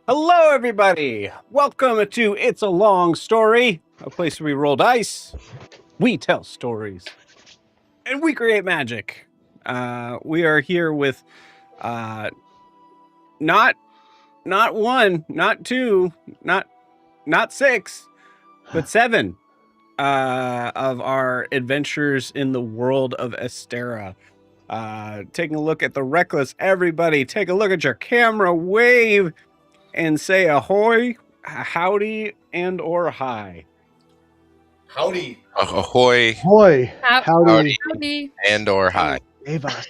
Hello, everybody. Welcome to It's a Long Story, a place where we roll dice, we tell stories, and we create magic. We are here with not one, not two, not six, but 7 of our adventures in the world of Estera. Taking a look at the Wreckless. Everybody, take a look at your camera, wave, and say ahoy, howdy, and or hi. Howdy. Ahoy. Ahoy. Howdy. Howdy. And or hi. Save us.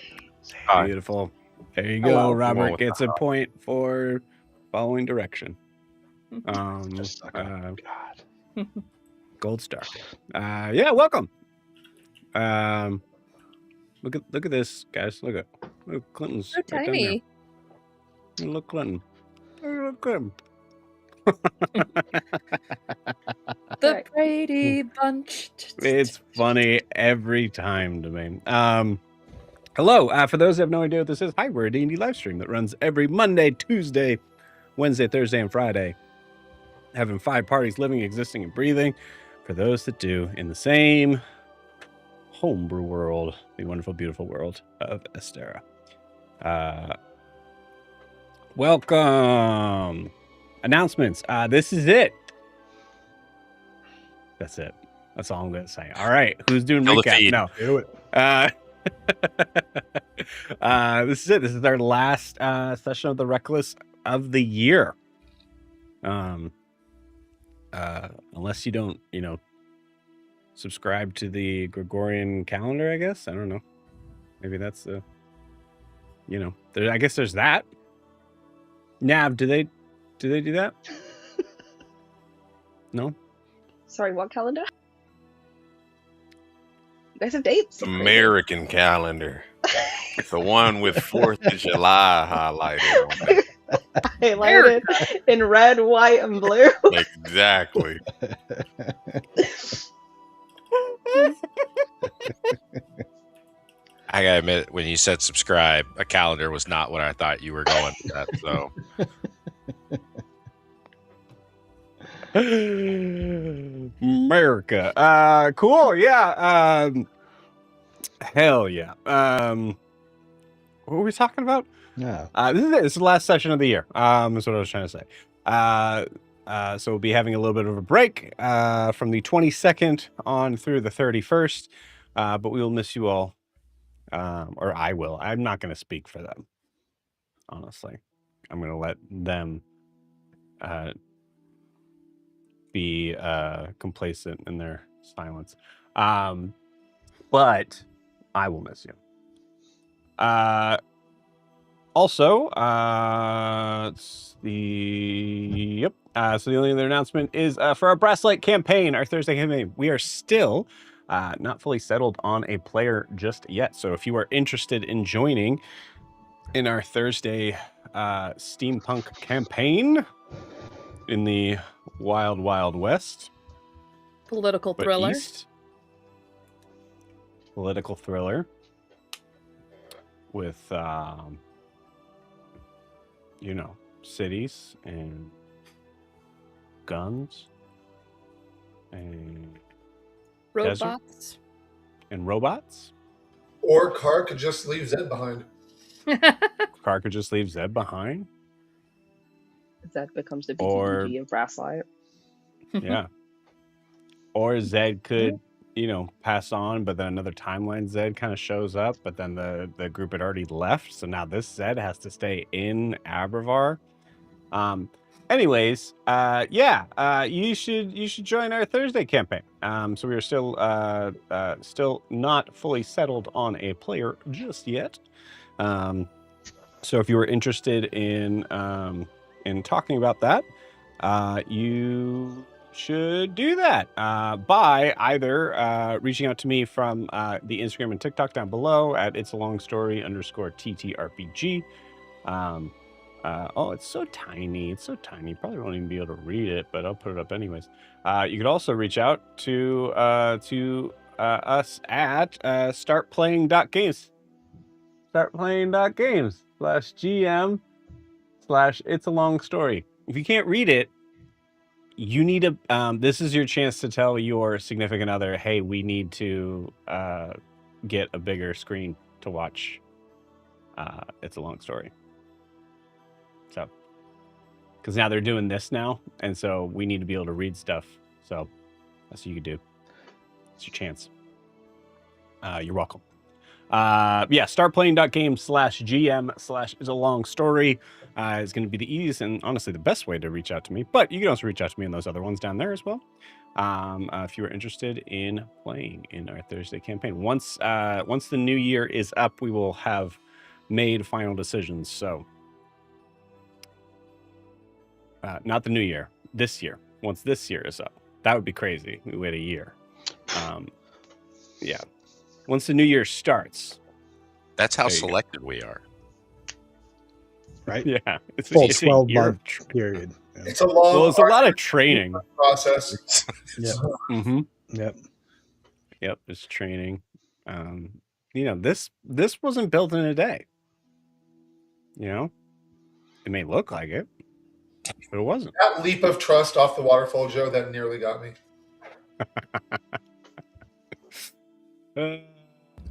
Hi. Beautiful. There you Hello. go. Robert gets a point for following direction. Just suck up. God. Gold star. Yeah, welcome. Look at this, guys. Look at Clinton's So right down tiny. there. Look, Clinton. Look at him. The Brady Bunch. It's funny every time to me. Hello. For those who have no idea what this is, hi, we're a D&D live stream that runs every Monday, Tuesday, Wednesday, Thursday, and Friday. Having 5 parties living, existing, and breathing. For those that do, in the same homebrew world, the wonderful, beautiful world of Estera. Welcome. Announcements. This is it. That's it. That's all I'm going to say. All right. Who's doing recap? No. Do it. This is it. This is our last session of the Wreckless of the year. Unless you don't, subscribe to the Gregorian calendar, I guess. I don't know. Maybe that's the, I guess there's that. Nav, do they do that? No? Sorry, what calendar? You guys have dates? American calendar. The one with 4th of July highlighted on it. Highlighted in red, white, and blue. Exactly. I gotta admit, when you said subscribe, a calendar was not what I thought you were going at. So America. Cool. Yeah. Hell yeah. What were we talking about? Yeah. This is it. This is the last session of the year. Is what I was trying to say. So we'll be having a little bit of a break from the 22nd on through the 31st. But we will miss you all. Or I will. I'm not going to speak for them. Honestly, I'm going to let them be complacent in their silence. But I will miss you. Also, so the only other announcement is for our Brasslight campaign, our Thursday campaign. We are still not fully settled on a player just yet. So if you are interested in joining in our Thursday steampunk campaign in the Wild Wild West, Political thriller. East, political thriller with cities and guns and Robots. and robots. Or Car could just leave Zed behind. Car could just leave Zed behind. Zed becomes the Or- BTG of Brasslight. Yeah. Or Zed could, pass on, but then another timeline Zed kind of shows up, but then the group had already left. So now this Zed has to stay in Abravar. Anyways, you should join our Thursday campaign. So we are still not fully settled on a player just yet. So if you were interested in talking about that, you should do that by either reaching out to me from the Instagram and TikTok down below at it's a long story _TTRPG. It's so tiny. It's so tiny. Probably won't even be able to read it, but I'll put it up anyways. You could also reach out to us at startplaying.games. Startplaying.games/GM/it's a long story. If you can't read it, you need to this is your chance to tell your significant other, hey, we need to get a bigger screen to watch It's a Long Story. So, because now they're doing this now, and so we need to be able to read stuff. So that's what you could do. It's your chance. You're welcome. Yeah, startplaying.game/GM/It's a Long Story is going to be the easiest and honestly the best way to reach out to me. But you can also reach out to me in those other ones down there as well. If you are interested in playing in our Thursday campaign. Once the new year is up, we will have made final decisions. So, not the new year, this year. Once this year is up, that would be crazy. We wait a year. Yeah. Once the new year starts. That's how There you go. selected we are. Right? Yeah. It's Full a year 12-month period. Yeah. It's a long. Well, it's a lot of training. process. Yep. Mm-hmm. Yep. Yep, it's training. This wasn't built in a day. It may look like it, but it wasn't. That leap of trust off the waterfall, Joe, that nearly got me.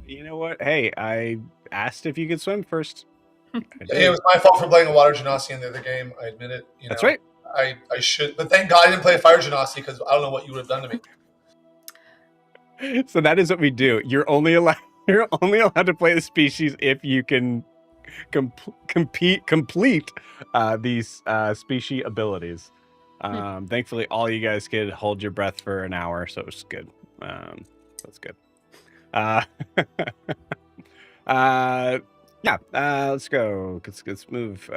You know what? Hey, I asked if you could swim first. It was my fault for playing a water genasi in the other game. I admit it. That's right. I should, but thank God I didn't play a fire genasi because I don't know what you would have done to me. So that is what we do. You're only allowed to play the species if you can complete these species abilities. Thankfully, all you guys could hold your breath for an hour, so it's good. That's good. Yeah, let's go. Let's move.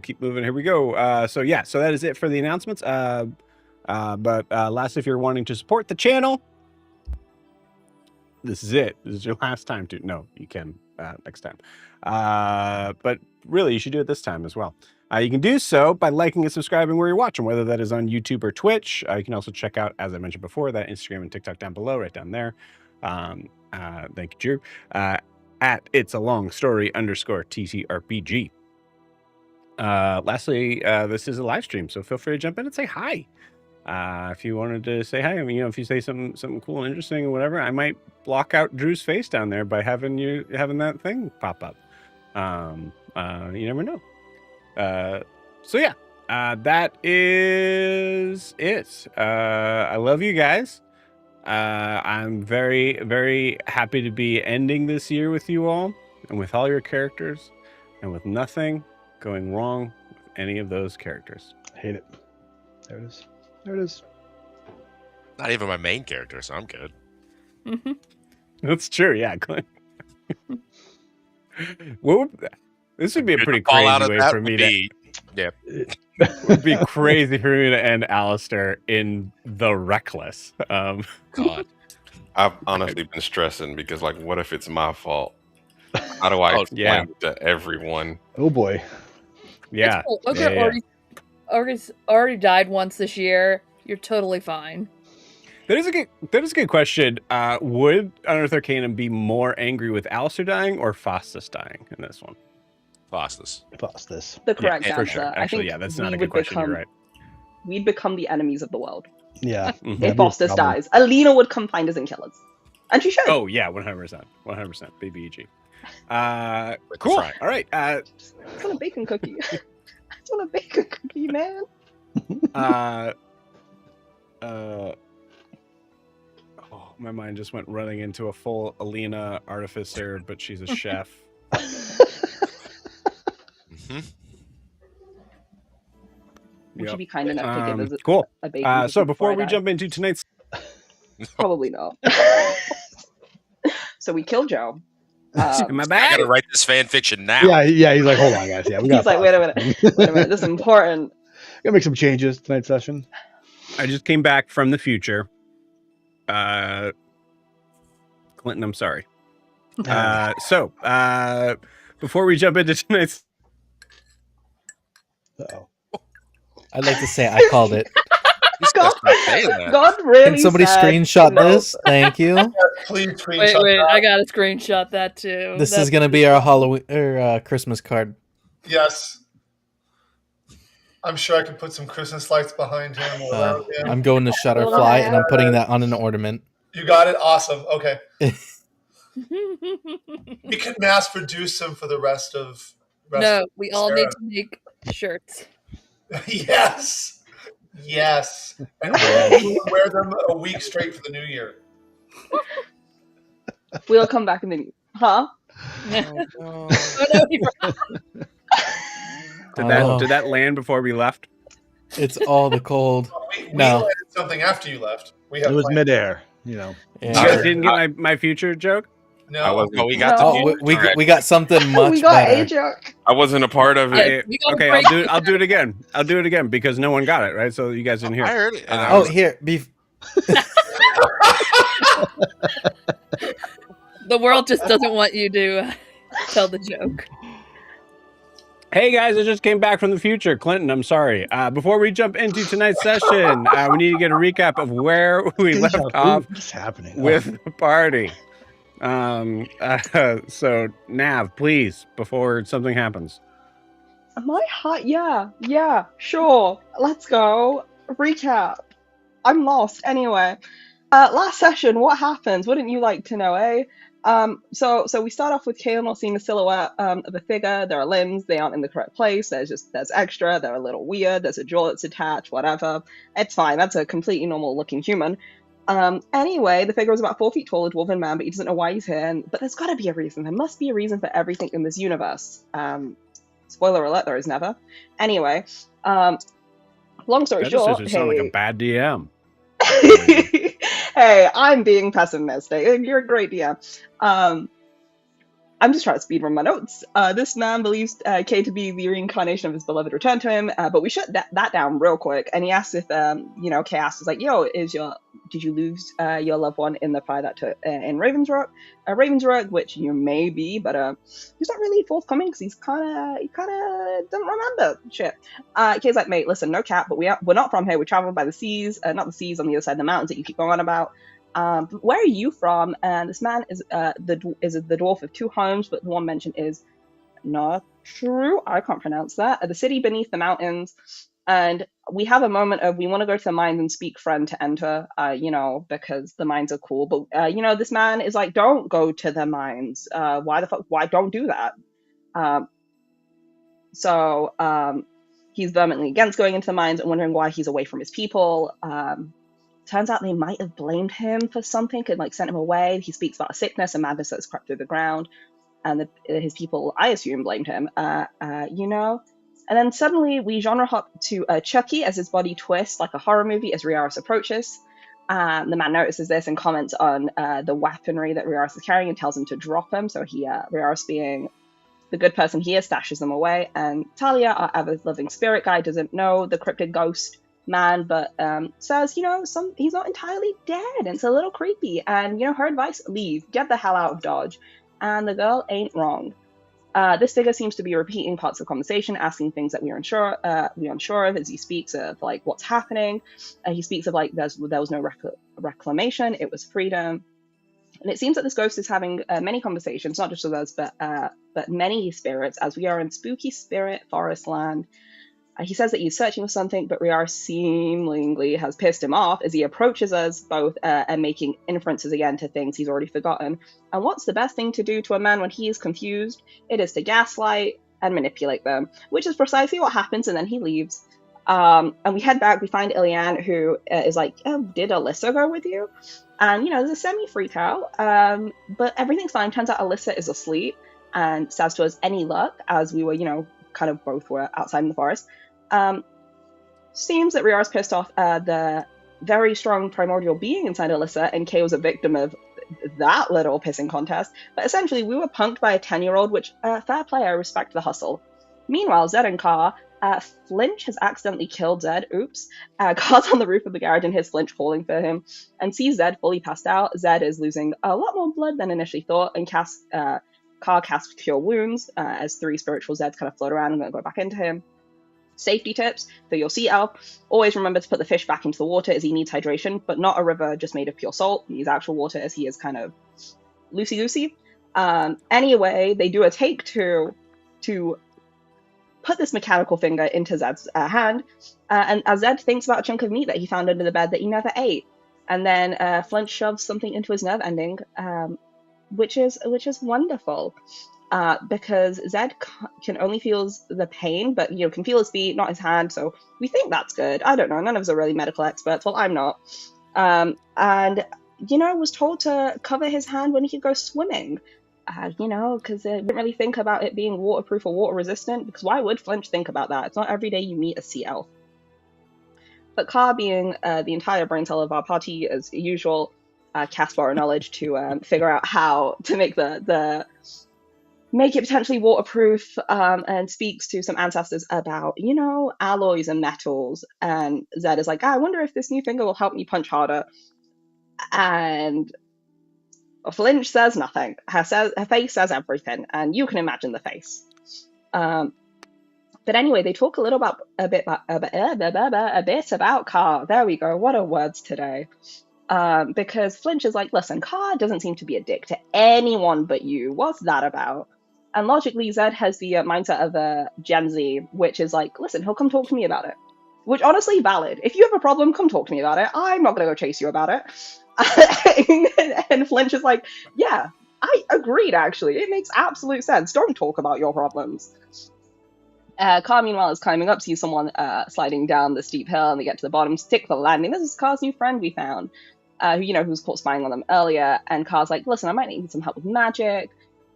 Keep moving. Here we go. So that is it for the announcements. But last, if you're wanting to support the channel, this is it. This is your last time to. No, you can next time. But really, you should do it this time as well. You can do so by liking and subscribing where you're watching, whether that is on YouTube or Twitch. You can also check out, as I mentioned before, that Instagram and TikTok down below, right down there. Thank you, Drew. At It's a Long Story _TTRPG. Lastly, this is a live stream, so feel free to jump in and say hi. If you wanted to say hi, if you say something cool and interesting or whatever, I might block out Drew's face down there by having that thing pop up. You never know. So yeah, that is it. I love you guys. I'm very, very happy to be ending this year with you all and with all your characters and with nothing going wrong with any of those characters. I hate it. There it is. There it is. Not even my main character, so I'm good. Mm-hmm. That's true. Yeah. This would be a pretty crazy way for me to. Yeah. It would be crazy for me to end Alistair in the Wreckless. God. I've honestly been stressing because, what if it's my fault? How do I explain it to everyone? Oh boy. Yeah. Cool. Ogre already died once this year. You're totally fine. That is a good question. Would Unearth Arcanum be more angry with Alistair dying or Faustus dying in this one? Faustus. The correct for answer. sure. Actually, that's not a good question. You're right. We'd become the enemies of the world. Yeah. If Faustus dies, Alina would come find us and kill us. And she should. Oh, yeah, 100%. 100%. BBG. Cool. All right. I just want a bacon cookie. I just want a bacon cookie, man. Oh, my mind just went running into a full Alina artificer, but she's a chef. Would you be kind enough to give us a bacon cookie? So before we jump into tonight's... Probably not. So we killed Joe. Am I bad? I gotta write this fan fiction now. Yeah. He's like, hold on, guys. Yeah, we got. He's like, wait a minute. This is important. Gotta make some changes tonight's session. I just came back from the future. Clinton, I'm sorry. So before we jump into tonight's... Uh-oh. I'd like to say I called it. God really Can somebody said screenshot no. this? Thank you. Please screenshot Wait, that. I gotta screenshot that too. This is gonna be our Halloween or Christmas card. Yes. I'm sure I could put some Christmas lights behind him. Or around him. I'm going to Shutterfly and I'm putting that on an ornament. You got it? Awesome. Okay. We could mass produce them for the rest of. No, we all Sarah. need to make shirts. Yes, yes, and we'll wear them a week straight for the new year. We'll come back and then, huh? Oh, no. Oh, no, he forgot. Did that land before we left? It's all the cold. We No. landed something after you left. We have It was plans. midair, you know. You Yeah. guys didn't get my future joke? No, I wasn't. Oh, we got No. to Oh, do we got something much we got better. a joke. I wasn't a part of it. We gotta Okay, break I'll do it again. I'll do it again because no one got it, right? So you guys didn't hear. I heard it. And I Oh, was, here. The world just doesn't want you to tell the joke. Hey guys, I just came back from the future. Clinton, I'm sorry. Before we jump into tonight's session, we need to get a recap of where we left off What's happening? with the party. So Nav, please, before something happens. Am I hot? Yeah, sure. Let's go. Recap. I'm lost. Anyway, last session, what happens? Wouldn't you like to know, eh? So we start off with Kale not seeing the silhouette of a figure. There are limbs, they aren't in the correct place. There's extra, they're a little weird, there's a jaw that's attached, whatever. It's fine, that's a completely normal looking human. Anyway, the figure is about 4 feet tall, a dwarven man, but he doesn't know why he's here. But there's gotta be a reason. There must be a reason for everything in this universe. Spoiler alert, there is never. Anyway, long story That just short, doesn't sound like a bad DM. hey, I'm being pessimistic. You're a great DM. I'm just trying to speedrun my notes. This man believes Kay to be the reincarnation of his beloved return to him, but we shut that down real quick. And he asks if, Kay asks, is like, yo, did you lose your loved one in the fire that took in Ravensrock, which you may be, but he's not really forthcoming because he kind of doesn't remember shit. Kay's like, mate, listen, no cap, but we're not from here. We traveled by the seas, not the seas, on the other side of the mountains that you keep going on about. Where are you from? And this man is the dwarf of 2 homes, but the one mentioned is not true. I can't pronounce that. The city beneath the mountains. And we have a moment of, we want to go to the mines and speak friend to enter, because the mines are cool. But, this man is like, don't go to the mines. Why don't do that? So he's vehemently against going into the mines and wondering why he's away from his people. Turns out they might have blamed him for something and sent him away. He speaks about a sickness and madness that's crept through the ground, and his people, I assume, blamed him. And then suddenly we genre hop to Chucky as his body twists like a horror movie as Riaris approaches. The man notices this and comments on the weaponry that Riaris is carrying and tells him to drop him. So Riaris, being the good person he is, stashes them away. And Talia, our ever-loving spirit guide, doesn't know the cryptid ghost man, but says, he's not entirely dead, and it's a little creepy. And, her advice, leave, get the hell out of Dodge. And the girl ain't wrong. This figure seems to be repeating parts of the conversation, asking things that we're unsure of, as he speaks of what's happening. He speaks of there was no reclamation, it was freedom. And it seems that this ghost is having many conversations, not just with us, but many spirits, as we are in spooky spirit forest land. He says that he's searching for something, but Riar seemingly has pissed him off as he approaches us both and making inferences again to things he's already forgotten. And what's the best thing to do to a man when he is confused? It is to gaslight and manipulate them, which is precisely what happens, and then he leaves. And we head back, we find Ilian, who is like, oh, did Alyssa go with you? And, there's a semi-freak out, but everything's fine. Turns out Alyssa is asleep and says to us, any luck, as we were, kind of both were outside in the forest. Seems that Riar's pissed off the very strong primordial being inside Alyssa, and Kay was a victim of that little pissing contest. But essentially, we were punked by a 10-year-old, which, fair play, I respect the hustle. Meanwhile, Zed and Car, Flinch has accidentally killed Zed. Oops. Car's on the roof of the garage and hears Flinch calling for him, and sees Zed fully passed out. Zed is losing a lot more blood than initially thought, and Car casts Cure Wounds as 3 spiritual Zeds kind of float around and then go back into him. Safety tips for your sea elf: always remember to put the fish back into the water as he needs hydration, but not a river just made of pure salt. He needs actual water as he is kind of loosey-goosey. Anyway, they do a take to put this mechanical finger into Zed's hand, and as Zed thinks about a chunk of meat that he found under the bed that he never ate, and then Flint shoves something into his nerve ending. which is wonderful. Because Zed can only feels the pain, but can feel his feet, not his hand. So we think that's good. I don't know. None of us are really medical experts. Well, I'm not. And was told to cover his hand when he could go swimming. Because they didn't really think about it being waterproof or water resistant. Because why would Flinch think about that? It's not every day you meet a sea elf. But Car, being the entire brain cell of our party as usual, casts borrow knowledge to figure out how to make make it potentially waterproof, and speaks to some ancestors about, alloys and metals. And Zed is like, I wonder if this new finger will help me punch harder. And Flinch says nothing. Her face says everything, and you can imagine the face. But anyway, they talk a bit about Car. There we go. What are words today? Because Flinch is like, listen, Car doesn't seem to be a dick to anyone but you. What's that about? And logically, Zed has the mindset of a Gen Z, which is like, listen, he'll come talk to me about it. Which, honestly, valid. If you have a problem, come talk to me about it. I'm not going to go chase you about it. And Flinch is like, yeah, I agreed, actually. It makes absolute sense. Don't talk about your problems. Car, meanwhile, is climbing up, sees someone sliding down the steep hill, and they get to the bottom, stick for the landing. This is Car's new friend we found, who was caught spying on them earlier. And Car's like, listen, I might need some help with magic.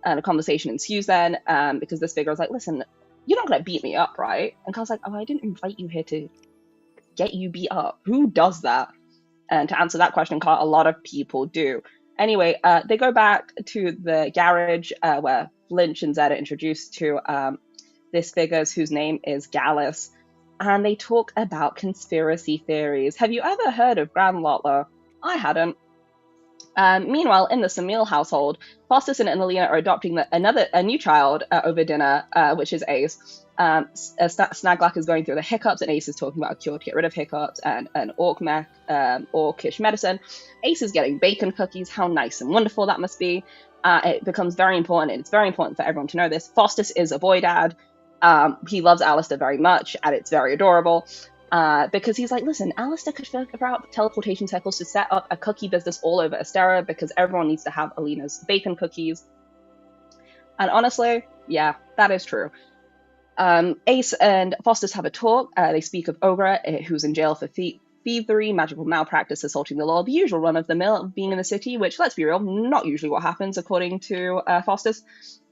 And a conversation ensues then, because this figure is like, listen, you're not going to beat me up, right? And Carl's like, oh, I didn't invite you here to get you beat up. Who does that? And to answer that question, Carl, a lot of people do. Anyway, they go back to the garage where Lynch and Zed are introduced to this figure whose name is Gallus. And they talk about conspiracy theories. Have you ever heard of Grand Lotler? I hadn't. Meanwhile, in the Samil household, Faustus and Annalena are adopting a new child over dinner, which is Ace. Snaglack is going through the hiccups, and Ace is talking about a cure to get rid of hiccups and an orcish medicine. Ace is getting bacon cookies. How nice and wonderful that must be. It becomes very important, and it's very important for everyone to know this. Faustus is a boy dad. He loves Alistair very much, and it's very adorable. Because he's like, listen, Alistair could figure out teleportation cycles to set up a cookie business all over Astera, because everyone needs to have Alina's bacon cookies. And honestly, yeah, that is true. Ace and Faustus have a talk. They speak of Ogre, who's in jail for thievery, magical malpractice, assaulting the law, the usual run of the mill of being in the city, which, let's be real, not usually what happens, according to Faustus.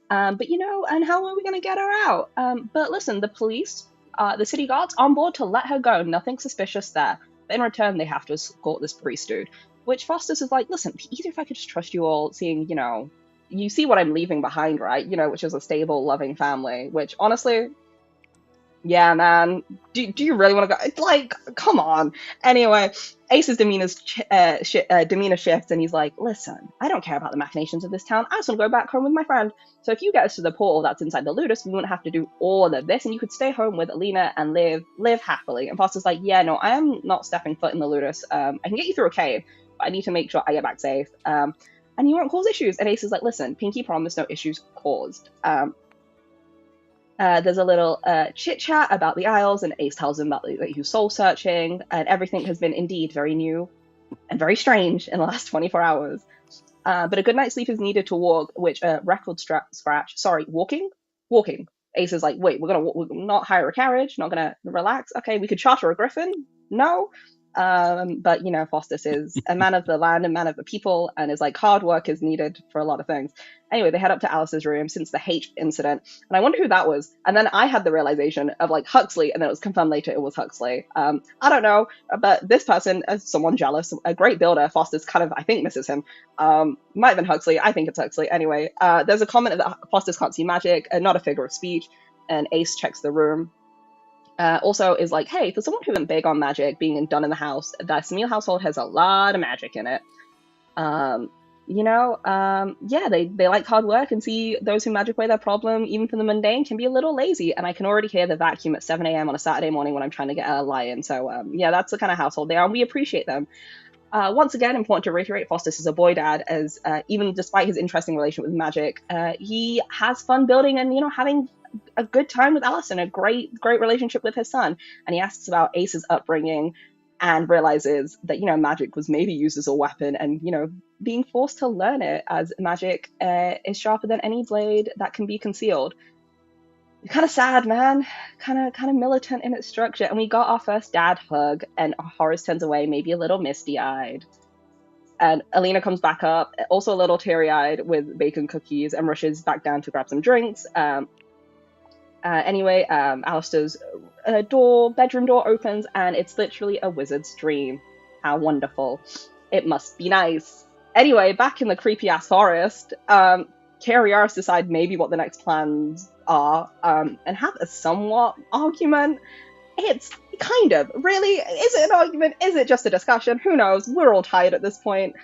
But and how are we going to get her out? But listen, the police, the city guards, on board to let her go. Nothing suspicious there. But in return, they have to escort this priest dude. Which Faustus is like, listen, either if I could just trust you all, seeing, you see what I'm leaving behind, right? Which is a stable, loving family. Which, honestly, yeah, man. Do you really want to go? It's like, come on. Anyway, Ace's demeanor shifts, and he's like, listen, I don't care about the machinations of this town. I just want to go back home with my friend. So if you get us to the portal that's inside the Ludus, we wouldn't have to do all of this, and you could stay home with Alina and live happily. And Foster's like, yeah, no, I am not stepping foot in the Ludus. I can get you through a cave, but I need to make sure I get back safe. And you won't cause issues. And Ace is like, listen, Pinky promised, no issues caused. There's a little chit chat about the Isles, and Ace tells him about he was soul searching, and everything has been indeed very new and very strange in the last 24 hours. But a good night's sleep is needed to walk, which record scratch. Sorry, walking. Ace is like, wait, we're not hire a carriage, not gonna relax. Okay, we could charter a griffin. No. But Faustus is a man of the land and man of the people, and is like, hard work is needed for a lot of things. Anyway, they head up to Alice's room since the H incident, and I wonder who that was. And then I had the realization of like Huxley, and then it was confirmed later it was Huxley. I don't know, but this person, as someone jealous, a great builder, Faustus kind of, I think, misses him. Might have been Huxley. I think it's Huxley. Anyway, there's a comment that Faustus can't see magic, not a figure of speech, and Ace checks the room. Also is like, hey, for someone who isn't big on magic being done in the house, the Samil household has a lot of magic in it. Yeah, they like hard work, and see those who magic away their problem, even for the mundane, can be a little lazy. And I can already hear the vacuum at 7 a.m. on a Saturday morning when I'm trying to get a lie in. So yeah, that's the kind of household they are, and we appreciate them. Once again, important to reiterate, Faustus is a boy dad, as even despite his interesting relationship with magic, he has fun building and having a good time with Alice and a great relationship with his son. And he asks about Ace's upbringing, and realizes that, magic was maybe used as a weapon, and, being forced to learn it, as magic is sharper than any blade that can be concealed. Kind of sad, man. Kind of militant in its structure. And we got our first dad hug, and Horace turns away, maybe a little misty-eyed. And Alina comes back up, also a little teary-eyed with bacon cookies, and rushes back down to grab some drinks. Anyway, Alistair's bedroom door opens, and it's literally a wizard's dream. How wonderful. It must be nice. Anyway, back in the creepy-ass forest, Carrie Aris decide maybe what the next plans are, and have a somewhat argument. It's kind of, really, is it an argument? Is it just a discussion? Who knows? We're all tired at this point.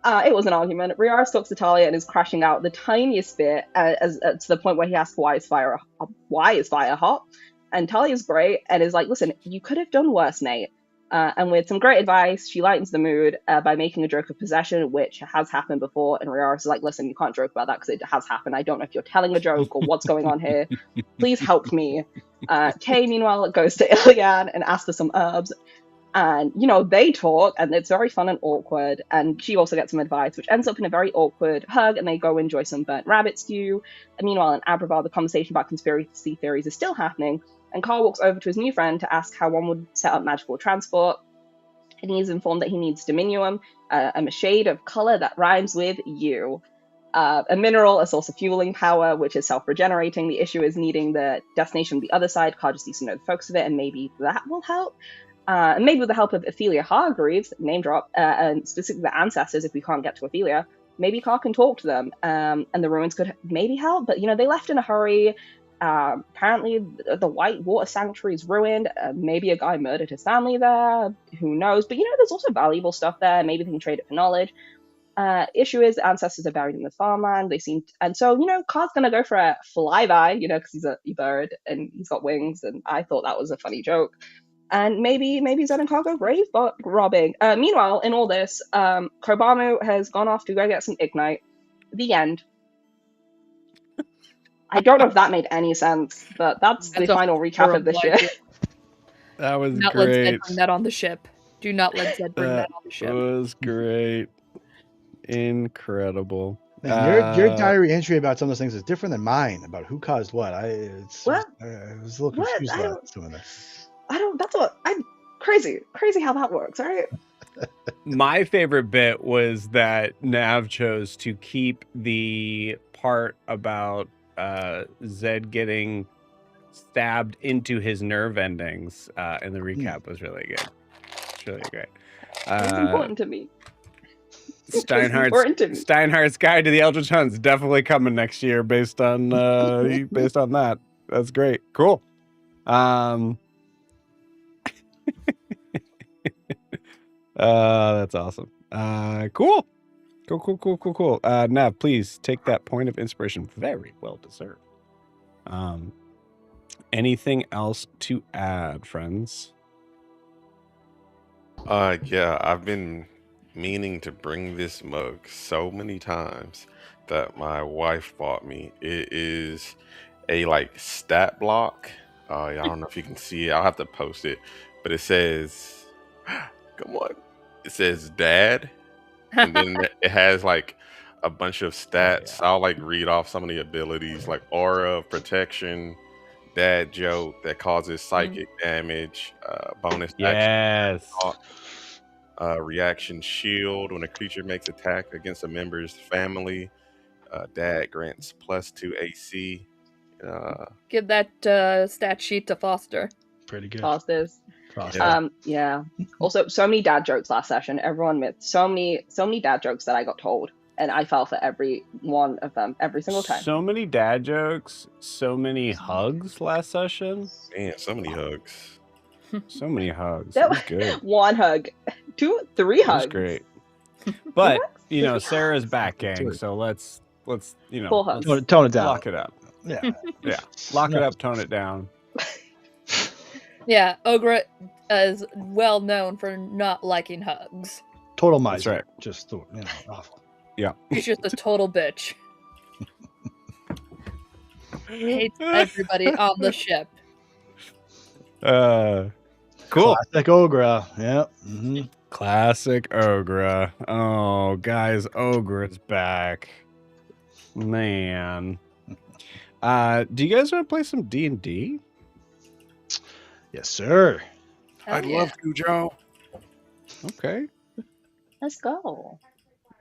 It was an argument. Riaris talks to Talia and is crashing out the tiniest bit, to the point where he asks, why is fire hot? And Talia's great and is like, listen, you could have done worse, Nate. And with some great advice, she lightens the mood by making a joke of possession, which has happened before. And Riaris is like, listen, you can't joke about that because it has happened. I don't know if you're telling a joke or what's going on here. Please help me. Kay, meanwhile, goes to Ilian and asks for some herbs. And, they talk, and it's very fun and awkward. And she also gets some advice, which ends up in a very awkward hug, and they go enjoy some burnt rabbit stew. And meanwhile, in Abravar, the conversation about conspiracy theories is still happening. And Carl walks over to his new friend to ask how one would set up magical transport. And he's informed that he needs Diminuum, a shade of color that rhymes with you. A mineral, a source of fueling power, which is self-regenerating. The issue is needing the destination on the other side. Carl just needs to know the focus of it, and maybe that will help. And maybe with the help of Ophelia Hargreaves, name drop, and specifically the ancestors, if we can't get to Ophelia, maybe Carl can talk to them, and the ruins could maybe help. But, they left in a hurry. Apparently, the White Water Sanctuary is ruined. Maybe a guy murdered his family there. Who knows? But, there's also valuable stuff there. Maybe they can trade it for knowledge. Issue is the ancestors are buried in the farmland. And so, Carl's going to go for a flyby, because he's a bird and he's got wings. And I thought that was a funny joke. And maybe Zed and Carl go grave robbing. Meanwhile, in all this, Kobamu has gone off to go get some Ignite. The end. I don't know if that made any sense, but that's the final recap of this year. That was not great. Let Zed bring that on the ship. Do not let Zed bring that on the ship. That was great. Incredible. Man, your diary entry about some of those things is different than mine about who caused what. I was a little confused about some of that. I'm crazy how that works, right? My favorite bit was that Nav chose to keep the part about Zed getting stabbed into his nerve endings, and the recap was really good. It's really great. It's important to me. Steinhardt's Guide to the Eldritch Hunts definitely coming next year based on that. That's great. Cool. That's awesome. Cool. Nav, please take that point of inspiration. Very well deserved. Anything else to add, friends? Yeah, I've been meaning to bring this mug so many times that my wife bought me. It is a stat block. I don't know if you can see it. I'll have to post it, but it says, come on, it says dad, and then it has a bunch of stats. I'll read off some of the abilities, like aura of protection, dad joke that causes psychic damage, bonus action, reaction shield when a creature makes attack against a member's family, dad grants +2 AC. Give that stat sheet to Foster. Pretty good. Foster's. Foster. Yeah. Also, so many dad jokes last session. Everyone with so many dad jokes that I got told, and I fell for every one of them every single time. So many dad jokes, so many hugs last session. Man, so many hugs. So many hugs. That was good. 1 hug, 2, 3 hugs. That's great. But Sarah's back, gang. So let's Full hugs. Tone it down. Lock it up. Yeah. Lock it up. Tone it down. Yeah, Ogre is well known for not liking hugs. Total miser. That's right. Just awful. Yeah. He's just a total bitch. Hates everybody on the ship. Cool. Classic Ogre. Yep. Mm-hmm. Classic Ogre. Oh, guys, Ogre's back. Man. Do you guys want to play some D&D? Yes, sir. Hell I'd yeah. love to, Joe. Okay. Let's go. All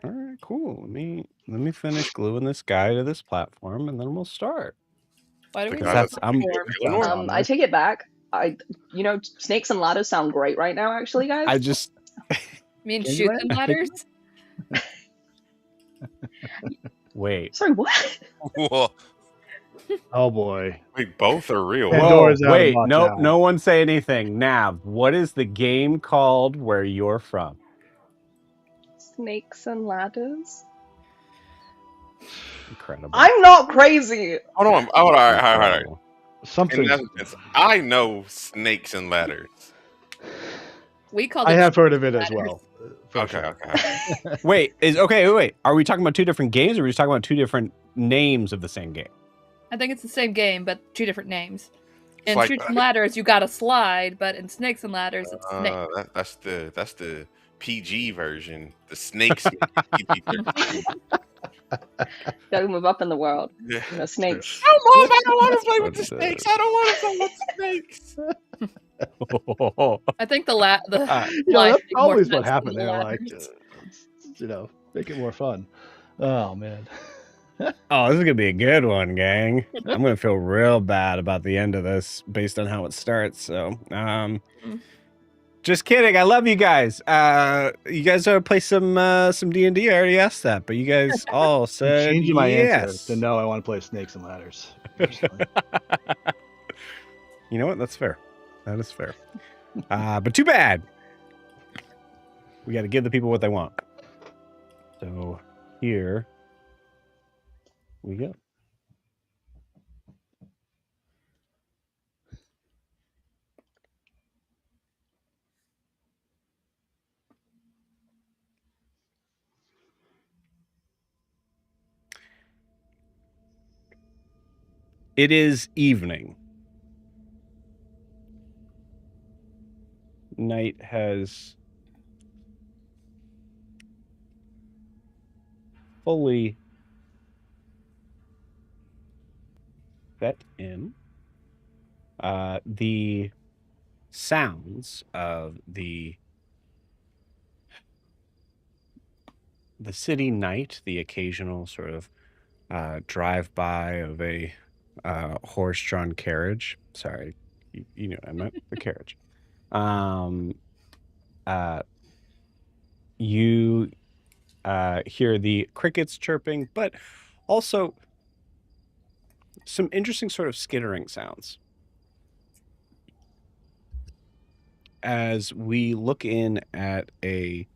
right, cool. Let me finish gluing this guy to this platform, and then we'll start. Why do we Because need that's- I'm- platforms? I take it back. Snakes and ladders sound great right now, actually, guys. I just You mean Can you shoots win? and ladders? wait. Sorry, what? Whoa. Oh boy. Wait, both are real. And Whoa, Pandora's out of wait, luck nope, now. no one say anything. Nav, what is the game called where you're from? Snakes and ladders? Incredible. I'm not crazy. Hold on. All right. Incredible. Something. In essence, I know snakes and ladders. We called I it have heard of it as ladders. well. for Okay, sure. okay. Wait. Are we talking about two different games, or are we just talking about two different names of the same game? I think it's the same game, but two different names. It's In like- shoots and ladders, you got a slide, but in snakes and ladders, it's snake. That's the PG version. The snakes. Gotta move up in the world. Yeah. You know, snakes. Oh, Mom, I don't want to play with the But, snakes. I don't want to play with the snakes. I think the You know, slide that's make more always what sense than happened. the They're like, ladders. make it more fun. Oh man. Oh, this is gonna be a good one, gang. I'm gonna feel real bad about the end of this based on how it starts. So, just kidding. I love you guys. You guys want to play some D&D? I already asked that, but you guys all I'm said changing my yes. answer to no. I want to play Snakes and Ladders. personally. You know what? That's fair. That is fair. But too bad. We got to give the people what they want. So here we go. It is evening. Night has fully set in. The sounds of the city night, the occasional sort of drive-by of a horse-drawn carriage. Sorry, you know what I meant, the carriage. You hear the crickets chirping, but also some interesting sort of skittering sounds. As we look in at a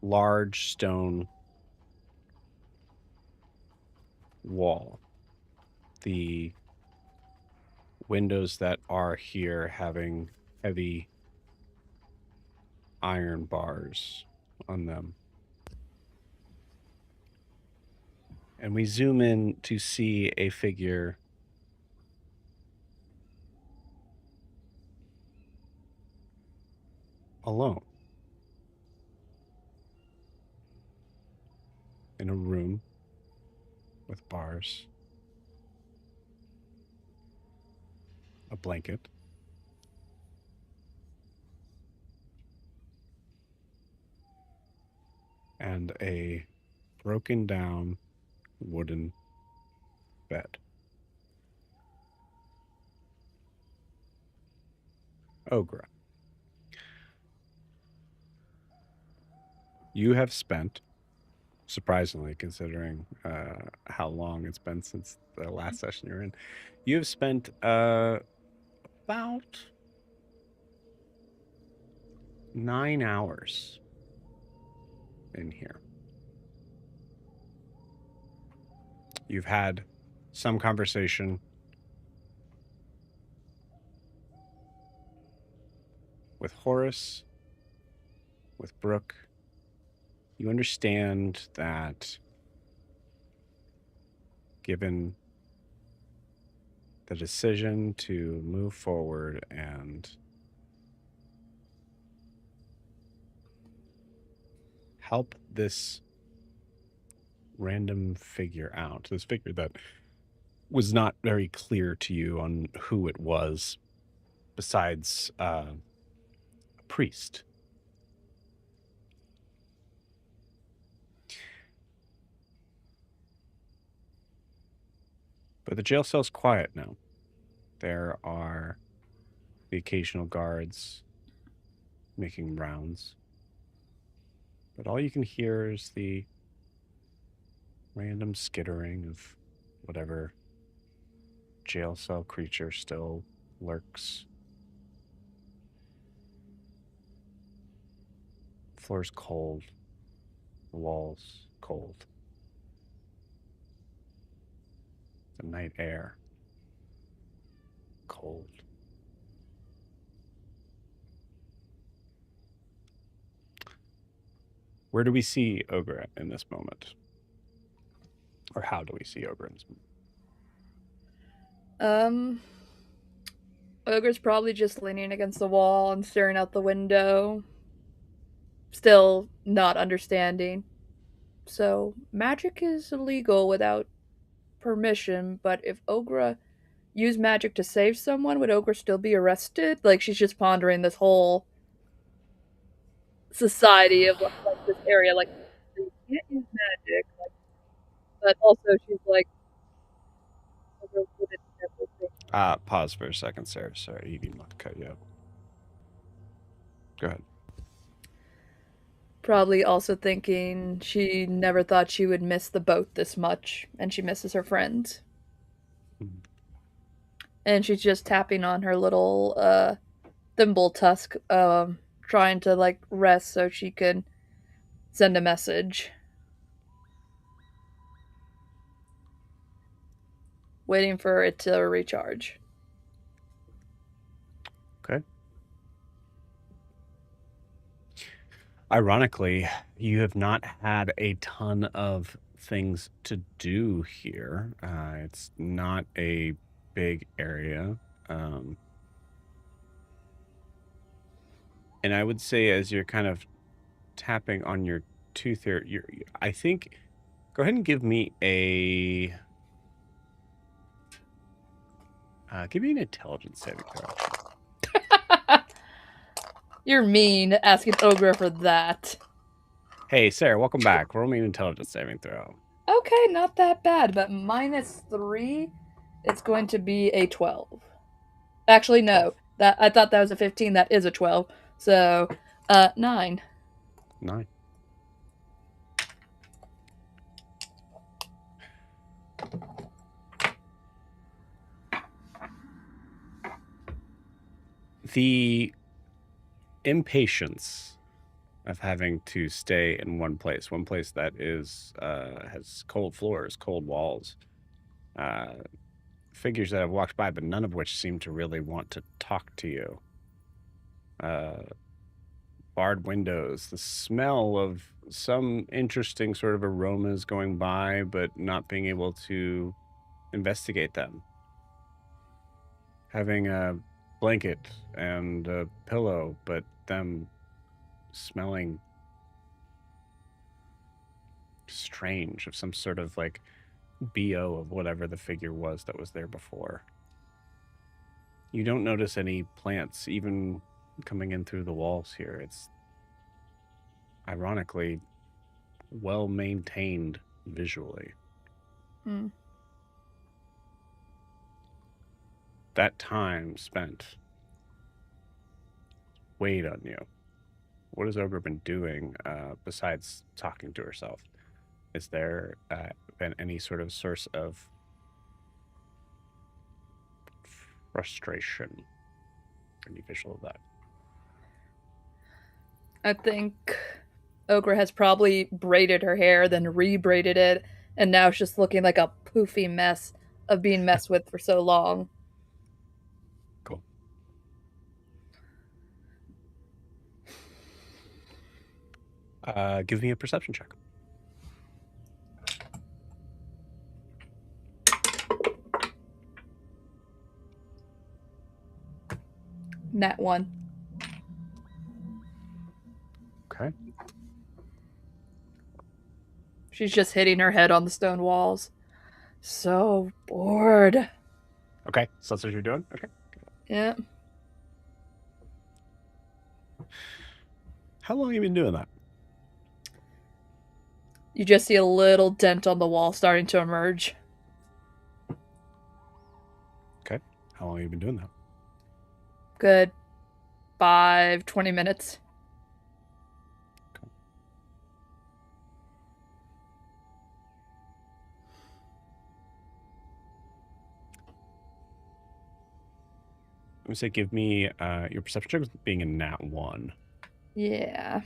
large stone wall, the windows that are here having heavy iron bars on them. And we zoom in to see a figure alone in a room with bars, a blanket, and a broken down wooden bed. Ogre, you have spent, surprisingly considering how long it's been since the last session you're in, you have spent about 9 hours in here. You've had some conversation with Horace, with Brooke. You understand that given the decision to move forward and help this random figure out, this figure that was not very clear to you on who it was, besides a priest. But the jail cell's quiet now. There are the occasional guards making rounds. But all you can hear is the random skittering of whatever jail cell creature still lurks. The floor's cold. The walls cold. The night air cold. Where do we see Ogre in this moment? Or how do we see Ogre in this moment? Ogre's probably just leaning against the wall and staring out the window. Still not understanding. So, magic is illegal without permission, but if Ogre used magic to save someone, would Ogre still be arrested? Like, she's just pondering this whole society of like this area. Like, you can't use magic, like, but also she's like, Ogre wouldn't never think. Pause for a second, Sarah. Sorry, you didn't want to cut you up. Go ahead. Probably also thinking she never thought she would miss the boat this much, and she misses her friends. Mm-hmm. And she's just tapping on her little thimble tusk, trying to like rest so she could send a message. Waiting for it to recharge. Okay. Ironically, you have not had a ton of things to do here. It's not a big area. And I would say as you're kind of tapping on your tooth here, I think, go ahead and give me a... give me an intelligence saving throw. You're mean asking Ogre for that. Hey, Sarah, welcome back. Roll me an intelligence saving throw. Okay, not that bad, but -3, it's going to be a 12. Actually, no. I thought that was a 15. That is a 12. So, 9. 9. The impatience of having to stay in one place that is has cold floors, cold walls, figures that have walked by, but none of which seem to really want to talk to you. Barred windows, the smell of some interesting sort of aromas going by, but not being able to investigate them. Having a blanket and a pillow, but them smelling strange, of some sort of like BO of whatever the figure was that was there before. You don't notice any plants even coming in through the walls here. It's ironically well maintained visually. That time spent weighed on you. What has Ogre been doing besides talking to herself? Is there been any sort of source of frustration? Any visual of that? I think Ogre has probably braided her hair, then re-braided it, and now it's just looking like a poofy mess of being messed with for so long. Cool. Give me a perception check. Nat 1. Okay. She's just hitting her head on the stone walls. So bored. Okay, so that's what you're doing? Okay. Yeah. How long have you been doing that? You just see a little dent on the wall starting to emerge. Okay. How long have you been doing that? Good 20 minutes. Okay. Let me say, give me your perception check with being a nat 1. Yeah.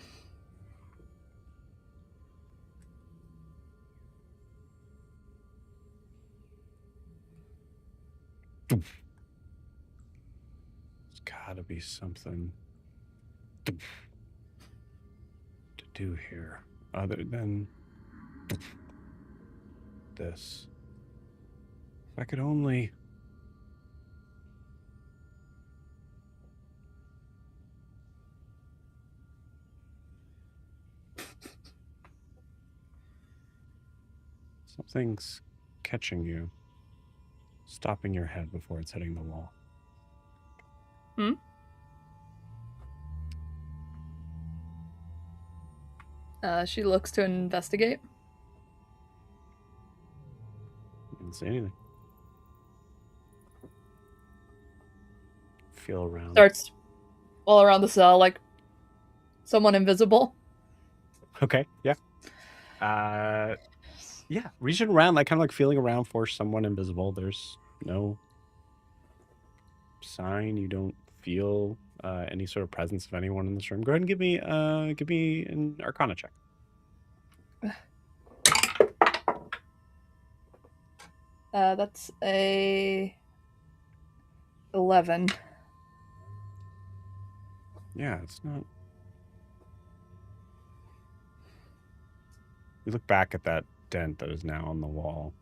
There's gotta be something to do here other than this. If I could only... Something's catching you, stopping your head before it's hitting the wall. Hmm? She looks to investigate. Didn't see anything. Feel around. Starts all around the cell like someone invisible. Okay, yeah. Yeah, reaching around, like kind of like feeling around for someone invisible. There's no sign. You don't feel any sort of presence of anyone in this room. Go ahead and give me an Arcana check. That's a 11. Yeah, it's not. You look back at that dent that is now on the wall.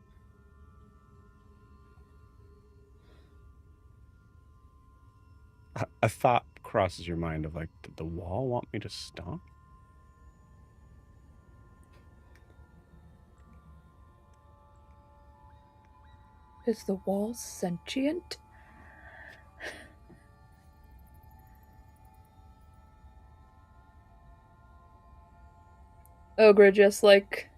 A thought crosses your mind of like, did the wall want me to stop? Is the wall sentient? Ogre just like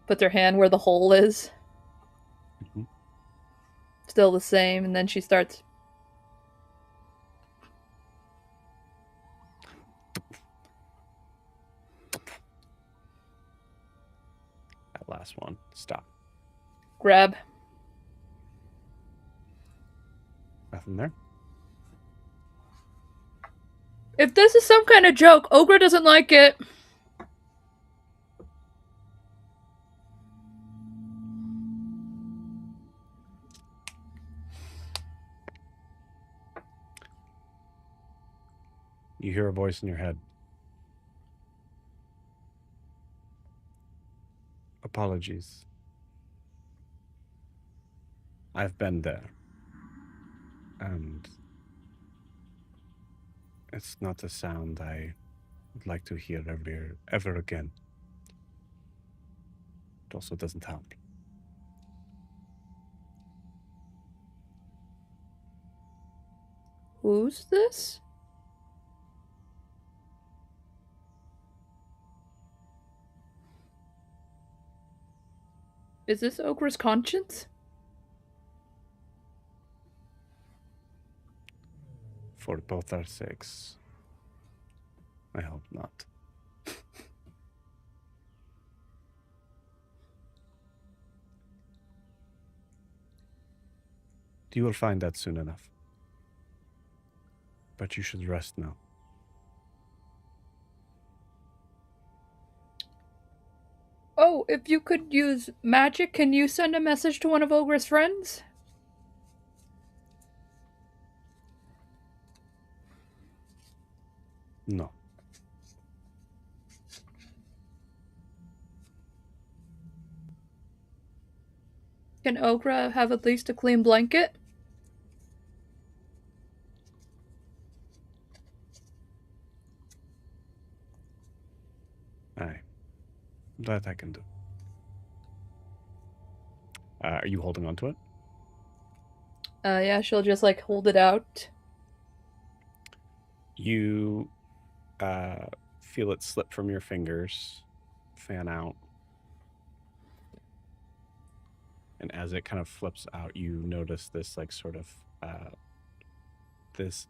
puts her hand where the hole is. Mhm. Still the same, and then she starts. That last one. Stop. Grab. Nothing there. If this is some kind of joke, Ogre doesn't like it. You hear a voice in your head. Apologies. I've been there. And it's not a sound I would like to hear ever again. It also doesn't help. Who's this? Is this Ogre's conscience? For both our sakes, I hope not. You will find that soon enough. But you should rest now. Oh, if you could use magic, can you send a message to one of Ogre's friends? No. Can Ogre have at least a clean blanket? That I can do. Are you holding on to it? Yeah, she'll just like hold it out. You feel it slip from your fingers, fan out. And as it kind of flips out, you notice this like sort of this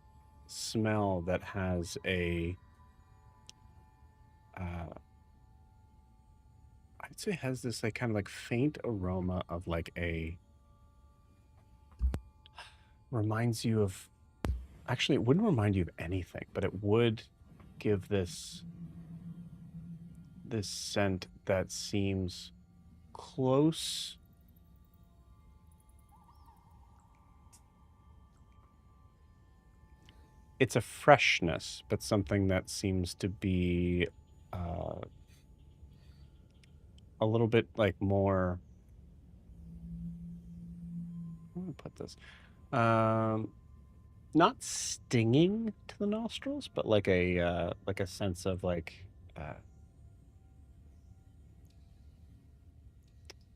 smell that has a I'd say has this like kind of like faint aroma of like a reminds you of actually it wouldn't remind you of anything, but it would give this scent that seems close. It's a freshness, but something that seems to be a little bit like more. How do I put this? Not stinging to the nostrils, but like a sense of like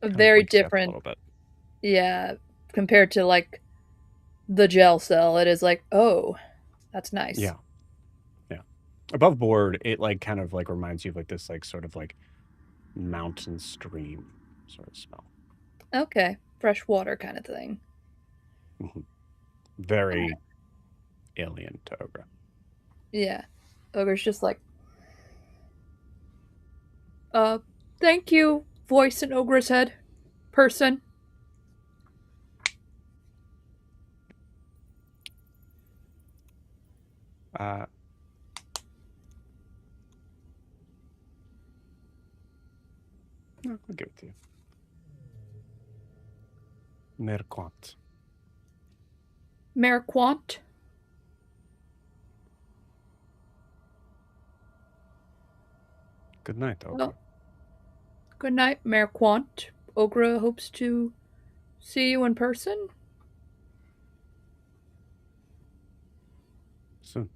Very wakes you up a different. little bit. Yeah, compared to like the gel cell, it is like, oh, that's nice. Yeah. Above board, it like kind of like reminds you of like this like sort of like mountain stream sort of smell. Okay, fresh water kind of thing. Very alien to Ogre. Yeah, Ogre's just like, thank you, voice in Ogre's head, person. No, I'll give it to you. Merquant. Merquant. Good night, Ogre. Well, good night, Merquant. Ogre hopes to see you in person Soon.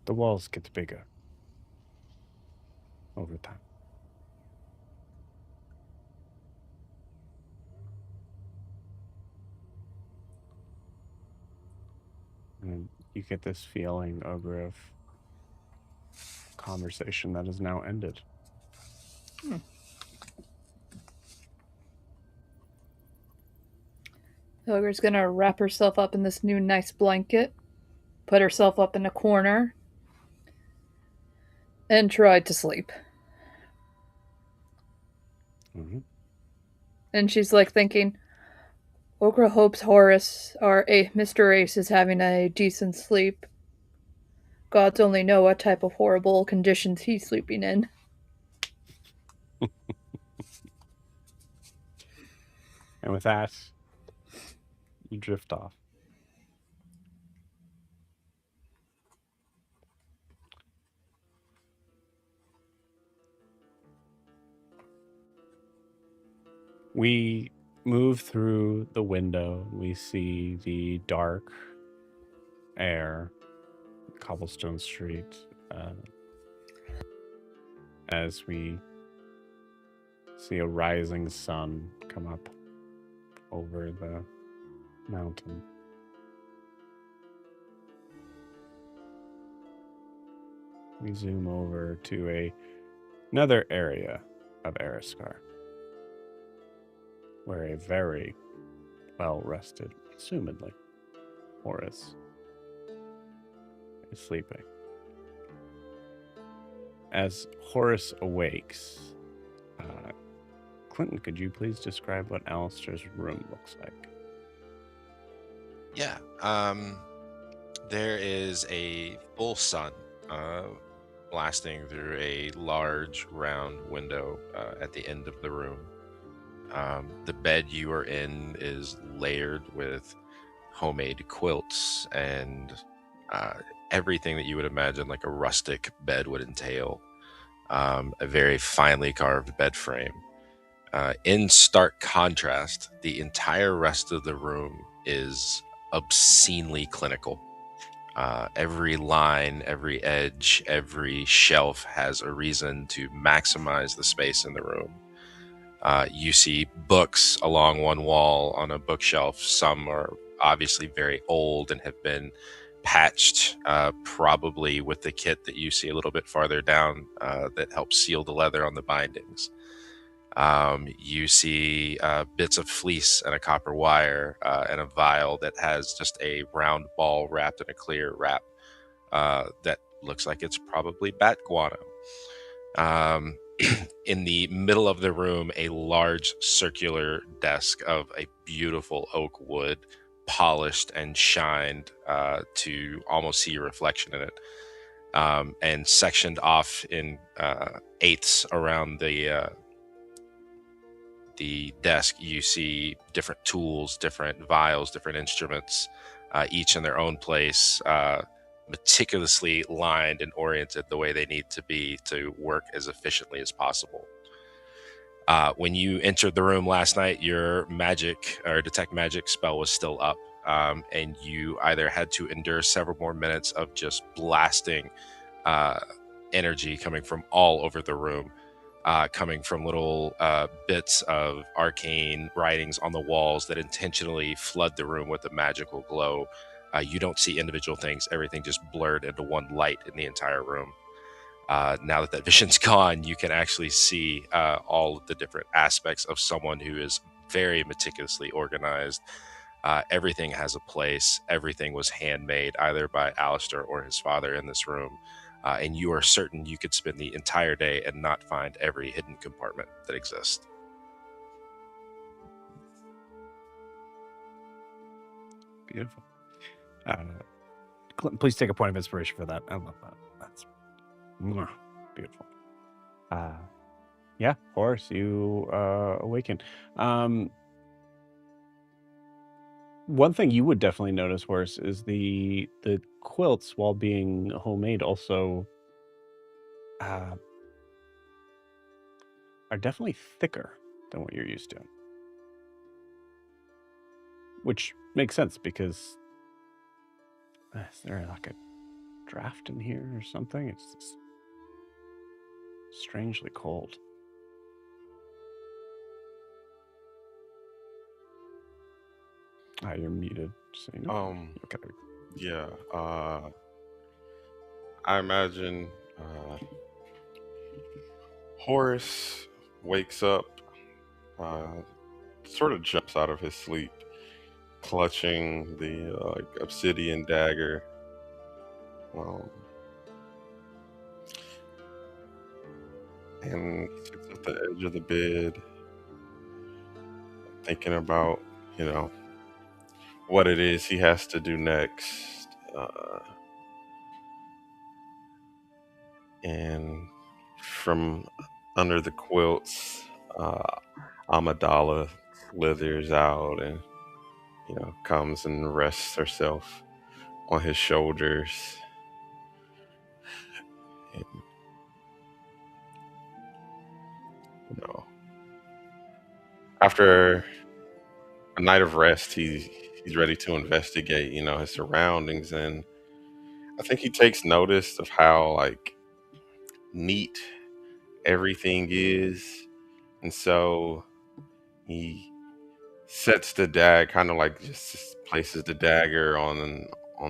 The walls get bigger over time. And you get this feeling, Ogre, of conversation that has now ended. Ogre's gonna wrap herself up in this new nice blanket, put herself up in a corner, and try to sleep. Mm-hmm. And she's like thinking, Ogre hopes Horace, or Mr. Ace, is having a decent sleep. Gods only know what type of horrible conditions he's sleeping in. And with that, you drift off. We move through the window. We see the dark air, cobblestone street, as we see a rising sun come up over the mountain. We zoom over to another area of Eriskar, where a very well-rested, assumedly, Horace is sleeping. As Horace awakes, Clinton, could you please describe what Alistair's room looks like? Yeah. There is a full sun blasting through a large round window at the end of the room. The bed you are in is layered with homemade quilts and everything that you would imagine like a rustic bed would entail. A very finely carved bed frame. In stark contrast, the entire rest of the room is obscenely clinical. Every line, every edge, every shelf has a reason to maximize the space in the room. You see books along one wall on a bookshelf. Some are obviously very old and have been patched, probably with the kit that you see a little bit farther down that helps seal the leather on the bindings. You see bits of fleece and a copper wire and a vial that has just a round ball wrapped in a clear wrap that looks like it's probably bat guano. In the middle of the room, a large circular desk of a beautiful oak wood, polished and shined to almost see your reflection in it, and sectioned off in eighths around the desk. You see different tools, different vials, different instruments, each in their own place, meticulously lined and oriented the way they need to be to work as efficiently as possible. When you entered the room last night, your magic or detect magic spell was still up, and you either had to endure several more minutes of just blasting energy coming from all over the room, coming from little bits of arcane writings on the walls that intentionally flood the room with a magical glow. You don't see individual things. Everything just blurred into one light in the entire room. Now that that vision's gone, you can actually see all of the different aspects of someone who is very meticulously organized. Everything has a place. Everything was handmade either by Alistair or his father in this room. And you are certain you could spend the entire day and not find every hidden compartment that exists. Beautiful. Clint, please take a point of inspiration for that. I love that. That's beautiful. Yeah, Horace, you awaken. One thing you would definitely notice, Horace, is the quilts, while being homemade, also are definitely thicker than what you're used to. Which makes sense because is there like a draft in here or something? It's just strangely cold. You're muted. So you know. Okay. Yeah. I imagine Horace wakes up, sort of jumps out of his sleep, clutching the obsidian dagger. And sits at the edge of the bed, thinking about, what it is he has to do next. And from under the quilts, Amidala slithers out and, comes and rests herself on his shoulders. And, after a night of rest, he's ready to investigate, his surroundings, and I think he takes notice of how neat everything is, and so he sets the kind of just places the dagger on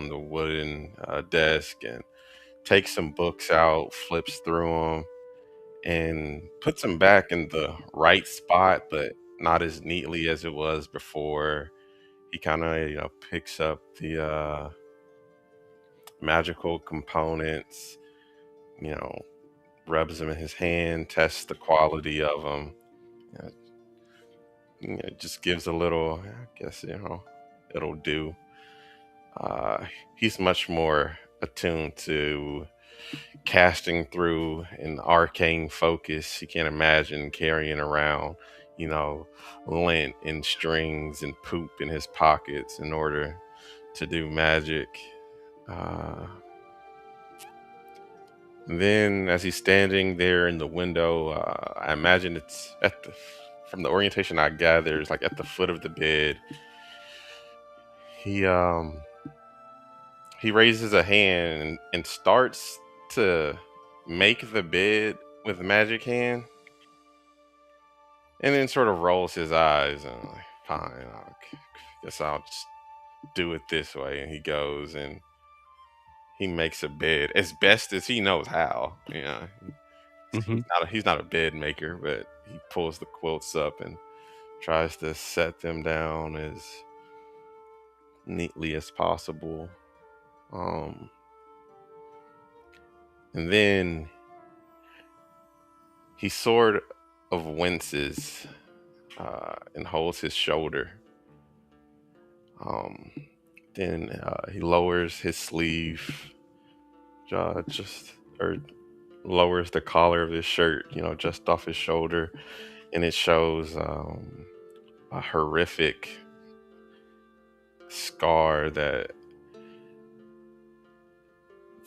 the wooden desk and takes some books out, flips through them, and puts them back in the right spot, but not as neatly as it was before. He kind of picks up the magical components, rubs them in his hand, tests the quality of them. Just gives a little, I guess, it'll do. He's much more attuned to casting through an arcane focus. You can't imagine carrying around, lint and strings and poop in his pockets in order to do magic. Then, as he's standing there in the window, I imagine it's from the orientation I gather, it's like at the foot of the bed. he raises a hand and starts to make the bed with the magic hand, and then sort of rolls his eyes and like, fine, guess I'll just do it this way. And he goes and he makes a bed as best as he knows how. Mm-hmm. He's not a bed maker, but he pulls the quilts up and tries to set them down as neatly as possible. And then he sort of winces and holds his shoulder. Um, then he lowers his sleeve, just or lowers the collar of his shirt, just off his shoulder, and it shows a horrific scar that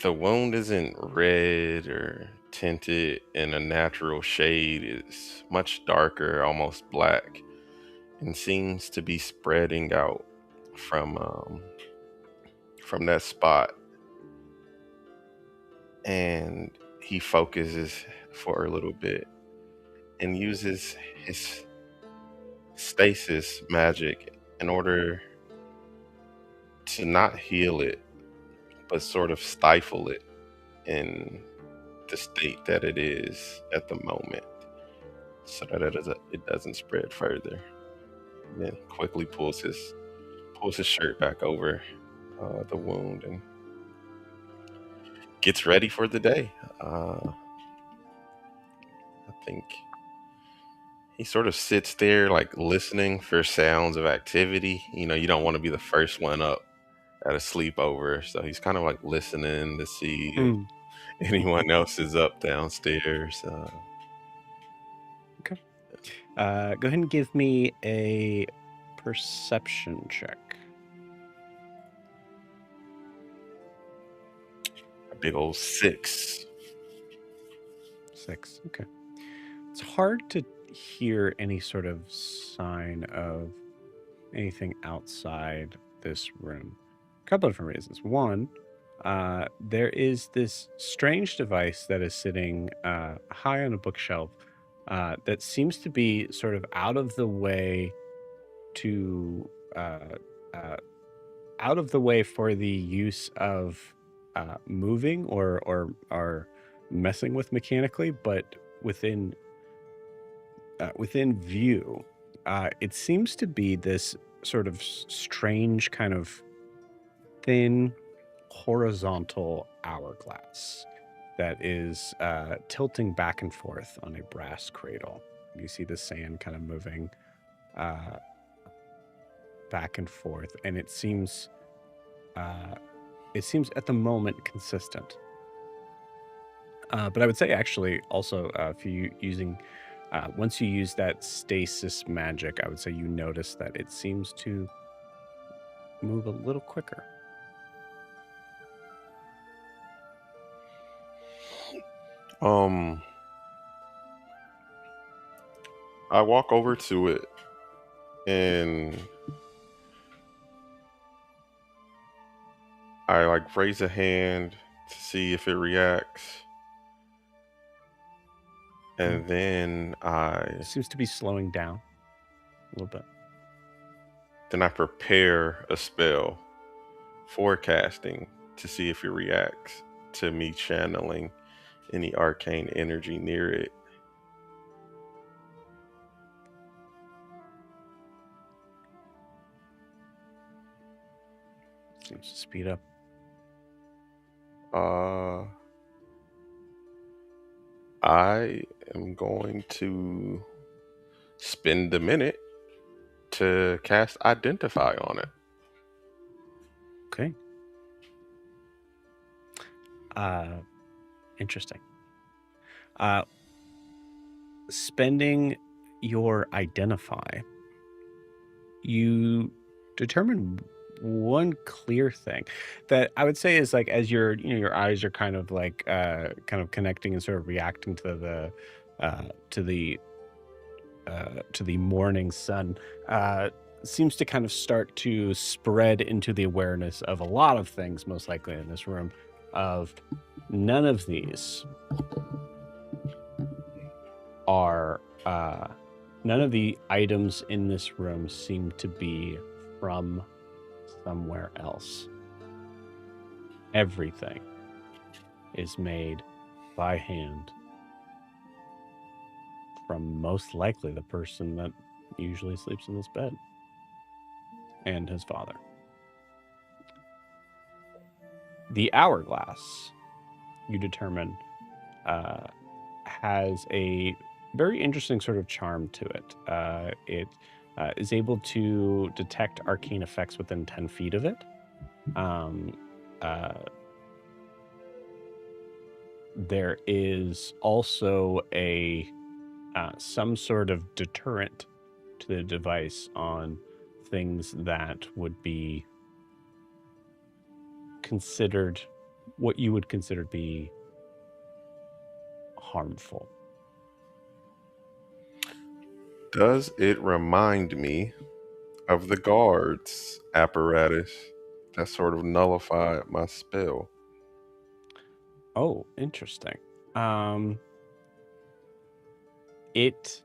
the wound isn't red or tinted in a natural shade. It's much darker, almost black, and seems to be spreading out from that spot. And he focuses for a little bit and uses his stasis magic in order to not heal it, but sort of stifle it in the state that it is at the moment, so that it doesn't spread further. And then quickly pulls his shirt back over the wound and gets ready for the day. I think he sort of sits there like listening for sounds of activity. You don't want to be the first one up at a sleepover, so he's kind of like listening to see if anyone else is up downstairs. Okay. Go ahead and give me a perception check. A big old 6. 6. Okay. It's hard to hear any sort of sign of anything outside this room. A couple of different reasons. One, there is this strange device that is sitting high on a bookshelf that seems to be sort of out of the way for the use of moving or messing with mechanically, but within view, it seems to be this sort of strange kind of thin horizontal hourglass that is tilting back and forth on a brass cradle. You see the sand kind of moving back and forth, and it seems at the moment consistent. But I would say actually also if you using once you use that stasis magic, I would say you notice that it seems to move a little quicker. I walk over to it and I like raise a hand to see if it reacts. And then It seems to be slowing down a little bit. Then I prepare a spell forecasting to see if it reacts to me channeling any arcane energy near it. Seems to speed up. I am going to spend a minute to cast Identify on it. Okay. Interesting. Spending your Identify, you determine one clear thing that I would say is like as your eyes are kind of like kind of connecting and sort of reacting to the morning sun. seems to kind of start to spread into the awareness of a lot of things, most likely in this room, of none of these are, none of the items in this room seem to be from somewhere else. Everything is made by hand from most likely the person that usually sleeps in this bed and his father. The hourglass, you determine, has a very interesting sort of charm to it. It is able to detect arcane effects within 10 feet of it. There is also a some sort of deterrent to the device on things that would be considered what you would consider to be harmful. Does it remind me of the guard's apparatus that sort of nullified my spell? Oh, interesting. It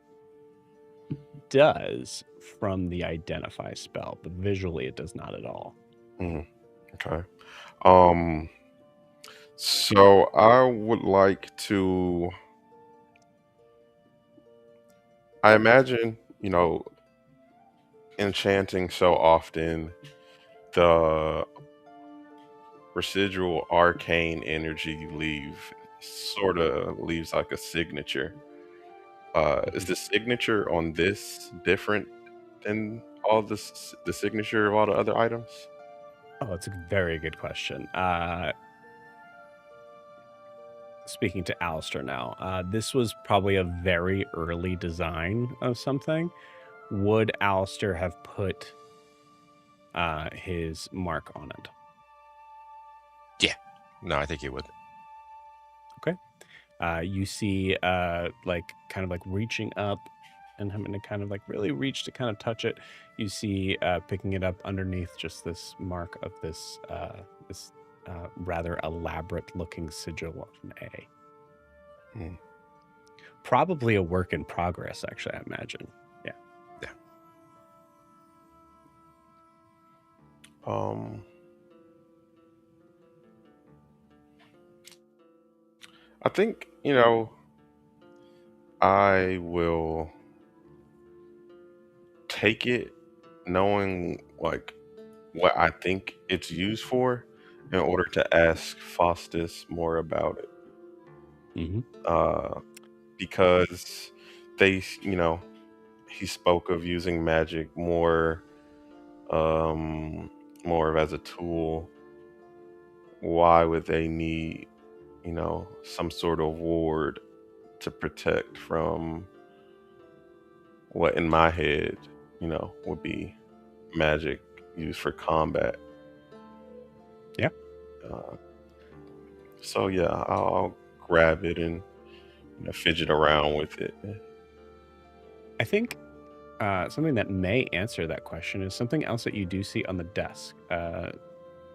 does from the identify spell, but visually it does not at all. Okay. So I would like to. I imagine, enchanting so often, the residual arcane energy leaves like a signature. Is the signature on this different than the signature of all the other items? Oh, it's a very good question. Speaking to Alistair now, this was probably a very early design of something. Would Alistair have put his mark on it? Yeah. No, I think he would. Okay. You see, kind of like reaching up and having to kind of like really reach to kind of touch it. You see, picking it up underneath just this mark of this rather elaborate looking sigil of an A. Probably a work in progress, actually, I imagine. Yeah. Yeah. I think, I will take it knowing like what I think it's used for in order to ask Faustus more about it. Because they, he spoke of using magic more of as a tool. Why would they need, some sort of ward to protect from what in my head, would be magic used for combat? Yeah. So yeah, I'll grab it and fidget around with it. I think something that may answer that question is something else that you do see on the desk.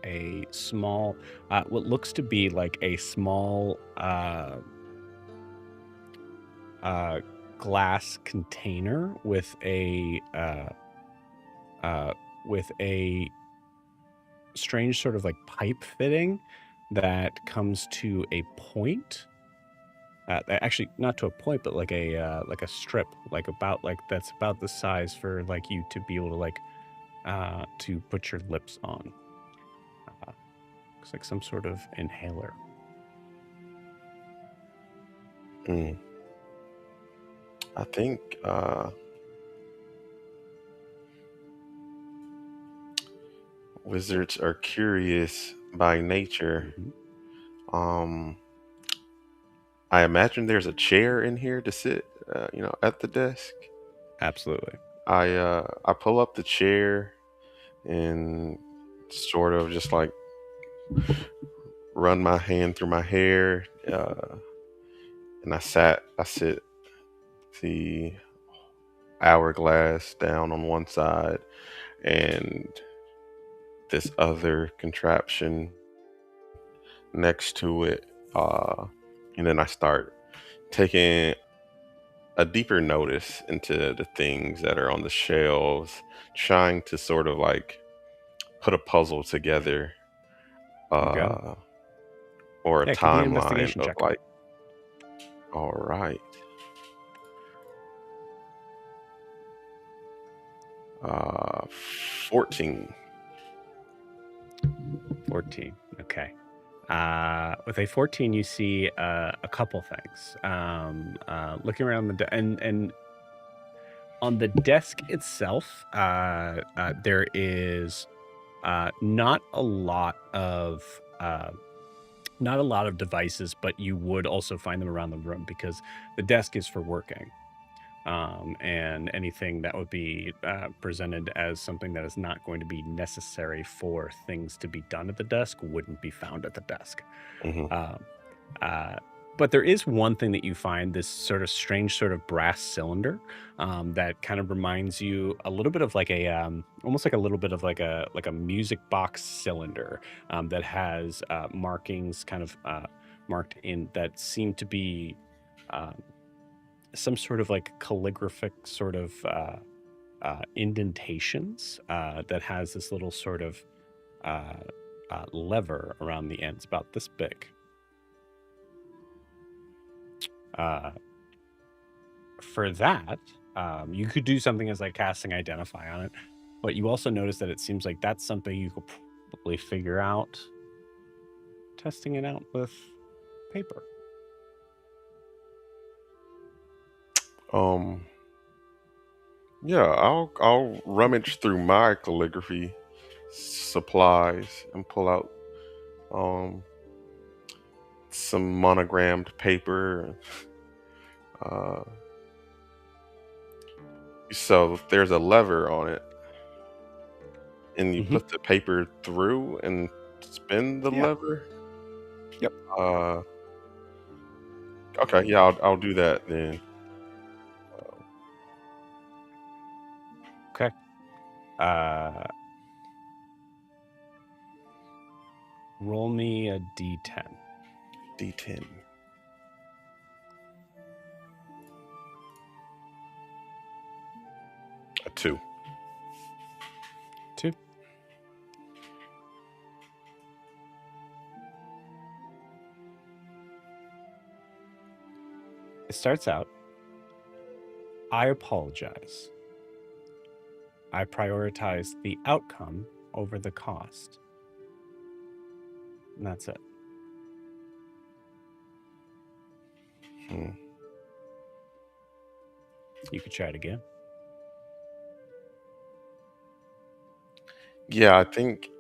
A small, what looks to be like a small glass container with a strange sort of like pipe fitting that comes to a point. Actually, not to a point, but like a strip, that's about the size for like you to be able to like to put your lips on. Looks like some sort of inhaler. I think wizards are curious by nature. I imagine there's a chair in here to sit, at the desk. Absolutely. I pull up the chair and sort of just like run my hand through my hair, and I sit the hourglass down on one side, and this other contraption next to it. And then I start taking a deeper notice into the things that are on the shelves, trying to sort of like put a puzzle together, You got it. or a Yeah, give me an timeline investigation of check. like, all right. 14. 14. Okay. With a 14, you see a couple things. Looking around and on the desk itself, there is not a lot of devices, but you would also find them around the room because the desk is for working. And anything that would be presented as something that is not going to be necessary for things to be done at the desk wouldn't be found at the desk. But there is one thing that you find, this sort of strange sort of brass cylinder that kind of reminds you a little bit of like a almost like a little bit of like a music box cylinder that has markings kind of marked in that seem to be some sort of like calligraphic sort of indentations that has this little sort of lever around the ends about this big. For that, you could do something as like casting Identify on it, but you also notice that it seems like that's something you could probably figure out testing it out with paper. Yeah, I'll rummage through my calligraphy supplies and pull out some monogrammed paper. So there's a lever on it, and you put the paper through and spin the lever. Yep. Okay, yeah, I'll do that then. Okay. Roll me a d10. D10. A 2. 2. It starts out, I apologize. I prioritize the outcome over the cost. And that's it. You could try it again. Yeah, I think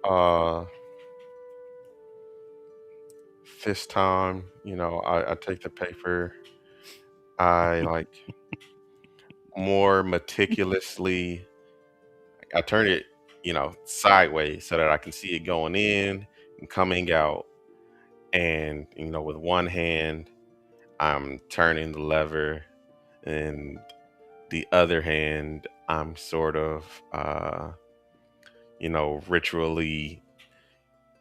this time, I take the paper, I like more meticulously, I turn it, sideways so that I can see it going in and coming out. And, with one hand, I'm turning the lever, and the other hand, I'm sort of, ritually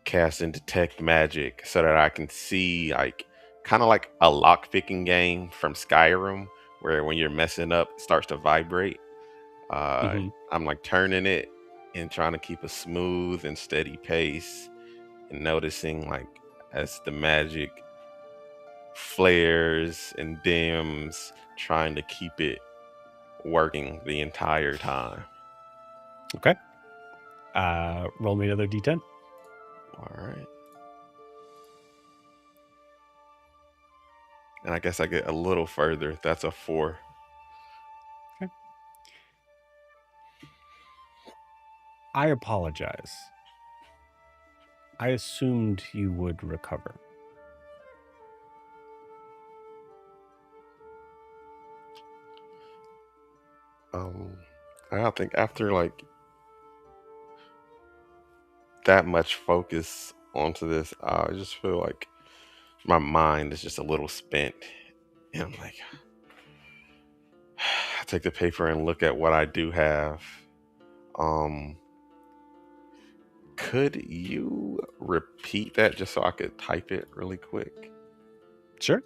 casting detect magic so that I can see, like, kind of like a lock picking game from Skyrim, where when you're messing up, it starts to vibrate. I'm like turning it and trying to keep a smooth and steady pace, and noticing like as the magic flares and dims, trying to keep it working the entire time. Okay. Roll me another d10. All right. And I guess I get a little further. That's a 4. Okay. I apologize. I assumed you would recover. I think after like that much focus onto this, I just feel like my mind is just a little spent. And I'm like, I take the paper and look at what I do have. Could you repeat that just so I could type it really quick? Sure.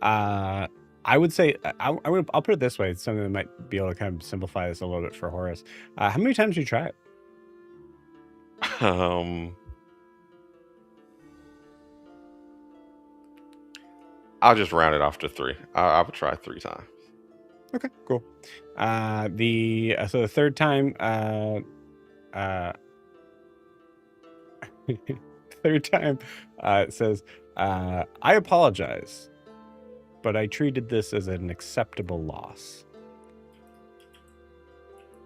I would say I'll put it this way. It's something that might be able to kind of simplify this a little bit for Horace. How many times did you try it? I'll just round it off to 3. I would try 3 times. Okay, cool. So the third time, third time, it says, "I apologize, but I treated this as an acceptable loss.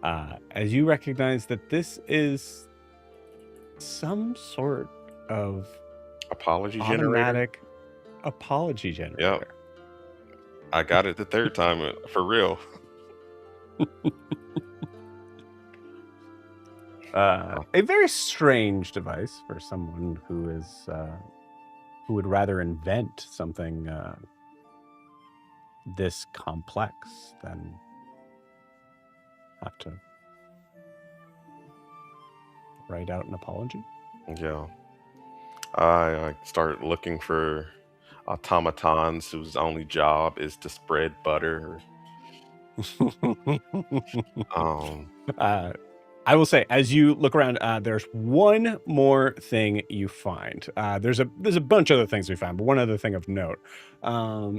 As you recognize that this is some sort of Apology generator. automatic apology generator." I got it the 3rd time for real. A very strange device for someone who is who would rather invent something this complex than have to write out an apology. Yeah. I started looking for automatons whose only job is to spread butter. I will say, as you look around, there's one more thing you find. There's a bunch of other things we found, but one other thing of note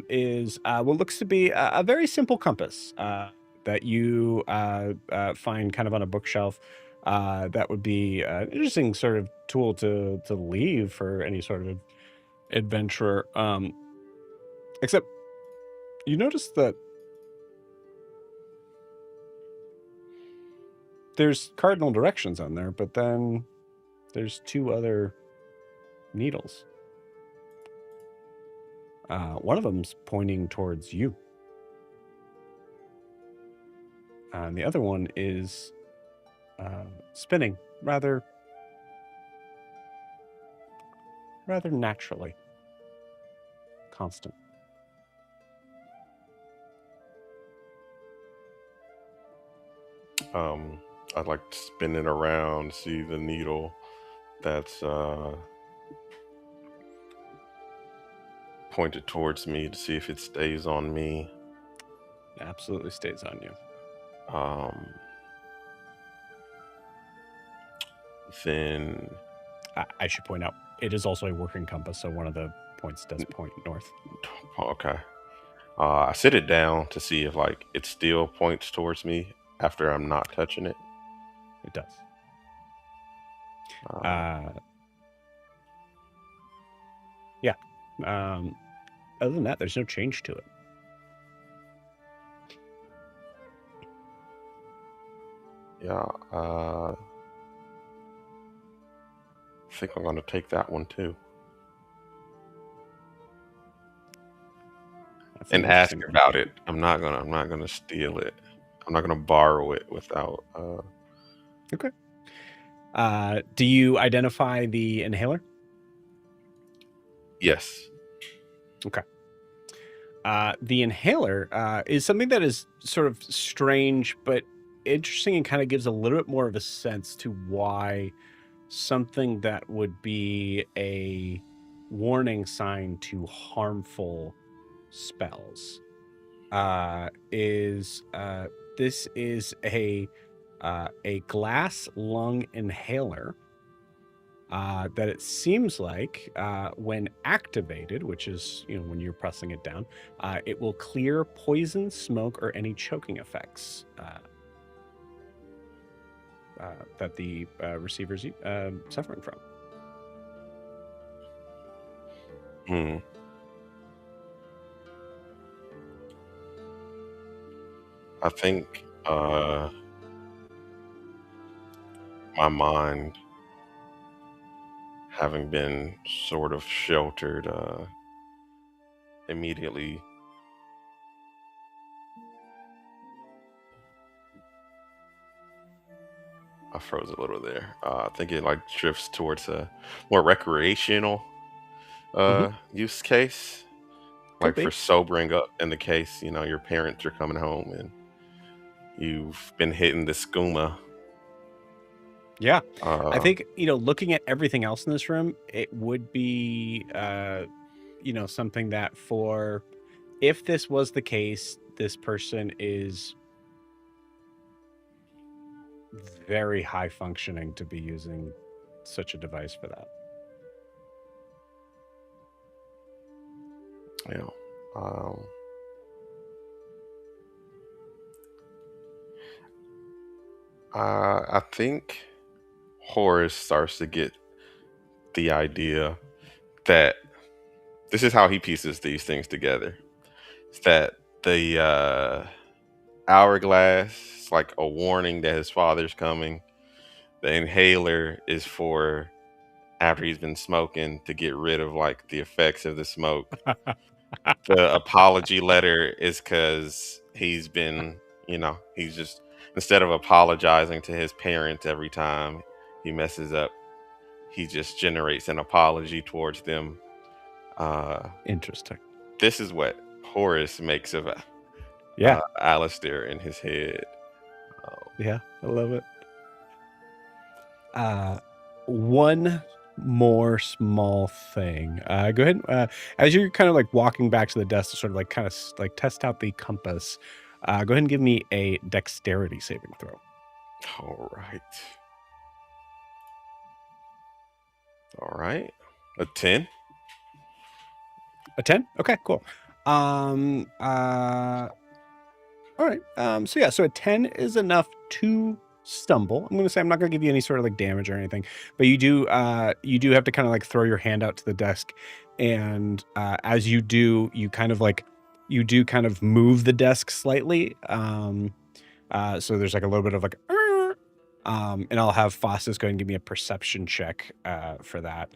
is what looks to be a very simple compass that you find kind of on a bookshelf. That would be an interesting sort of tool to leave for any sort of adventurer. Except you notice that there's cardinal directions on there, but then there's 2 other needles. One of them's pointing towards you. And the other one is spinning rather naturally. Constant. I'd like to spin it around, see the needle that's pointed towards me to see if it stays on me. It absolutely stays on you. Then I should point out, it is also a working compass, so one of the points does point north. Okay. I sit it down to see if like it still points towards me after I'm not touching it. It does. Yeah. Other than that, there's no change to it. Yeah. I think I'm going to take that one too. And ask about it. I'm not gonna steal it. I'm not gonna borrow it without. Okay. Do you identify the inhaler? Yes. Okay. The inhaler is something that is sort of strange, but interesting, and kind of gives a little bit more of a sense to why something that would be a warning sign to harmful spells this is a glass lung inhaler that it seems like when activated, which is when you're pressing it down, it will clear poison, smoke, or any choking effects that the receiver's suffering from. I think my mind, having been sort of sheltered, immediately I froze a little there. I think it like drifts towards a more recreational use case, like for sobering up in the case, your parents are coming home and you've been hitting the skooma. Yeah. I Uh, think, looking at everything else in this room, it would be, something that if this was the case, this person is very high functioning to be using such a device for that. yeah. I think Horace starts to get the idea that this is how he pieces these things together. It's that the hourglass is like a warning that his father's coming. The inhaler is for after he's been smoking to get rid of like the effects of the smoke. The apology letter is because he's been, he's just, instead of apologizing to his parents every time he messes up, he just generates an apology towards them. Interesting. This is what Horace makes of Alistair in his head. Yeah, I love it. One more small thing. Go ahead. As you're kind of like walking back to the desk to sort of like kind of like test out the compass, go ahead and give me a dexterity saving throw. All right. All right. A 10. A 10? Okay, cool. All right. So a 10 is enough to stumble. I'm going to say I'm not going to give you any sort of like damage or anything, but you do have to kind of like throw your hand out to the desk, and as you do, you kind of move the desk slightly. So there's like a little bit of like, and I'll have Faustus go and give me a perception check for that.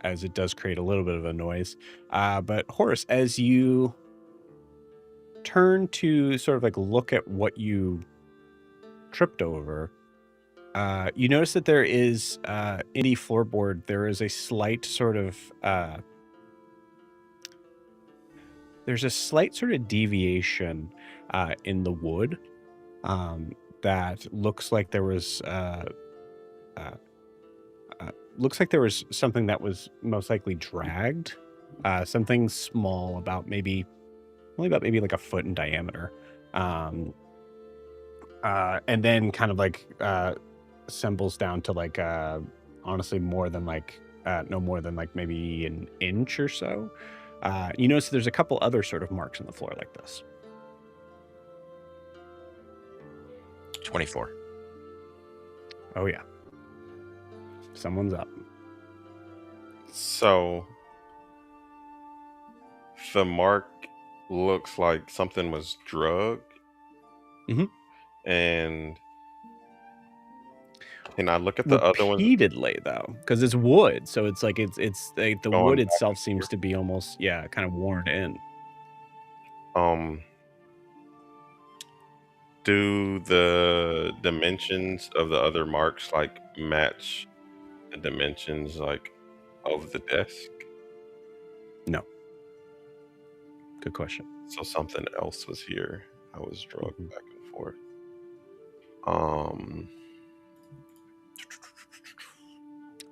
As it does create a little bit of a noise. But Horace, as you turn to sort of like look at what you tripped over, you notice that there is in the floorboard, there is a slight sort of there's a slight sort of deviation in the wood that looks like there was something that was most likely dragged, something small about maybe like a foot in diameter, and then kind of like assembles down to like honestly more than like no more than like maybe an inch or so. You notice there's a couple other sort of marks on the floor like this. 24. Oh yeah, someone's up. So the mark looks like something was drugged. Mhm. And I look at the other ones repeatedly though, because it's wood, so it's like it's like the going wood back itself and seems forth. to be almost kind of worn in. Do the dimensions of the other marks like match the dimensions like of the desk? No. Good question. So something else was here. I was drugged Mhm. back and forth.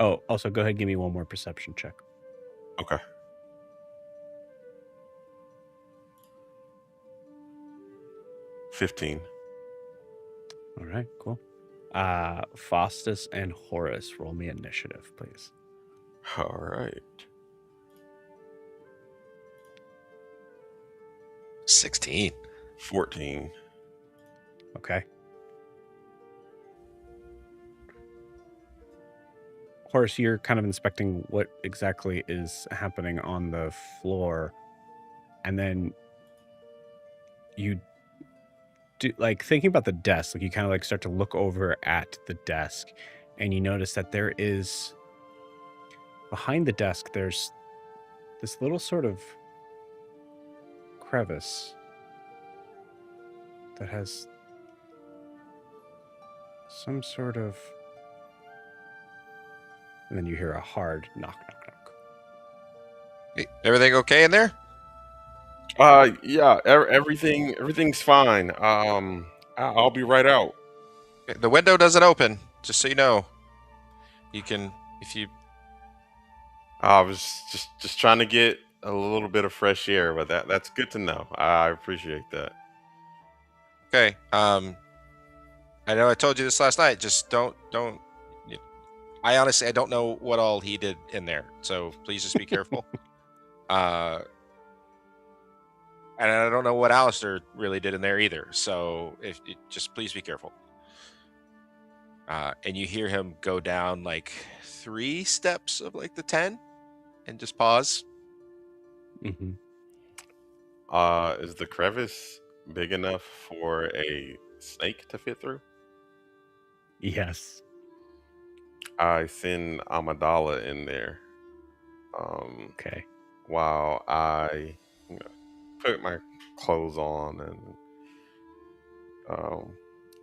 Oh, also go ahead and give me one more perception check. Okay. 15. All right, cool. Faustus and Horace, roll me initiative, please. All right. 16. 14. Okay. Horace, you're kind of inspecting what exactly is happening on the floor, and then you do, like, thinking about the desk, like you kind of like start to look over at the desk, and you notice that there is behind the desk, there's this little sort of crevice that has some sort of, and then you hear a hard knock, knock, knock. Hey, everything okay in there? Yeah, everything's fine. I'll be right out. The window doesn't open, just so you know. You can, if you... I was just trying to get a little bit of fresh air, but that's good to know. I appreciate that. Okay. I know I told you this last night. Just don't. I honestly, I don't know what all he did in there, so please just be careful. And I don't know what Alistair really did in there either. So just please be careful. And you hear him go down like 3 steps of like the 10, and just pause. Mm-hmm. Is the crevice big enough for a snake to fit through? Yes. I send Amidala in there. Okay. While I put my clothes on and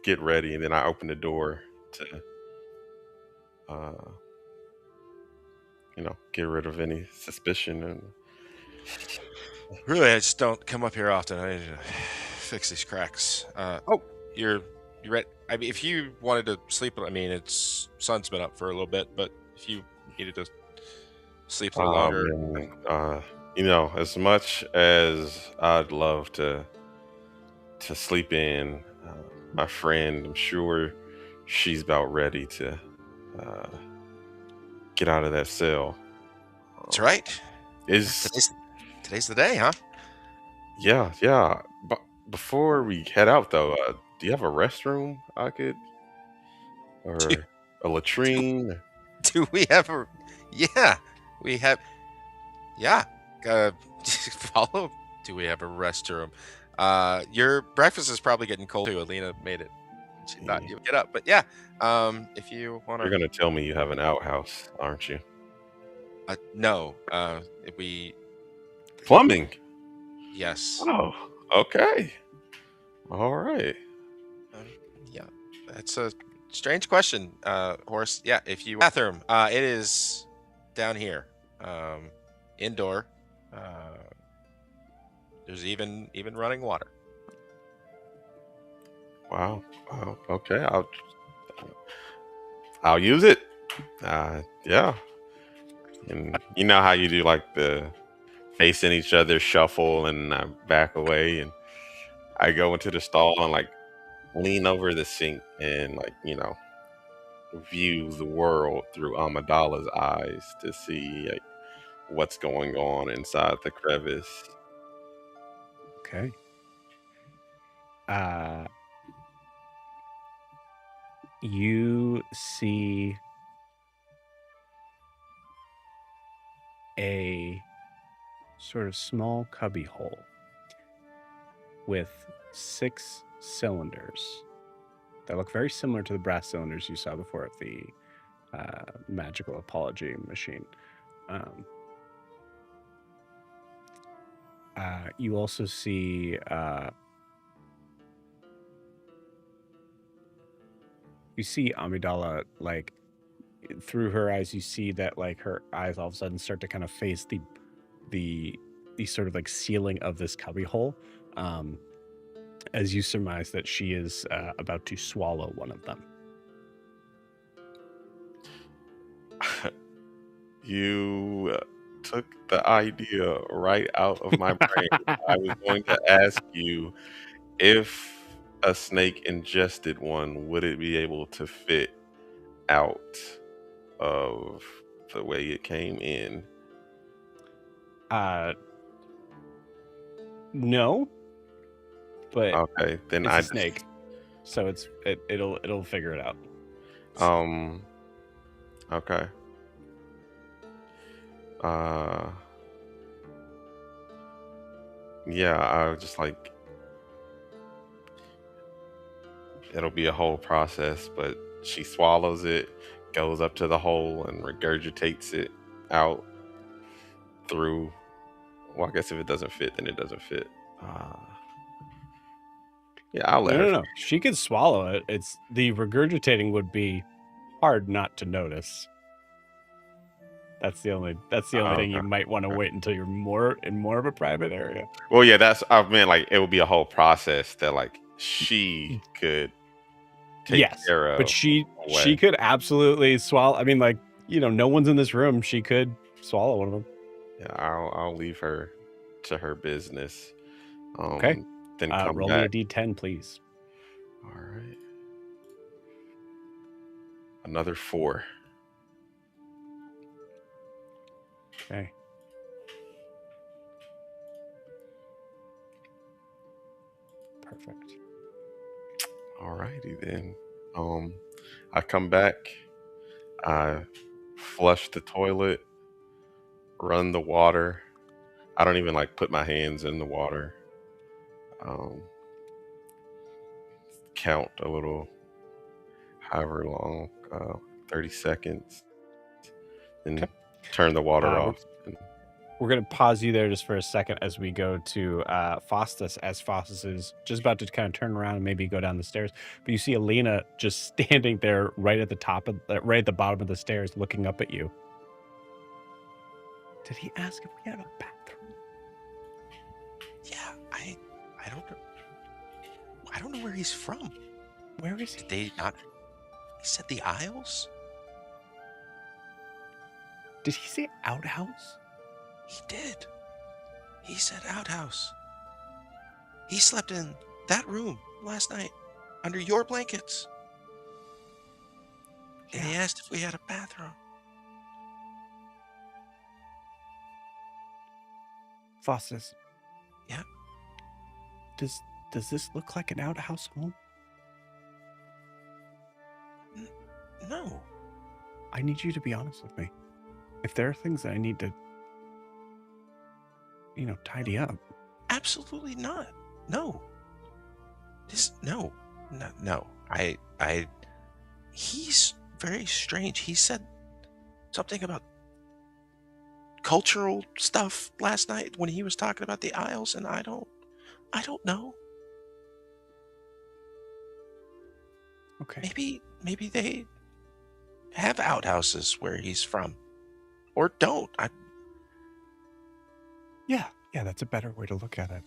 get ready, and then I open the door to, get rid of any suspicion. And Really, I just don't come up here often. I need to fix these cracks. You're ready. I mean, if you wanted to sleep, I mean, sun's been up for a little bit, but if you needed to sleep a little longer, and, as much as I'd love to sleep in, my friend, I'm sure she's about ready to get out of that cell. that's right. Today's the day, huh? Yeah. But before we head out, though, do you have a restroom I could, or a latrine? Do we have a? Yeah, we have. Yeah. Follow. Do we have a restroom? Your breakfast is probably getting cold too. Alina made it. She thought you'd get up, but yeah. If you want to, You're gonna tell me you have an outhouse, aren't you? No. We. Plumbing. Yes. Oh, okay. All right. Yeah, that's a strange question, Horace. Yeah, if you bathroom, it is down here, indoor. There's even running water. Wow. Okay. I'll use it. Yeah. And you know how you do like the facing each other shuffle and back away, and I go into the stall and like lean over the sink and view the world through Amidala's eyes to see like what's going on inside the crevice. Okay. You see a sort of small cubby hole with 6 cylinders that look very similar to the brass cylinders you saw before at the magical apology machine. You also see Amidala, like through her eyes, you see that like her eyes all of a sudden start to kind of face the sort of like ceiling of this cubby hole, as you surmise that she is about to swallow one of them. You took the idea right out of my brain. I was going to ask you, if a snake ingested one, would it be able to fit out of the way it came in? No, but okay, then it's a snake, so it'll figure it out. Okay. Yeah, I was just like, it'll be a whole process, but she swallows it, goes up to the hole, and regurgitates it out through. Well, I guess if it doesn't fit, then it doesn't fit. Yeah, I'll let her. No. She could swallow it. It's the regurgitating would be hard not to notice. That's the only thing you might want to wait until you're more of a private area. Well, yeah, I meant like it would be a whole process that like she could take yes, care of. but she away. could absolutely swallow. I mean, like, no one's in this room. She could swallow one of them. Yeah, I'll leave her to her business. Okay. Then come roll back. me a d10, please. All right. Another 4. Okay. Perfect. All righty then. I come back. I flush the toilet, run the water. I don't even like put my hands in the water. Count a little, however long, 30 seconds, and turn the water off. We're going to pause you there just for a second as we go to Faustus, as Faustus is just about to kind of turn around and maybe go down the stairs. But you see Alina just standing there right at the bottom of the stairs looking up at you. Did he ask if we had a bathroom? Yeah, I don't know. I don't know where he's from. Where is he? Did they not? He said the Isles? Did he say outhouse? He did. He said outhouse. He slept in that room last night under your blankets. And he asked if we had a bathroom. Faustus. Yeah? Does this look like an outhouse home? No. I need you to be honest with me. If there are things that I need to, tidy up. Absolutely not. No. No. He's very strange. He said something about cultural stuff last night when he was talking about the Isles, and I don't know. Okay. Maybe they have outhouses where he's from, or don't. Yeah, that's a better way to look at it.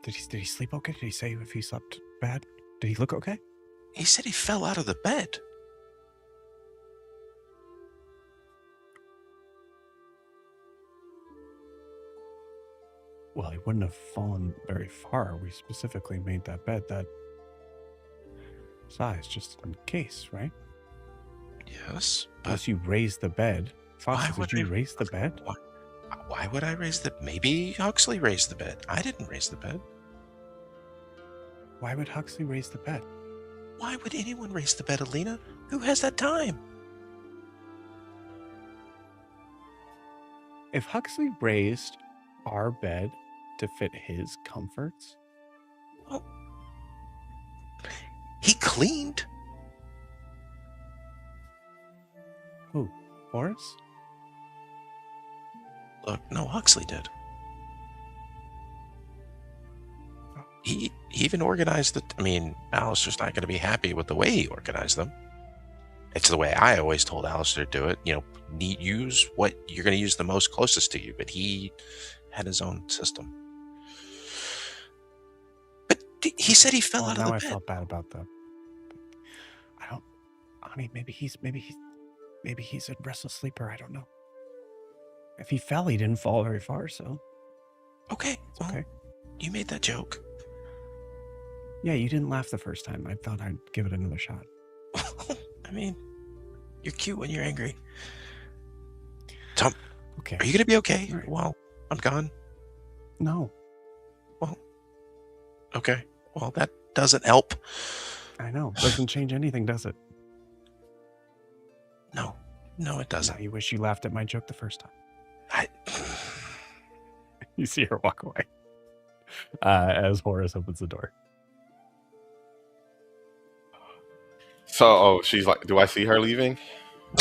Did he sleep okay? Did he say if he slept bad? Did he look okay? He said he fell out of the bed. Well, he wouldn't have fallen very far. We specifically made that bed that size just in case, right? Yes, but unless you raised the bed. Fox, did you raise the bed? Why would I raise the... Maybe Huxley raised the bed. I didn't raise the bed. Why would Huxley raise the bed? Why would anyone raise the bed, Alina? Who has that time? If Huxley raised our bed to fit his comforts... Well, he cleaned. Who? Horace? Look, no, Huxley did. He even organized the... I mean, Alistair's not going to be happy with the way he organized them. It's the way I always told Alistair to do it. Use what you're going to use the most closest to you. But he had his own system. But he said he fell out of the bed. Now I felt bad about that. I don't... Honey, maybe he's a restless sleeper. I don't know. If he fell, he didn't fall very far, so... Okay, well, you made that joke. Yeah, you didn't laugh the first time. I thought I'd give it another shot. I mean, you're cute when you're angry. Tom, okay. Are you going to be okay right. while I'm gone? No. Well, okay. Well, that doesn't help. I know. Doesn't change anything, does it? No, it doesn't. Now you wish you laughed at my joke the first time. You see her walk away as Horace opens the door. So, she's like, do I see her leaving?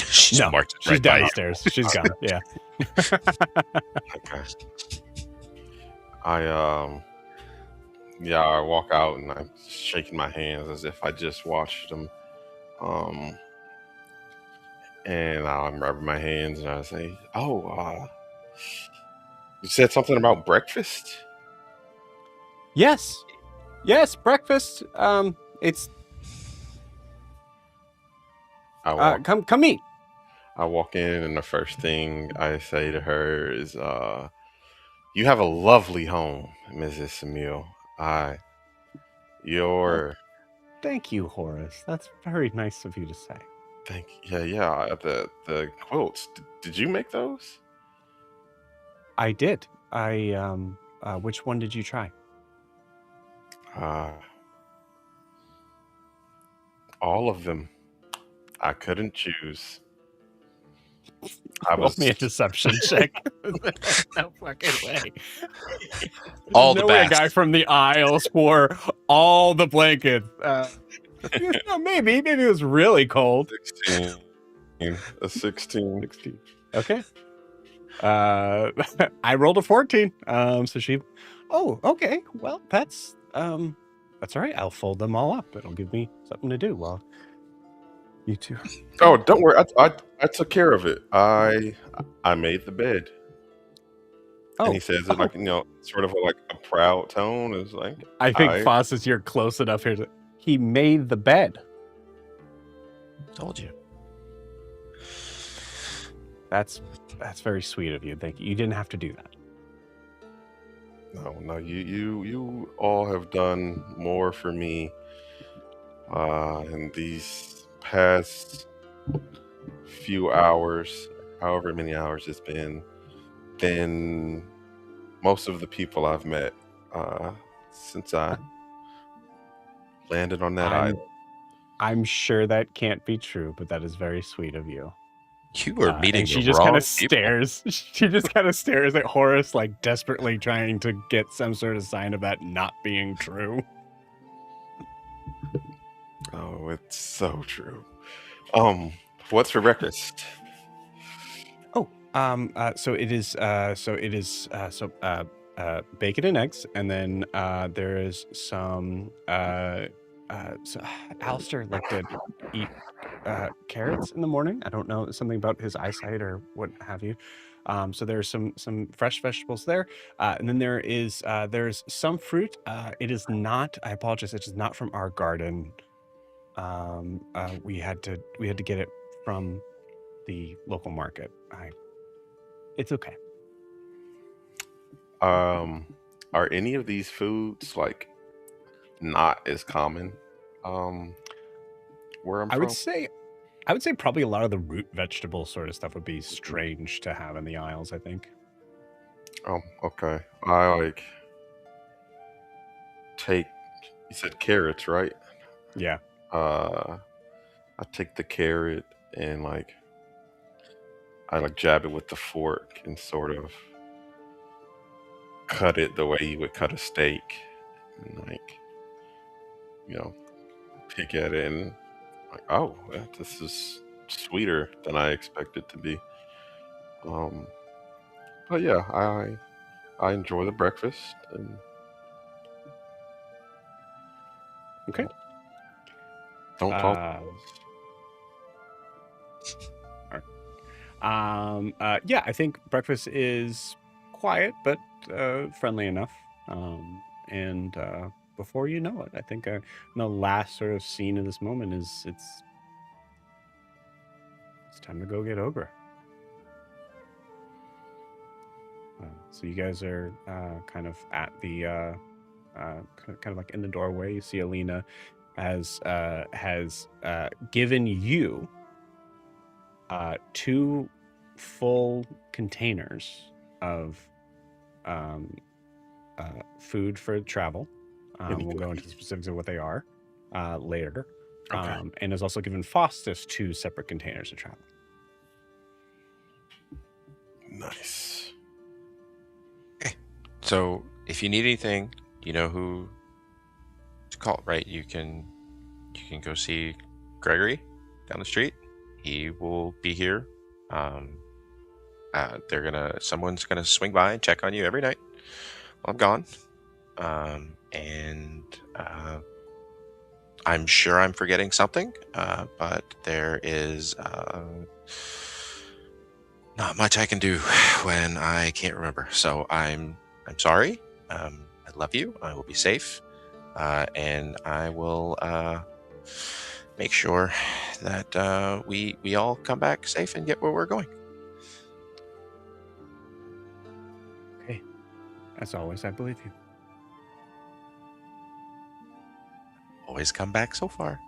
She's no, marked she's right downstairs. She's gone. Yeah. Okay. I walk out and I'm shaking my hands as if I just watched them. And I'm rubbing my hands and I say, you said something about breakfast? Yes, breakfast. It's I come eat. walk in, and the first thing I say to her is, "You have a lovely home, Mrs. Emil. I, Well, your, thank you, Horace. That's very nice of you to say. yeah. The quotes. Did you make those? I did. Which one did you try? Uh, all of them. I couldn't choose. I Roll me a was deception check. No fucking way. All There's the no way a best. guy from the aisles wore all the blankets. Maybe it was really cold. 16. A 16. 16. Okay. I rolled a 14. So she. Oh, okay. Well, that's all right. I'll fold them all up. It'll give me something to do while you two. Oh, don't worry. I took care of it. I made the bed. Oh, And he says it like, sort of like a proud tone. It's like, I think Foss is you're close enough here. He made the bed. Told you. That's very sweet of you. Thank you. You didn't have to do that. No, you all have done more for me in these past few hours, however many hours it's been, than most of the people I've met since I landed on that island. I'm sure that can't be true, but that is very sweet of you. You were meeting and she the just wrong kind of people. stares. She just kind of stares at Horace, like desperately trying to get some sort of sign of that not being true. Oh, it's so true. What's for breakfast? So it is bacon and eggs, and then there is some so Alistair liked to eat carrots in the morning. I don't know, something about his eyesight or what have you. So there's some fresh vegetables there, and then there's some fruit. It is not. I apologize. It is not from our garden. We had to get it from the local market. It's okay. Are any of these foods like not as common where I'm I from? would say probably a lot of the root vegetable sort of stuff would be strange to have in the aisles, I think. Oh, okay. I take, you said carrots, right? Yeah. I take the carrot and I jab it with the fork and sort of cut it the way you would cut a steak, and pick at it and oh, this is sweeter than I expected to be. But yeah, I enjoy the breakfast and Okay. don't call. Yeah, I think breakfast is quiet but friendly enough. And before you know it, I think the last sort of scene of this moment is it's time to go get Ogre. So you guys are kind of at the kind of like in the doorway. You see Alina has given you 2 full containers of food for travel. We'll go into the specifics of what they are later. Okay. And has also given Faustus 2 separate containers of travel. Nice. Okay. So if you need anything, you know who to call, right? You can go see Gregory down the street. He will be here. Someone's gonna swing by and check on you every night while I'm gone. I'm sure I'm forgetting something, but there is not much I can do when I can't remember. So I'm sorry. I love you. I will be safe. and I will make sure that we all come back safe and get where we're going. Okay. As always, I believe you. Always come back so far.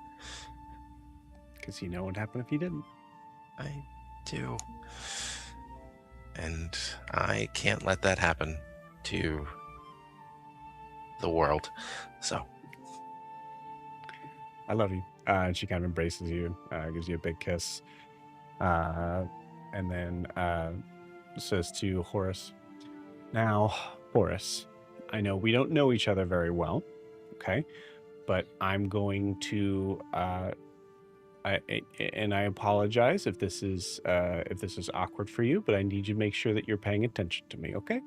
Because you know what happened if you didn't. I do. And I can't let that happen to the world. So I love you. And she kind of embraces you, gives you a big kiss, and then says to Horace, "Now, Horace, I know we don't know each other very well, okay? But I'm going to, and I apologize if this is awkward for you, but I need you to make sure that you're paying attention to me, okay?"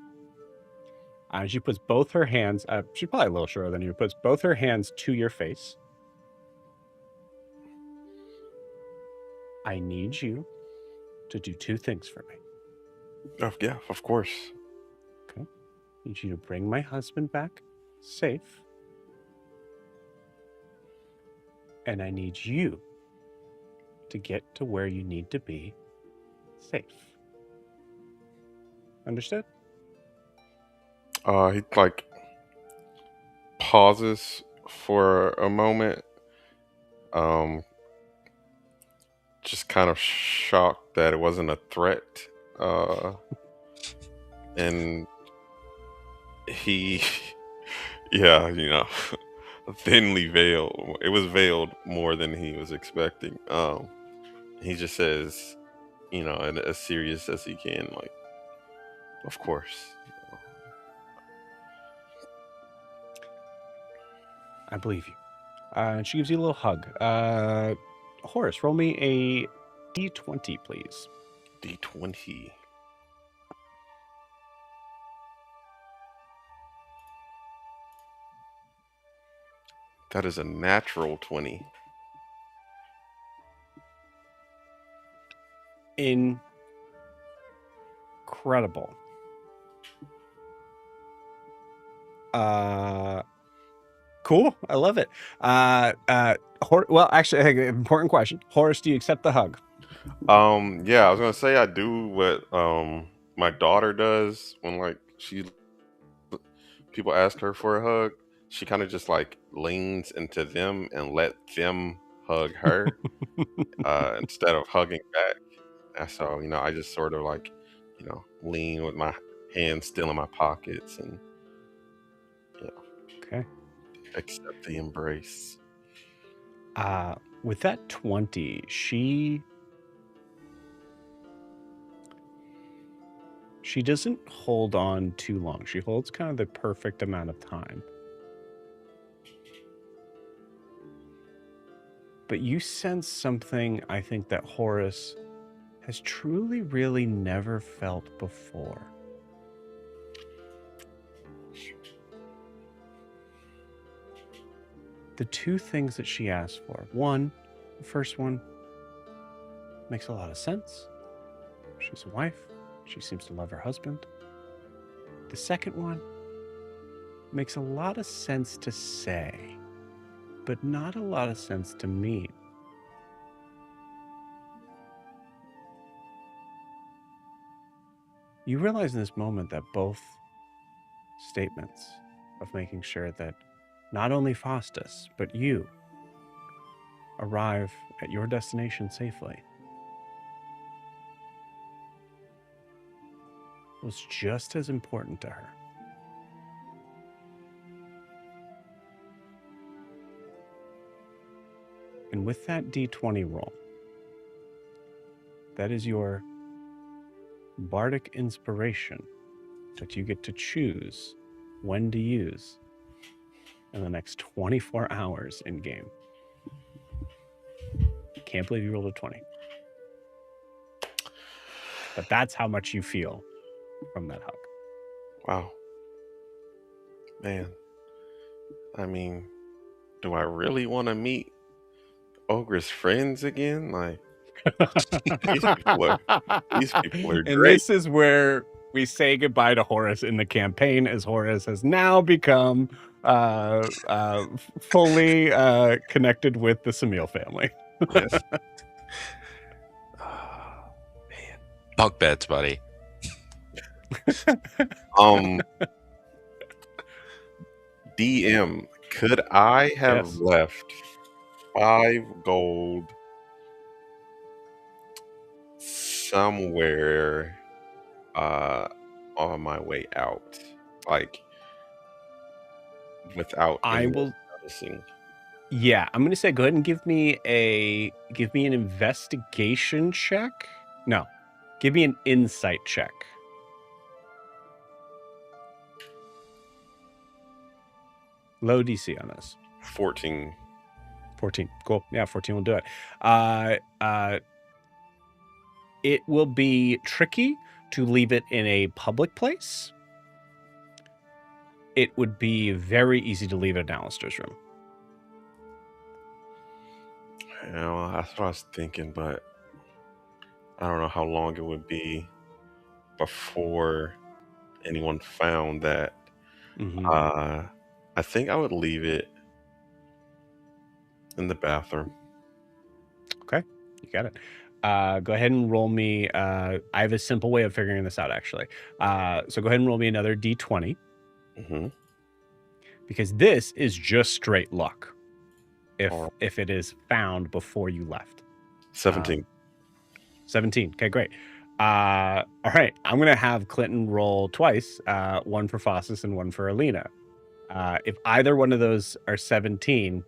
She puts both her hands, she's probably a little shorter than you, puts both her hands to your face. I need you to do two things for me. Oh, yeah, of course. Okay. I need you to bring my husband back safe. And I need you to get to where you need to be safe. Understood? He like pauses for a moment, just kind of shocked that it wasn't a threat, and he, yeah, thinly veiled. It was veiled more than he was expecting. He just says, and as serious as he can, like, of course. I believe you. And she gives you a little hug. Horace, roll me a D20, please. D20. That is a natural 20. Incredible. Cool. I love it. Well, actually, important question. Horace, do you accept the hug? Yeah, I was gonna say I do what my daughter does when people ask her for a hug. She kind of just like leans into them and let them hug her instead of hugging back. And so, I just sort of like, lean with my hands still in my pockets and Okay. accept the embrace. With that 20, she doesn't hold on too long. She holds kind of the perfect amount of time. But you sense something, I think, that Horace has truly, really never felt before. The two things that she asked for. One, the first one, makes a lot of sense. She's a wife. She seems to love her husband. The second one makes a lot of sense to say, but not a lot of sense to mean. You realize in this moment that both statements of making sure that not only Faustus, but you arrive at your destination safely was just as important to her. And with that D20 roll, that is your bardic inspiration that you get to choose when to use in the next 24 hours in game. Can't believe you rolled a 20. But that's how much you feel from that hug. Wow. Man. I mean, do I really want to meet Ogre's friends again? Like, these people are And great. this is where we say goodbye to Horace in the campaign, as Horace has now become fully connected with the Samil family. Yes. Bunk beds, buddy. DM, could I have Yes. left 5 gold somewhere on my way out, like without I anyone will. noticing? Yeah, I'm gonna say go ahead and give me an investigation check. No, give me an insight check. Low DC on this. 14. 14. Cool. Yeah, 14 will do it. It will be tricky to leave it in a public place. It would be very easy to leave it in Alistair's room. Yeah, that's what I was thinking, but I don't know how long it would be before anyone found that. Mhm. I think I would leave it in the bathroom. Okay, you got it. Go ahead and roll me. I have a simple way of figuring this out, actually. So go ahead and roll me another D20. Mm-hmm. Because this is just straight luck. All right. If it is found before you left. 17. 17. Okay, great. All right. I'm gonna have Clinton roll twice, one for Fossis and one for Alina. If either one of those are 17,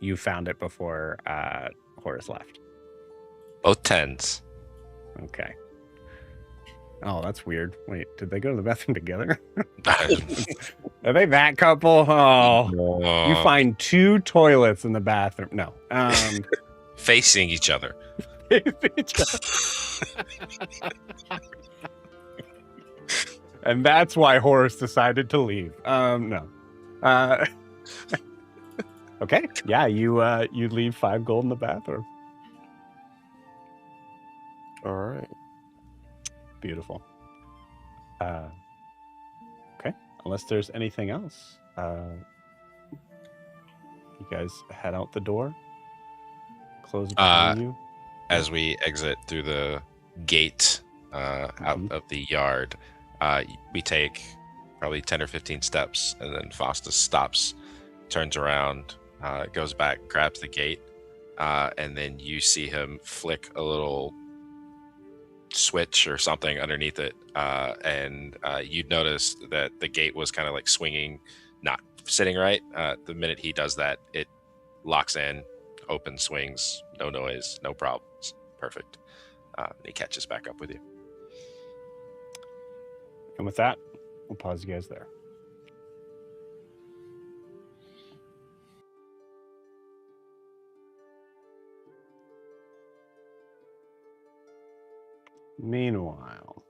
you found it before Horace left. Both 10s. Okay. Oh, that's weird. Wait, did they go to the bathroom together? Are they that couple? Oh, you find 2 toilets in the bathroom. No. Facing each other. And that's why Horace decided to leave. No. Okay. Yeah, you leave 5 gold in the bathroom. All right. Beautiful. Okay. Unless there's anything else. You guys head out the door. Close behind you. As we exit through the gate out of the yard, we take probably 10 or 15 steps, and then Faustus stops, turns around, goes back, grabs the gate, and then you see him flick a little switch or something underneath it, and you'd notice that the gate was kind of like swinging, not sitting right. The minute he does that, it locks in, open, swings, no noise, no problems. Perfect. And he catches back up with you. And with that, we'll pause you guys there. Meanwhile,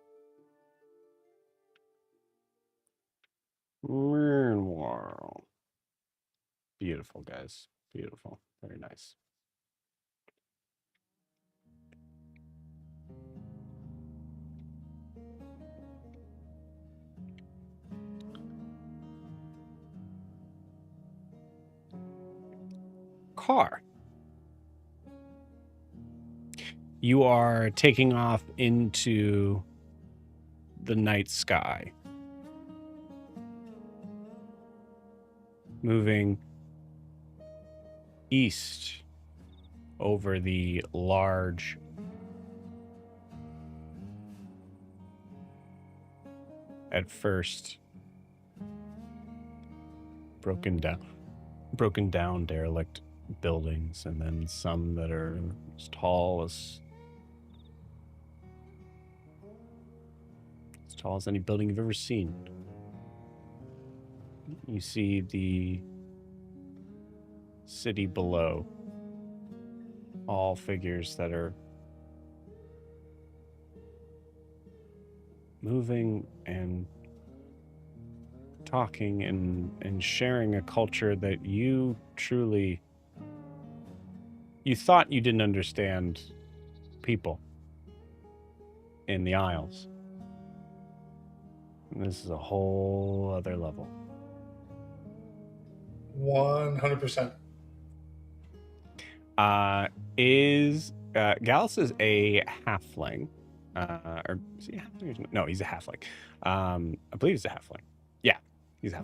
beautiful, guys. Beautiful. Very nice. Car. You are taking off into the night sky. Moving east over the large at first broken down derelict buildings, and then some that are as tall as any building you've ever seen. You see the city below, all figures that are moving and talking and sharing a culture that you thought you didn't understand people in the Isles. And this is a whole other level. 100%. Gallus is a halfling. Or is he a halfling? No, he's a halfling. I believe he's a halfling. Yeah, he's a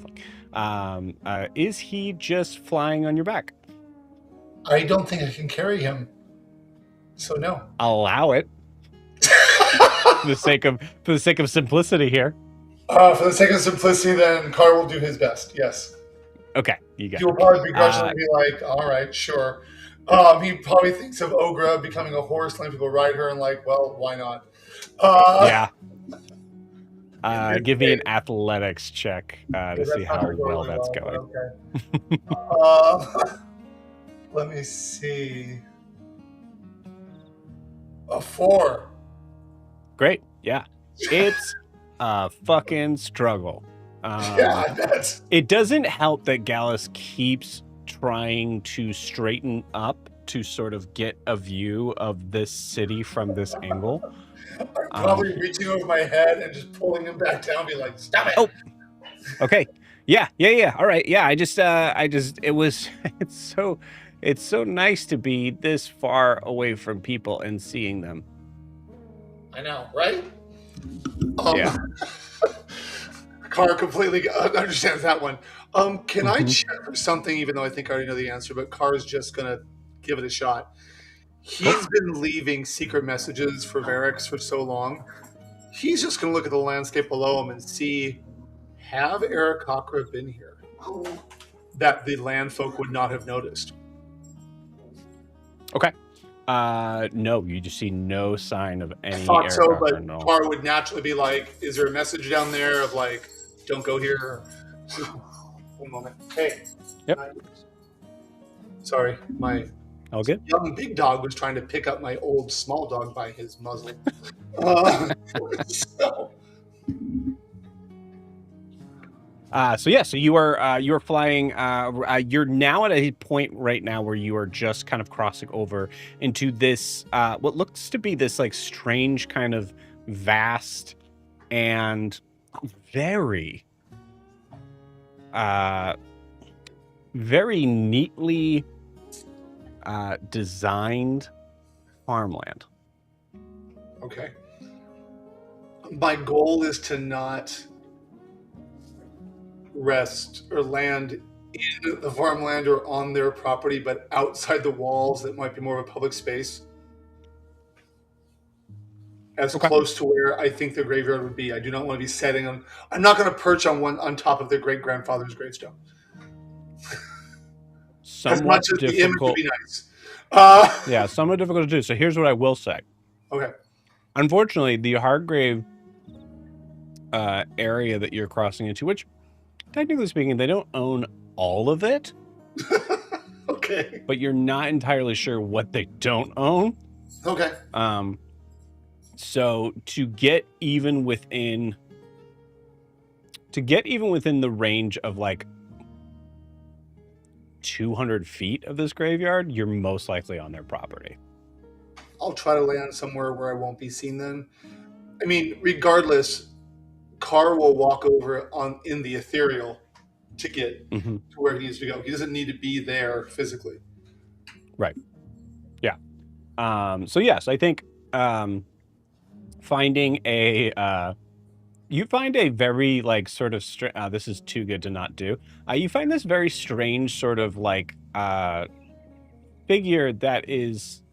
halfling. Is he just flying on your back? I don't think I can carry him. So no. Allow it. For the sake of simplicity here. For the sake of simplicity, then Carr will do his best. Yes. Okay, you got He will it. probably begrudgingly be like, all right, sure. He probably thinks of Ogra becoming a horse, letting people ride her, and like, well, why not? Yeah. Give me an athletics check to see how well that's going. Okay. Let me see. A 4. Great. Yeah. It's a fucking struggle. Yeah, that's... It doesn't help that Gallus keeps trying to straighten up to sort of get a view of this city from this angle. I'm probably reaching over my head and just pulling him back down, be like, stop it. Oh, okay. Yeah. All right. Yeah. It's so nice to be this far away from people and seeing them. I know, right? Yeah. Carr completely understands that one. Can I check for something, even though I think I already know the answer, but Carr's just going to give it a shot. He's been leaving secret messages for Varix for so long. He's just going to look at the landscape below him and see, have Aarakocra been here? That the land folk would not have noticed. Okay. No, you just see no sign of any. I thought so, but no. Carr would naturally be like, is there a message down there of like, don't go here? One moment. Hey. Yep. Sorry, my all good. Young big dog was trying to pick up my old small dog by his muzzle. So you are flying. You're now at a point right now where you are just kind of crossing over into this what looks to be this like strange kind of vast and very very neatly designed farmland. Okay. My goal is to not rest or land in the farmland or on their property, but outside the walls that might be more of a public space. As close to where I think the graveyard would be. I do not want to be setting on. I'm not going to perch on top of their great grandfather's gravestone. As much as the image would be nice. Yeah, somewhat difficult to do. So here's what I will say. Okay. Unfortunately, the Hargrave area that you're crossing into, which technically speaking, they don't own all of it. Okay. But you're not entirely sure what they don't own. Okay. So to get even within the range of like 200 feet of this graveyard, you're most likely on their property. I'll try to land somewhere where I won't be seen then. I mean, regardless, Carr will walk over in the ethereal to get to where he needs to go. He doesn't need to be there physically. Right. Yeah. So yes, I think finding you find a very like sort of this is too good to not do. You find this very strange sort of like figure that is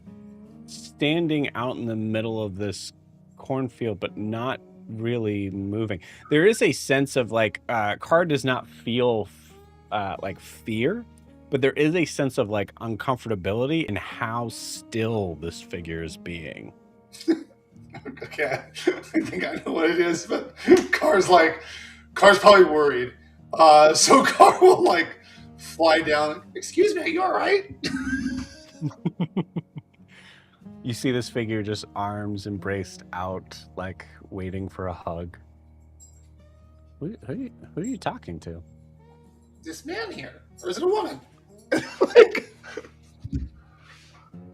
standing out in the middle of this cornfield, but not really moving. There is a sense of like Carr does not feel like fear, but there is a sense of like uncomfortability in how still this figure is being. Okay, I think I know what it is, but Carr's probably worried. So Carr will like fly down. Excuse me, are you all right? You see this figure just arms embraced out, like waiting for a hug. Who are you talking to? This man here, or is it a woman?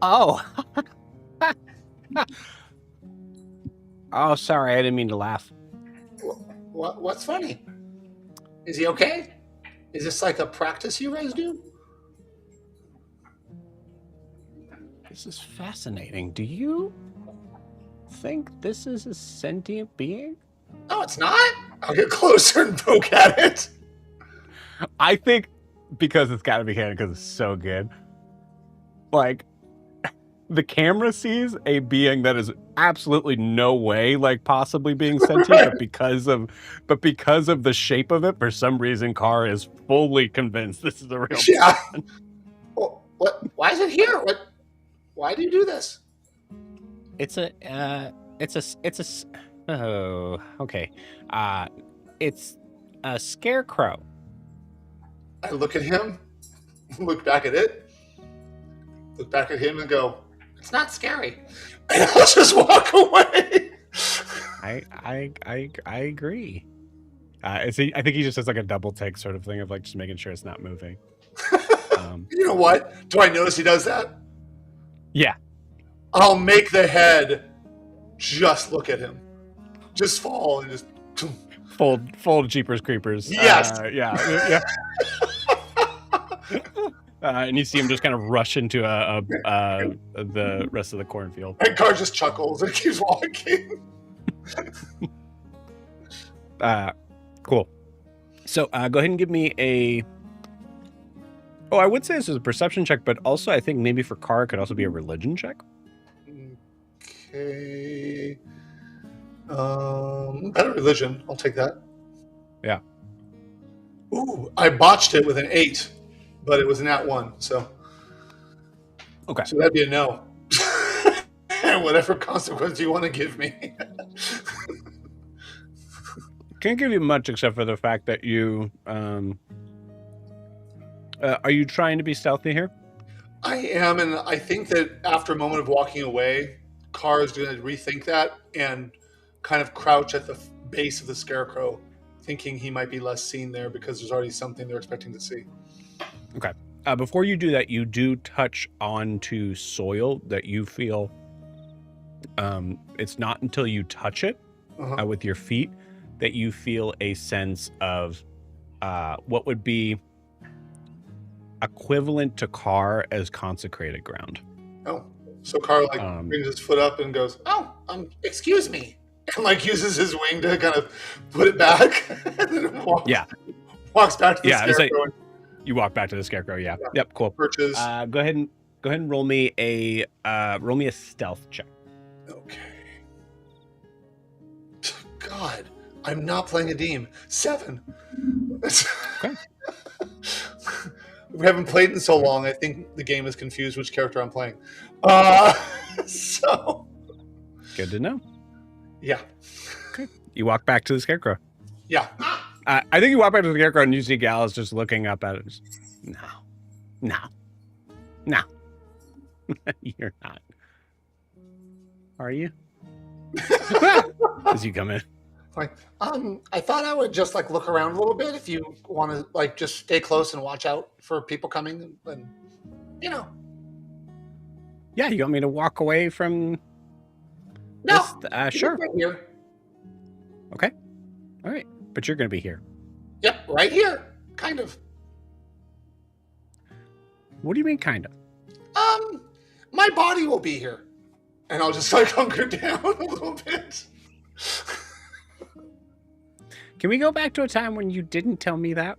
Oh. Oh, sorry, I didn't mean to laugh. What's funny? Is he okay? Is this like a practice you guys do? This is fascinating. Do you think this is a sentient being? No, it's not. I'll get closer and poke at it. I think because it's got to be canon because it's so good. Like, the camera sees a being that is absolutely no way like possibly being sentient, Right. but because of the shape of it, for some reason, Carr is fully convinced this is a real. Yeah. Well, what? Why is it here? What? Why do you do this? It's a oh, okay. It's a scarecrow. I look at him, look back at it, look back at him, and go, "It's not scary," and I'll just walk away. I agree. I think he just does like a double take sort of thing of like just making sure it's not moving. You know what? Do I notice he does that? Yeah. I'll make the head just look at him, just fall and just Fold Jeepers Creepers. Yes. Yeah. And you see him just kind of rush into the rest of the cornfield. And Carr just chuckles and keeps walking. Cool. So go ahead and give me a. Oh, I would say this is a perception check, but also I think maybe for Carr it could also be a religion check. Okay. Better religion. I'll take that. Yeah. Ooh, I botched it with an 8, but it was an at 1, so. Okay. So that'd be a no. And whatever consequence you want to give me. Can't give you much except for the fact that you. Are you trying to be stealthy here? I am, and I think that after a moment of walking away, Carr is going to rethink that and kind of crouch at the base of the scarecrow, thinking he might be less seen there because there's already something they're expecting to see. Okay. Before you do that, you do touch onto soil that you feel. It's not until you touch it with your feet that you feel a sense of what would be equivalent to Carr as consecrated ground. Oh, so Carr brings his foot up and goes, "Oh, excuse me," and uses his wing to kind of put it back, and then walks back to the scarecrow. You walk back to the scarecrow. Yeah. Yep. Cool. Perches. Go ahead and roll me a stealth check. Okay. God, I'm not playing a Deem. 7. Okay. We haven't played in so long. I think the game is confused which character I'm playing. So. Good to know. Yeah. Okay. You walk back to the scarecrow. Yeah. I think you walk back to the scarecrow and you see Gallus just looking up at it. No. You're not. Are you? As you come in. I thought I would just look around a little bit if you want to just stay close and watch out for people coming and Yeah, you want me to walk away from No. this? Sure. Right here. Okay. All right. But you're going to be here. Yep, right here. Kind of. What do you mean kind of? My body will be here. And I'll just hunker down a little bit. Can we go back to a time when you didn't tell me that?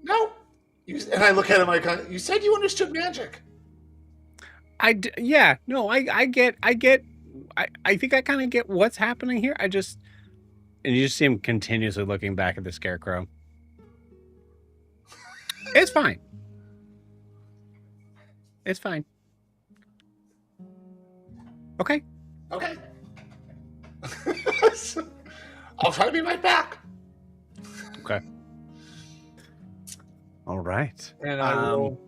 No. And I look at him you said you understood magic. I think I kind of get what's happening here. And you just see him continuously looking back at the scarecrow. It's fine. It's fine. Okay. Okay. I'll try to be right back. Okay. All right. And I will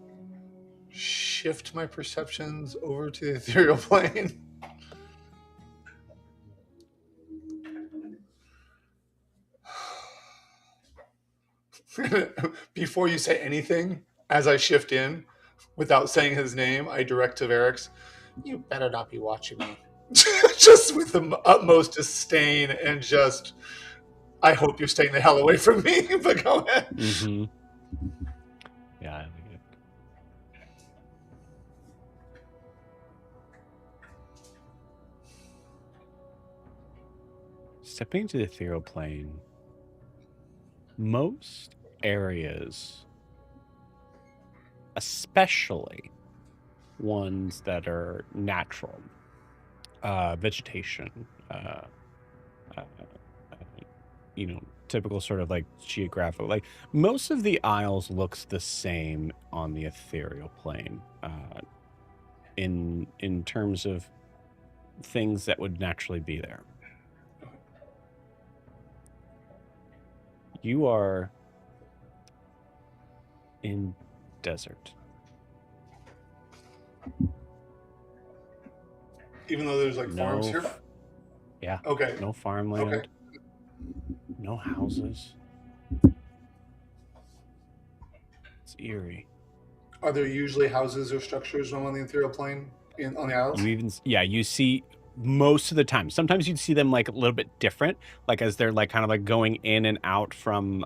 shift my perceptions over to the ethereal plane. Before you say anything, as I shift in, without saying his name, I direct to Varix, "You better not be watching me." Just with the utmost disdain and just I hope you're staying the hell away from me, but go ahead. Mm-hmm. Yeah, I like it. Stepping into the ethereal plane, most areas, especially ones that are natural, vegetation, typical sort of like geographic, like most of the isles looks the same on the ethereal plane, in terms of things that would naturally be there. You are in desert. Even though there's like farms here? Yeah. Okay. No farmland. Okay. No houses. It's eerie. Are there usually houses or structures on the ethereal plane on the isles? You see most of the time. Sometimes you'd see them like a little bit different, like as they're like kind of like going in and out from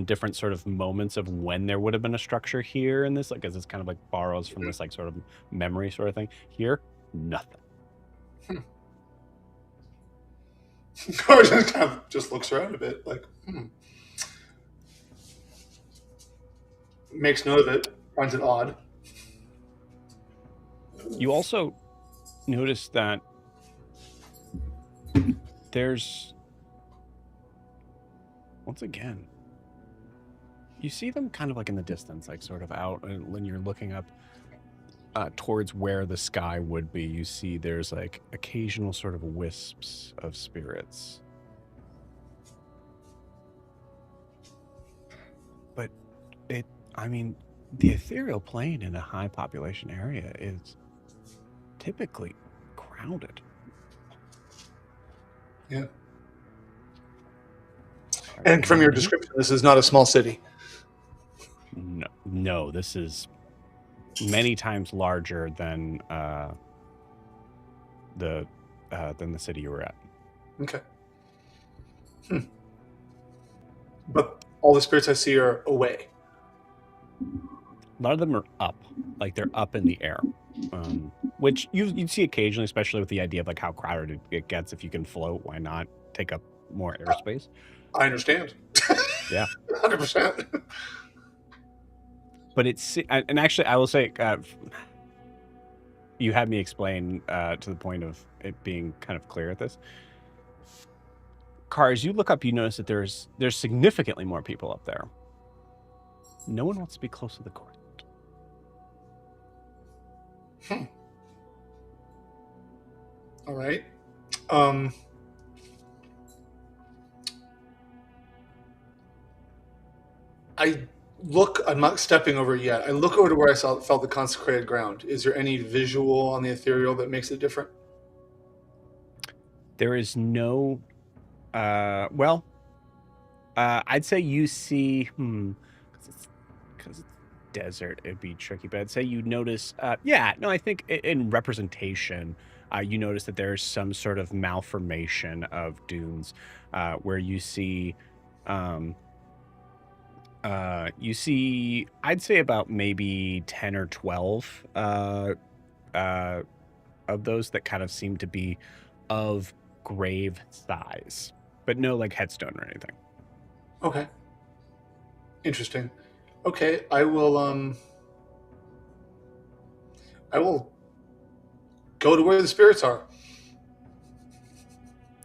different sort of moments of when there would have been a structure here in this, like as it's kind of like borrows from this like sort of memory sort of thing. Here, nothing. Or just looks around a bit, like, makes note of it, finds it odd. You also notice that there's, once again, you see them kind of like in the distance, like sort of out, and when you're looking up towards where the sky would be, you see there's like occasional sort of wisps of spirits. But the ethereal plane in a high population area is typically crowded. Yeah. And from your description, this is not a small city. No, this is many times larger than the city you were at. Okay. But all the spirits I see are away. A lot of them are up, like they're up in the air, which you'd see occasionally, especially with the idea of like how crowded it gets. If you can float, why not take up more airspace? I understand. Yeah, 100%. But and actually, I will say, you had me explain to the point of it being kind of clear at this. Cars, you look up, you notice that there's significantly more people up there. No one wants to be close to the court. All right. I'm not stepping over yet. I look over to where I felt the consecrated ground. Is there any visual on the ethereal that makes it different? There is no, I'd say you see, because it's desert, it'd be tricky, but I'd say you notice, I think in representation, you notice that there's some sort of malformation of dunes, where you see, I'd say about maybe 10 or 12 of those that kind of seem to be of grave size, but no like headstone or anything. Okay. Interesting. Okay, I will go to where the spirits are.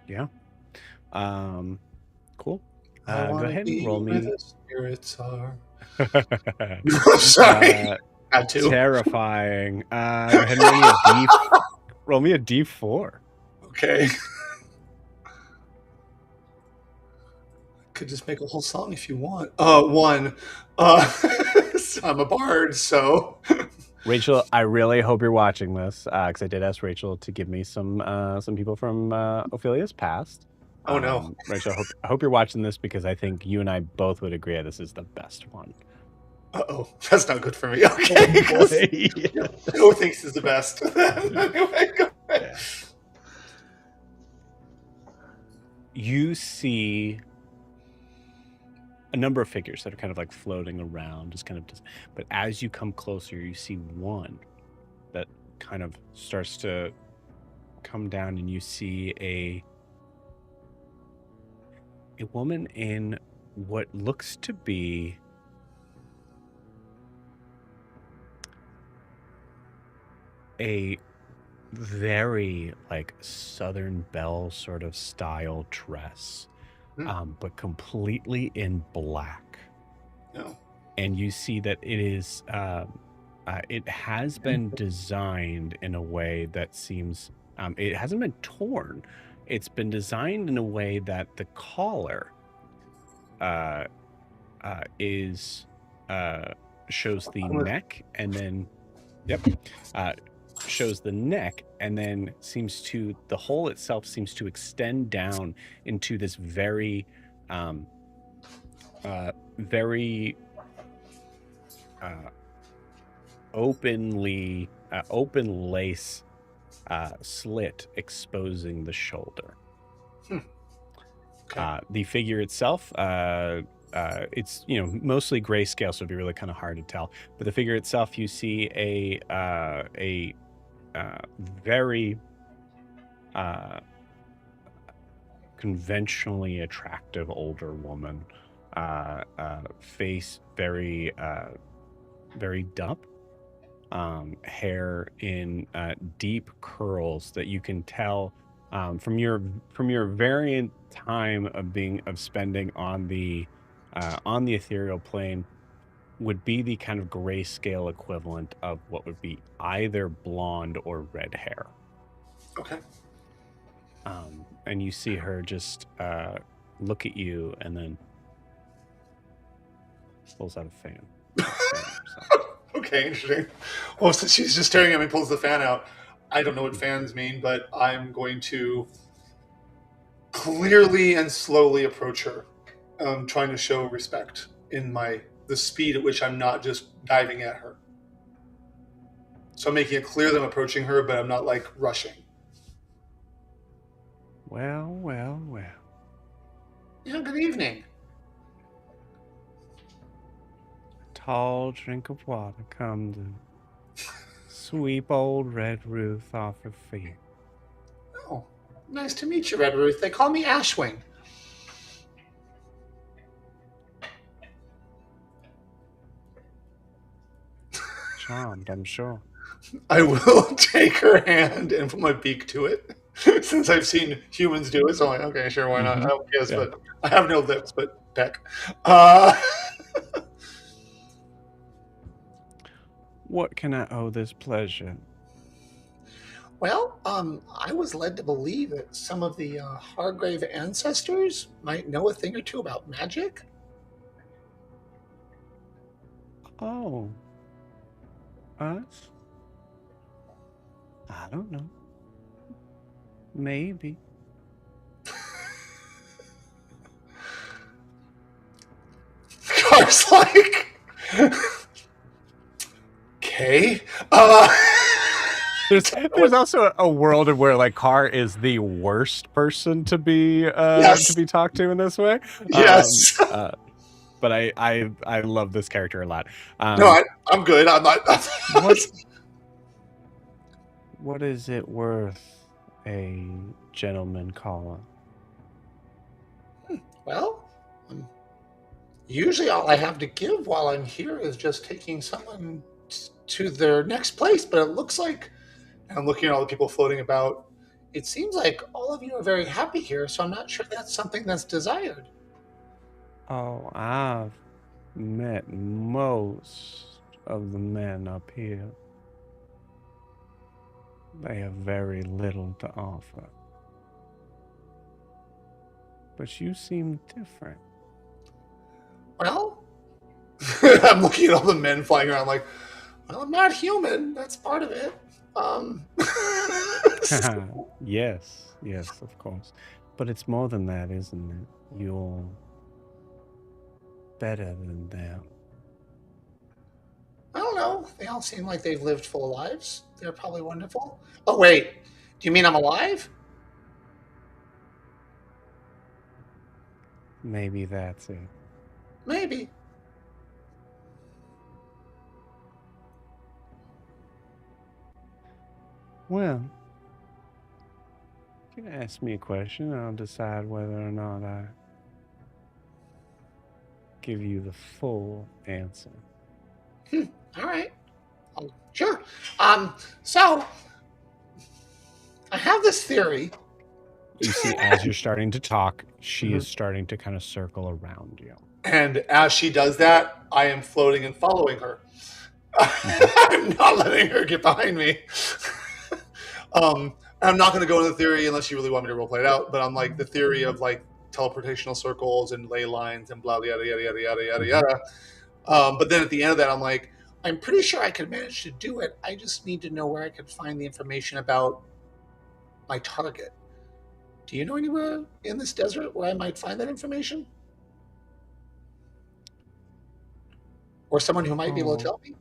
Yeah. Cool. I Go wanna ahead be and roll where me. the spirits are. Sorry. Had to. Terrifying. Go ahead and roll me a D4. Okay. Could just make a whole song if you want. One. I'm a bard, so. Rachel, I really hope you're watching this, because I did ask Rachel to give me some people from Ophelia's past. Oh no, Rachel, I hope you're watching this, because I think you and I both would agree this is the best one. Uh-oh, that's not good for me. Okay, who thinks is the best? Anyway, go ahead. You see a number of figures that are kind of like floating around, just kind of. But as you come closer, you see one that kind of starts to come down, and you see a woman in what looks to be a very like Southern Belle sort of style dress, but completely in black. No. And you see that it is it has been designed in a way that seems it hasn't been torn. It's been designed in a way that the collar is shows the neck, and then shows the neck, and then the hole itself seems to extend down into this very open lace slit exposing the shoulder. Okay. The figure itself, it's mostly grayscale, so it'd be really kind of hard to tell. But the figure itself, you see a very conventionally attractive older woman, face very dump, hair in deep curls that you can tell from your variant time of spending on the ethereal plane would be the kind of grayscale equivalent of what would be either blonde or red hair. Okay. And you see her just look at you and then pulls out a fan. Okay, interesting. Well, since she's just staring at me, pulls the fan out. I don't know what fans mean, but I'm going to clearly and slowly approach her, trying to show respect in the speed at which I'm not just diving at her. So I'm making it clear that I'm approaching her, but I'm not like rushing. Well. Yeah, good evening. Tall drink of water come to sweep old Red Ruth off her feet. Oh, nice to meet you, Red Ruth. They call me Ashwing. Charmed, I'm sure. I will take her hand and put my beak to it. Since I've seen humans do it, so I'm like, okay, sure, why not? I don't guess, yeah. But I have no lips, but peck. What can I owe this pleasure? Well, I was led to believe that some of the Hargrave ancestors might know a thing or two about magic. Oh. Us? I don't know. Maybe. Car's like, okay. There's also a world of where like Carr is the worst person to be to be talked to in this way. Yes. But I love this character a lot. No, I'm good. I'm not. What is it worth, a gentleman caller? Well, usually all I have to give while I'm here is just taking someone to their next place. But it looks like, and I'm looking at all the people floating about, it seems like all of you are very happy here. So I'm not sure that's something that's desired. Oh, I've met most of the men up here. They have very little to offer. But you seem different. Well, I'm looking at all the men flying around like, well, I'm not human. That's part of it. Yes, of course. But it's more than that, isn't it? You're better than them. I don't know. They all seem like they've lived full lives. They're probably wonderful. Oh, wait. Do you mean I'm alive? Maybe that's it. Maybe. Well, you can ask me a question, and I'll decide whether or not I give you the full answer. All right. Sure. So I have this theory. You see, as you're starting to talk, she is starting to kind of circle around you. And as she does that, I am floating and following her. I'm not letting her get behind me. I'm not going to go into the theory unless you really want me to roleplay it out. But I'm like the theory of like teleportational circles and ley lines and blah yada yada yada yada yada yada. But then at the end of that, I'm like, I'm pretty sure I could manage to do it. I just need to know where I could find the information about my target. Do you know anywhere in this desert where I might find that information? Or someone who might be able to tell me?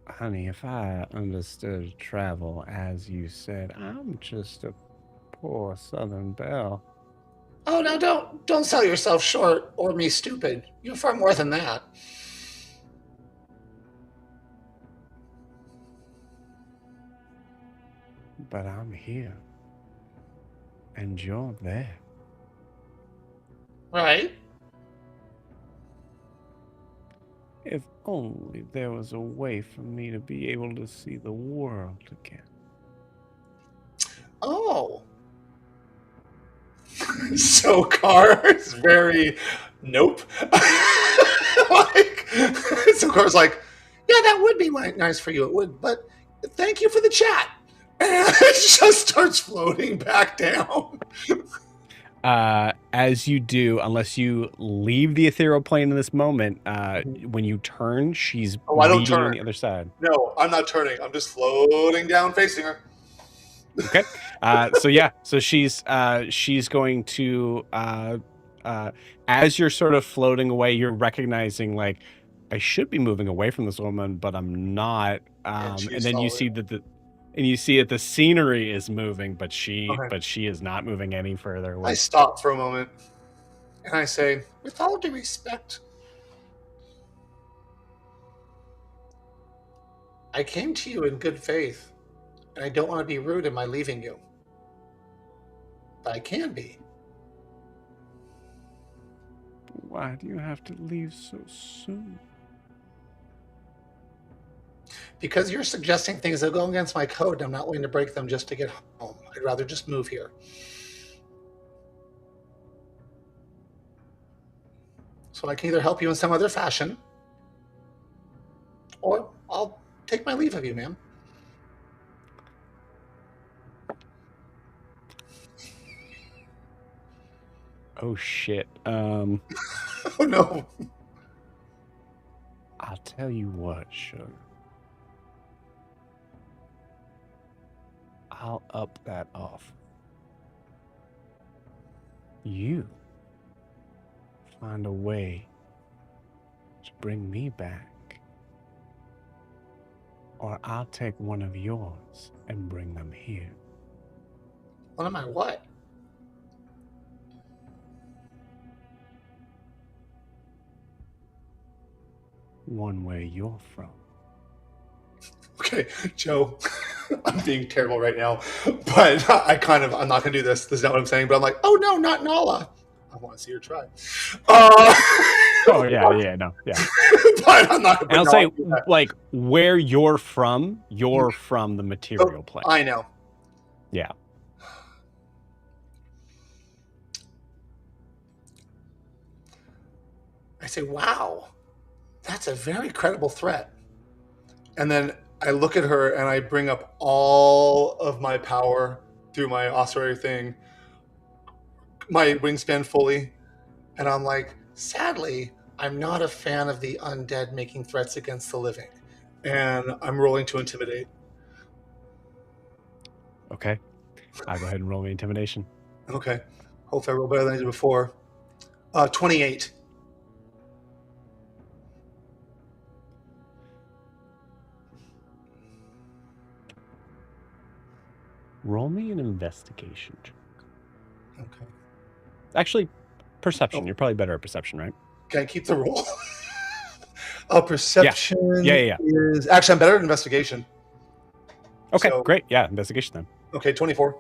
Honey, if I understood travel as you said, I'm just a poor Southern belle. Oh, now don't sell yourself short or me stupid. You're far more than that. But I'm here. And you're there. Right? If only there was a way for me to be able to see the world again. Oh. So Carr is very nope. So Carr's like, yeah, that would be nice for you. It would, but thank you for the chat. And it just starts floating back down. As you do, unless you leave the ethereal plane in this moment, when you turn, she's I don't meeting you on turn. the other side. No, I'm not turning. I'm just floating down facing her. Okay. So she's going to as you're sort of floating away, you're recognizing like I should be moving away from this woman, but I'm not. And then you see that the scenery is moving, but she is not moving any further away. I stop for a moment and I say, with all due respect, I came to you in good faith, and I don't want to be rude in my leaving you. But I can be. Why do you have to leave so soon? Because you're suggesting things that go against my code, and I'm not willing to break them just to get home. I'd rather just move here. So I can either help you in some other fashion, or I'll take my leave of you, ma'am. Oh shit. Oh no. I'll tell you what, sugar. I'll up that off. You find a way to bring me back, or I'll take one of yours and bring them here. One of my what? One where you're from. Okay, Joe, I'm being terrible right now, but I'm not going to do this. This is not what I'm saying, but I'm like, oh no, not Nala. I want to see her try. Oh, yeah, no, yeah. But I'm not going to. And I'll say, like, where you're from the material plane. I know. Yeah. I say, wow, that's a very credible threat. And then I look at her and I bring up all of my power through my oscillator thing, my wingspan fully, and I'm like, sadly, I'm not a fan of the undead making threats against the living. And I'm rolling to intimidate. Okay. I'll go ahead and roll me intimidation. Okay. Hopefully I roll better than I did before. 28. Roll me an investigation check. Okay. Actually, perception. You're probably better at perception, right? Can I keep the roll? Perception Yeah. is actually I'm better at investigation. Okay, So- great. Yeah, investigation then. Okay, 24.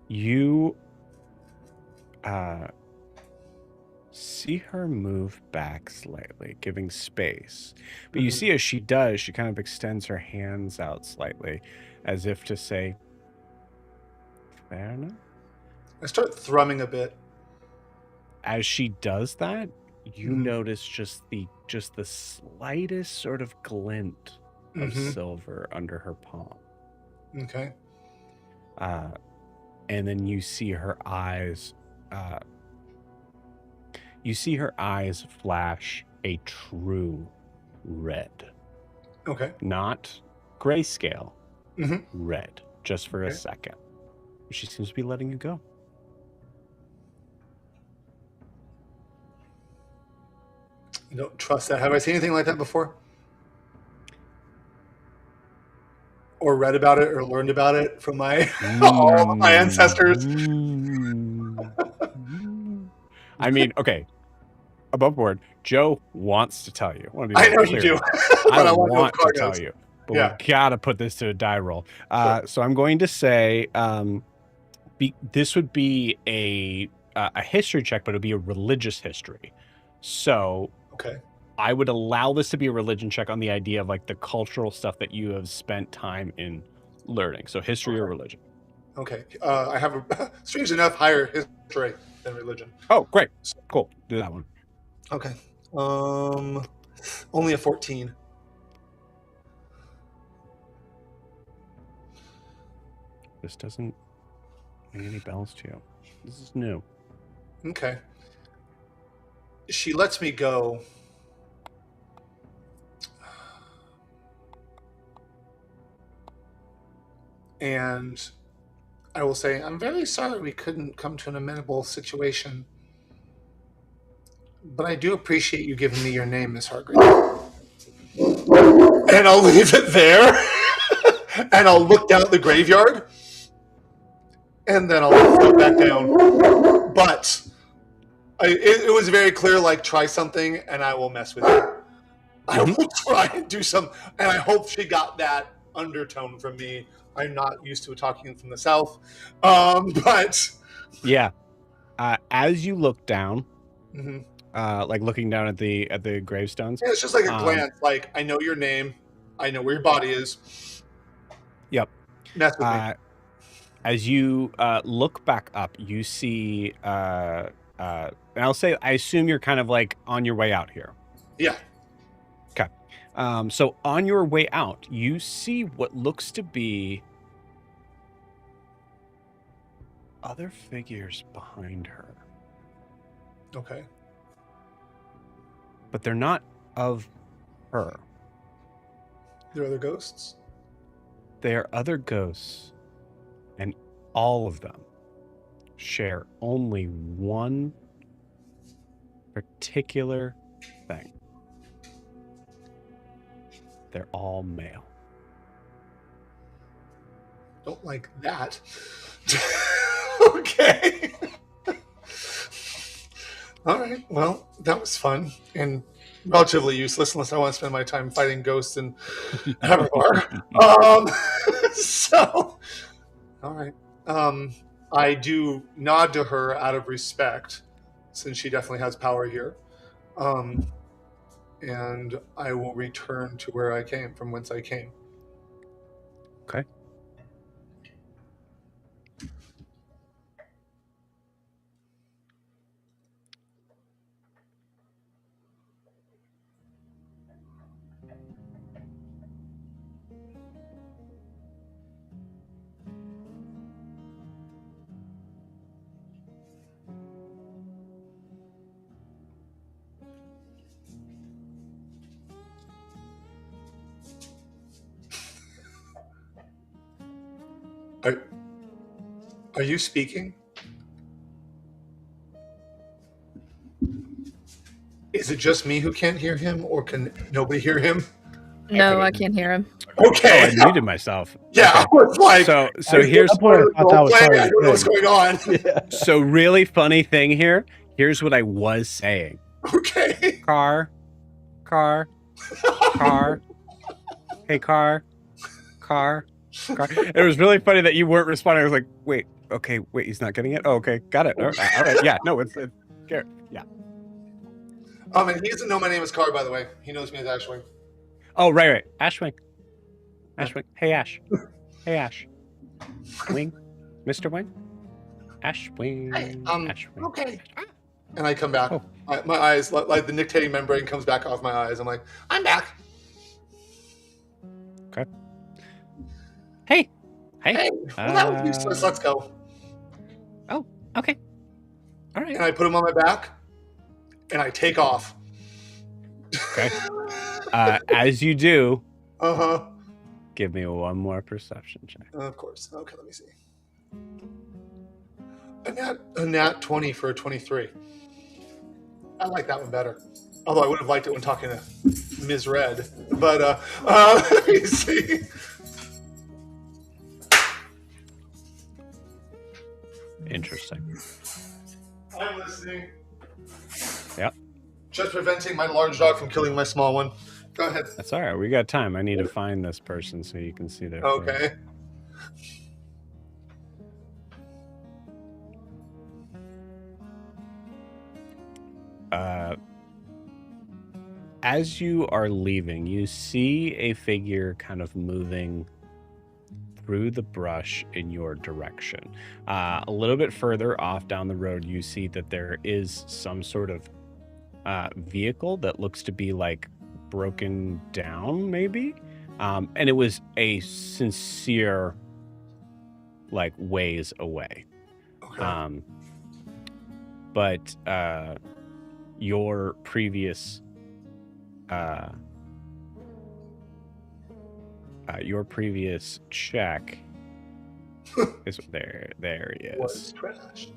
You see her move back slightly, giving space. But you see as she does, she kind of extends her hands out slightly, as if to say, fair enough. I start thrumming a bit. As she does that, you notice just the slightest sort of glint of silver under her palm. Okay. And then you see her eyes flash a true red. Okay. Not grayscale. Mhm. Red. Just for a second. She seems to be letting you go. I don't trust that. Have I seen anything like that before? Or read about it or learned about it from my all of my ancestors? I mean, okay. Above board, Joe wants to tell you. I know you do. I want to tell you, but Yeah. we gotta put this to a die roll. So I'm going to say this would be a history check, but it would be a religious history. So Okay. I would allow this to be a religion check on the idea of like the cultural stuff that you have spent time in learning. So history or religion. Okay. I have a strange enough higher history than religion. Oh, great. Cool. Do that one. Okay. Only a 14. This doesn't ring any bells to you. This is new. Okay. She lets me go. And I will say, I'm very sorry we couldn't come to an amenable situation. But I do appreciate you giving me your name, Miss Hargrave. And I'll leave it there. And I'll look down at the graveyard. And then I'll go back down. But it was very clear, like, try something and I will mess with you. I will try and do some. And I hope she got that undertone from me. I'm not used to talking from the South. But yeah. As you look down, Mhm. like looking down at the gravestones. Yeah, it's just like a glance. Like, I know your name. I know where your body is. Yep. Mess with me. As you look back up, you see, and I'll say, I assume you're kind of like on your way out here. Yeah. Okay. So on your way out, you see what looks to be other figures behind her. Okay. But they're not of her. There are other ghosts? They are other ghosts, and all of them share only one particular thing. They're all male. Don't like that. Okay. All right. Well, that was fun and relatively useless unless I want to spend my time fighting ghosts and have a bar. So, all right. I do nod to her out of respect, since she definitely has power here. And I will return to where I came, from whence I came. Okay. Are you speaking? Is it just me who can't hear him, or can nobody hear him? No, I can't hear him. Okay. I muted myself. Yeah, Okay. I was like, So is here's this part of the I thought that was roleplay? part of I the don't know what's thing. going on. Yeah. so really funny thing here. Here's what I was saying. Okay. Car. Hey, car. It was really funny that you weren't responding. I was like, wait, he's not getting it. Oh, okay, got it. All right. Yeah, no, it's Garrett. Yeah. And he doesn't know my name is Car, by the way. He knows me as Ashwing. Oh, right. Ashwing. Hey, Ash. Wing. Mr. Wing. Ashwing. Hey, Ashwing. okay. And I come back. Oh. My eyes, like the nictitating membrane comes back off my eyes. I'm like, I'm back. Okay. Hey. Well, that was useless. Let's go. Oh, okay. All right. And I put him on my back, and I take off. Okay. As you do, Uh-huh. give me one more perception check. Of course. Okay, let me see. A nat 20 for a 23. I like that one better. Although I would have liked it when talking to Ms. Red. But, let me see. Interesting. I'm listening. Yep. Just preventing my large dog from killing my small one. Go ahead. That's all right. We got time. I need to find this person so you can see their face. Okay. As you are leaving, you see a figure kind of moving through the brush in your direction. A little bit further off down the road, you see that there is some sort of vehicle that looks to be like broken down, maybe. And it was a sincere, like, ways away. Okay. But your previous check is there he is. Was trash.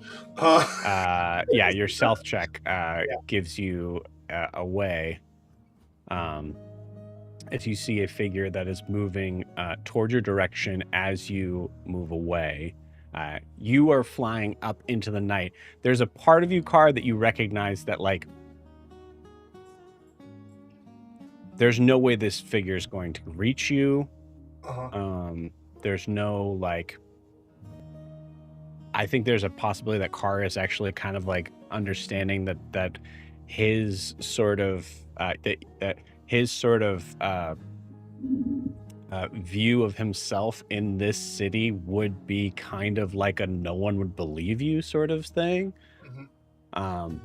Yeah, your stealth check gives you away as you see a figure that is moving toward your direction as you move away. You are flying up into the night. There's a part of you, Car, that you recognize that, like, there's no way this figure is going to reach you. Uh-huh. There's no, like, I think there's a possibility that Car is actually kind of like understanding that his sort of view of himself in this city would be kind of like a no one would believe you sort of thing. Mhm.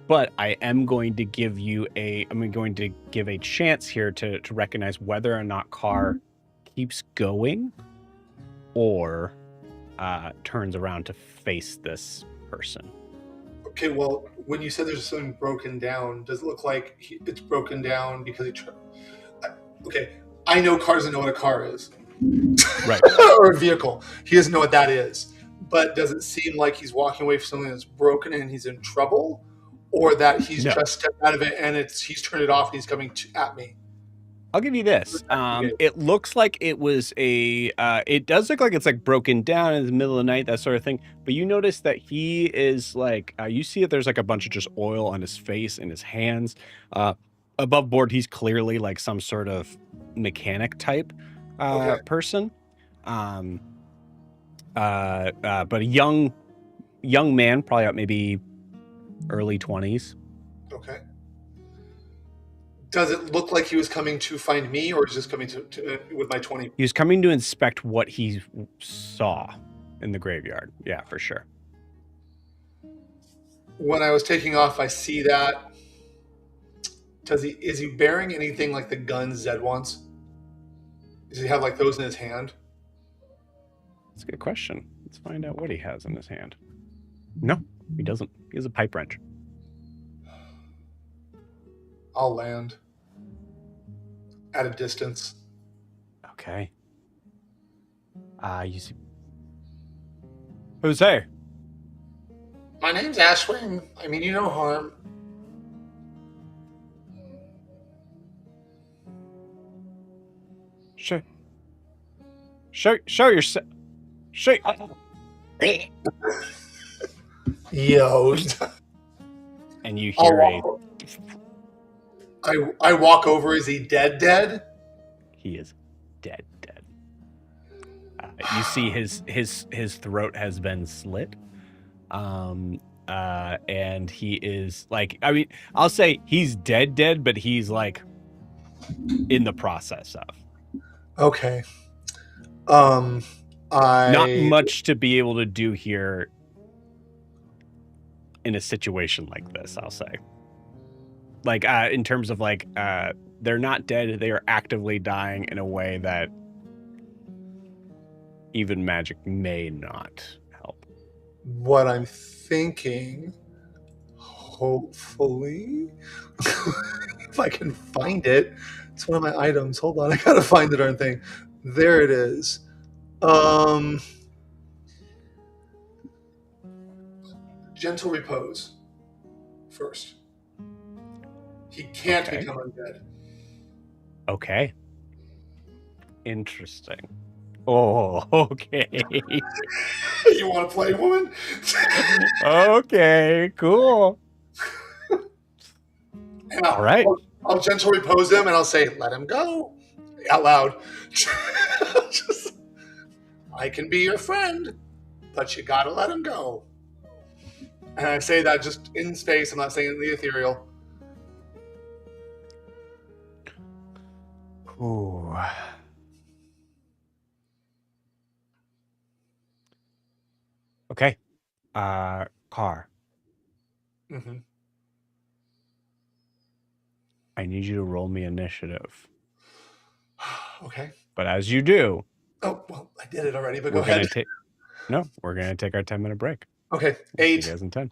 But I am going to give you a chance here to recognize whether or not Car keeps going or turns around to face this person. Okay, well, when you said there's something broken down, does it look like it's broken down because he okay, I know Car doesn't know what a car is. Right. Or a vehicle. He doesn't know what that is. But does it seem like he's walking away from something that's broken and he's in trouble? Or that he's just stepped out of it and he's turned it off and he's coming at me? I'll give you this. It looks like it was it does look like it's like broken down in the middle of the night, that sort of thing. But you notice that he is like, you see that there's like a bunch of just oil on his face and his hands. Above board, he's clearly like some sort of mechanic type person. But a young man, probably about maybe early 20s. Okay. Does it look like he was coming to find me, or is just coming to with my 20? He was coming to inspect what he saw in the graveyard. Yeah, for sure. When I was taking off, I see that. Is he bearing anything like the guns Zed wants? Does he have like those in his hand? That's a good question. Let's find out what he has in his hand. No, he doesn't. He has a pipe wrench. I'll land at a distance. Okay. You see. Who's there? My name's Ashwing. I mean, you no harm. Show yourself. Show. Yo. And you hear I walk over. Is he dead? he is dead. You see his throat has been slit. And he is like, I mean, I'll say he's dead, but he's like in the process of. Okay. Not much to be able to do here in a situation like this, I'll say. Like, in terms of like, they're not dead, they are actively dying in a way that even magic may not help. What I'm thinking, hopefully, if I can find it, it's one of my items. Hold on, I gotta find the darn thing. There it is. Gentle repose first. He can't become undead. Okay. Interesting. Oh, okay. You want to play, woman? Okay, cool. And All right. I'll gentle repose him, and I'll say, "Let him go," out loud. I can be your friend, but you gotta let him go. And I say that just in space. I'm not saying in the ethereal. Ooh. Okay. Car. Mm-hmm. I need you to roll me initiative. Okay. But as you do... Oh, well, I did it already, but go ahead. We're going to take our 10-minute break. Okay. We'll 8. see you guys in 10.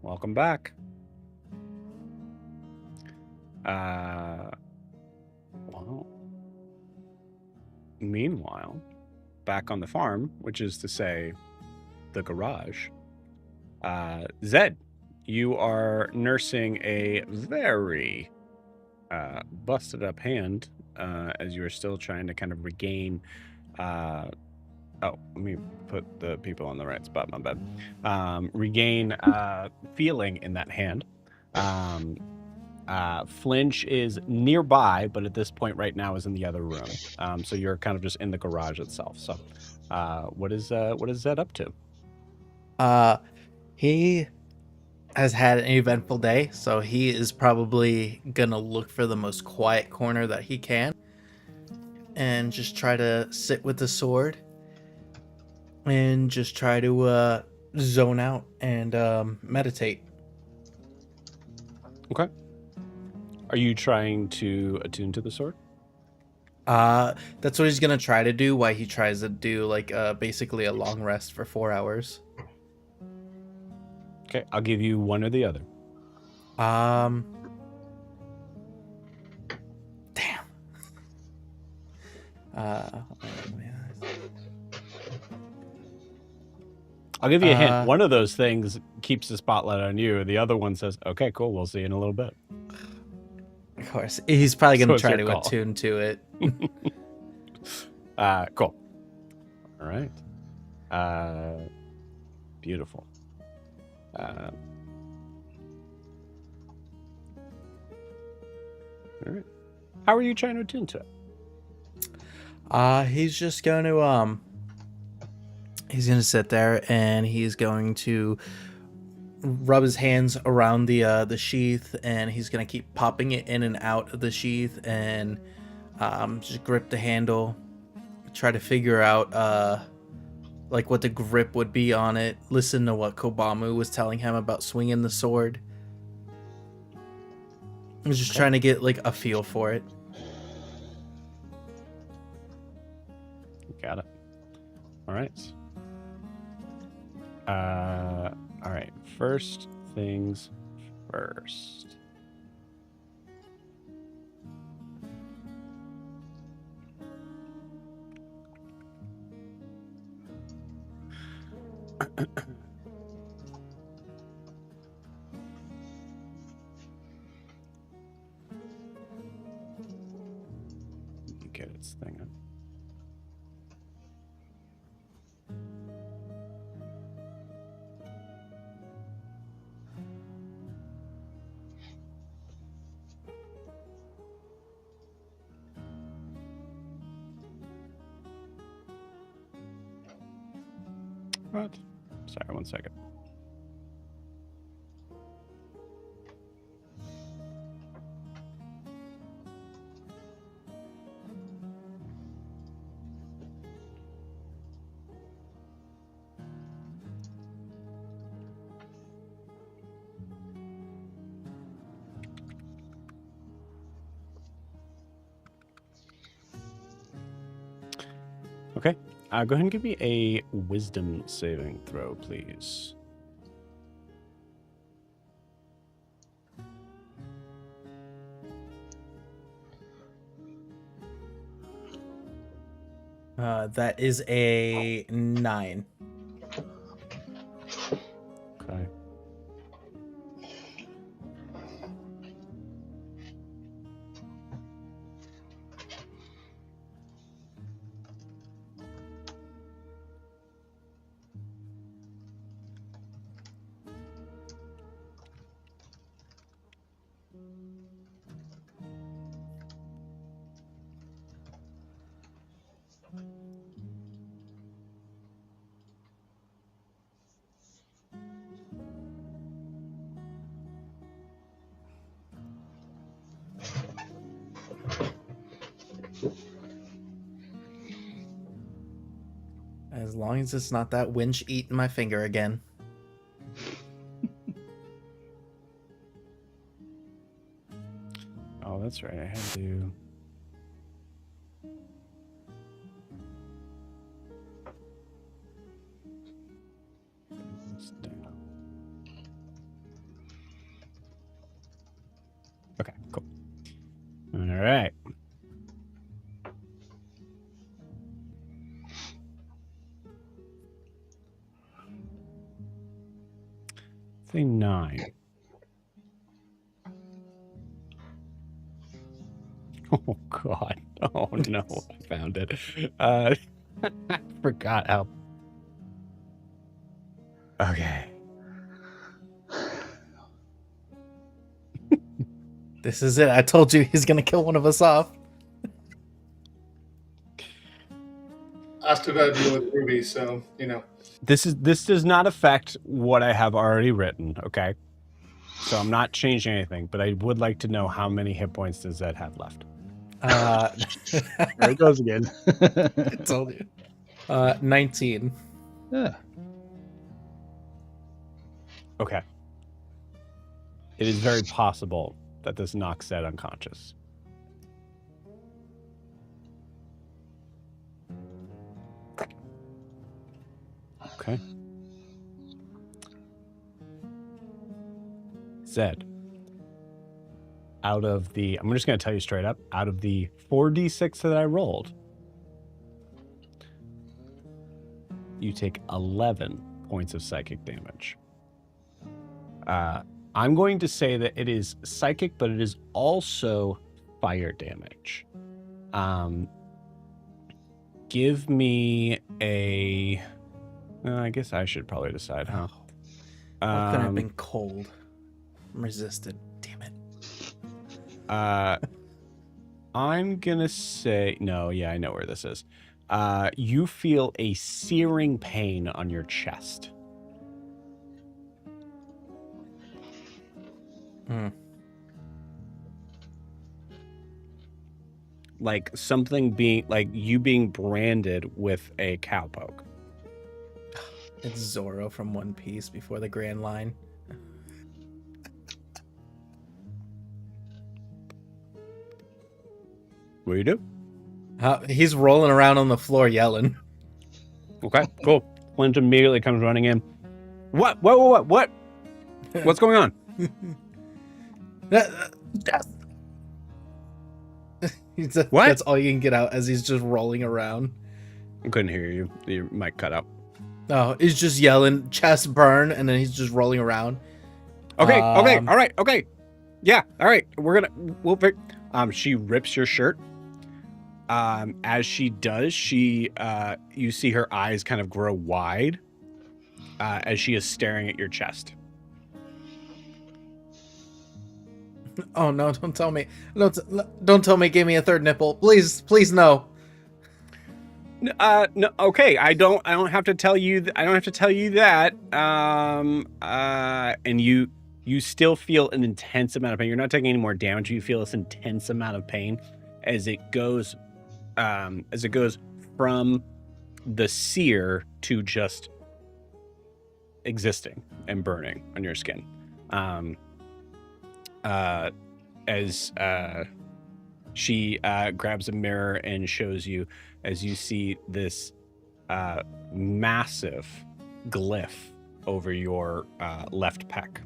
Welcome back. Well, Meanwhile, back on the farm, which is to say the garage, Zed, you are nursing a very busted up hand as you are still trying to kind of regain. Let me put the people on the right spot, my bad. Regain feeling in that hand. Flinch is nearby, but at this point right now is in the other room. So you're kind of just in the garage itself. So what is Zed up to? He has had an eventful day, so he is probably gonna look for the most quiet corner that he can and just try to sit with the sword and just try to zone out and meditate. Okay. Are you trying to attune to the sword? That's what he's gonna try to do. Why he tries to do like basically a long rest for 4 hours. Okay, I'll give you one or the other. Damn. I'll give you a hint. One of those things keeps the spotlight on you. The other one says, okay, cool. We'll see you in a little bit. Of course. He's probably going to it's try your to call. attune to it. Cool. All right. Beautiful. All right. How are you trying to attune to it? He's just going to he's going to sit there and he's going to rub his hands around the sheath, and he's going to keep popping it in and out of the sheath and just grip the handle, try to figure out like what the grip would be on it, listen to what Kobamu was telling him about swinging the sword. He's just trying to get like a feel for it. Got it. All right. All right. First things first. Get its thing up. What? Sorry, 1 second. Okay. Go ahead and give me a wisdom saving throw, please. That is a 9. Okay. As long as it's not that winch eating my finger again. Oh, that's right. I had to. Okay, cool. All right. Say 9. Oh God! Oh no! I found it. I forgot how. Okay. This is it. I told you he's gonna kill one of us off. I still got to deal with Ruby, so This does not affect what I have already written. Okay. So I'm not changing anything, but I would like to know how many hit points does Zed have left. There it goes again. I told you. 19. Yeah. Okay. It is very possible that this knocks Zed unconscious. Okay. Zed. Out of the, I'm just going to tell you straight up, out of the 4d6 that I rolled, you take 11 points of psychic damage. I'm going to say that it is psychic, but it is also fire damage. Give me a... I guess I should probably decide, huh? How could I have been cold? I'm resisted. Damn it. I'm gonna say... No, yeah, I know where this is. You feel a searing pain on your chest. Like something being... Like you being branded with a cowpoke. It's Zoro from One Piece before the Grand Line. What do you do? He's rolling around on the floor yelling. Okay, cool. Flint immediately comes running in. What? What? What's going on? What? That's all you can get out as he's just rolling around. I couldn't hear you. Your mic cut out. No, he's just yelling, chest burn, and then he's just rolling around. Okay, all right, okay. Yeah, all right. We'll pick. She rips your shirt. As she does, you see her eyes kind of grow wide, as she is staring at your chest. Oh no! Don't tell me! Don't tell me! Give me a third nipple, please! Please no! No. Okay. I don't have to tell you. I don't have to tell you that. And you still feel an intense amount of pain. You're not taking any more damage. You feel this intense amount of pain as it goes from the sear to just existing and burning on your skin. As she grabs a mirror and shows you, as you see this massive glyph over your left pec.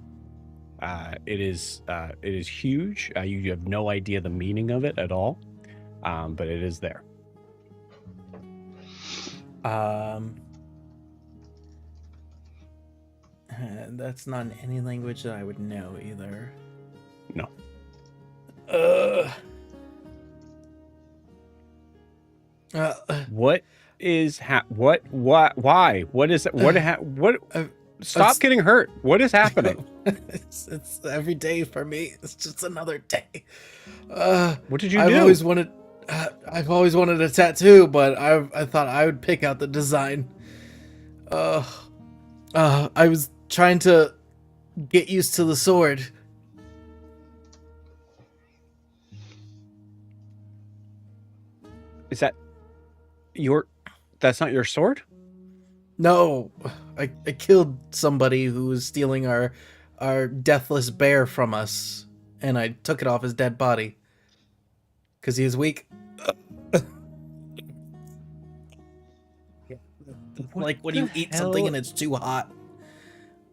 It is huge. You have no idea the meaning of it at all, but it is there. That's not in any language that I would know either. No. What is why? What is it? What? Stop getting hurt. What is happening? It's every day for me. It's just another day. What did you do? I've always wanted a tattoo, but I thought I would pick out the design. I was trying to get used to the sword. Is that that's not your sword? No, I killed somebody who was stealing our deathless bear from us, and I took it off his dead body because he was weak. Like when you eat something and it's too hot.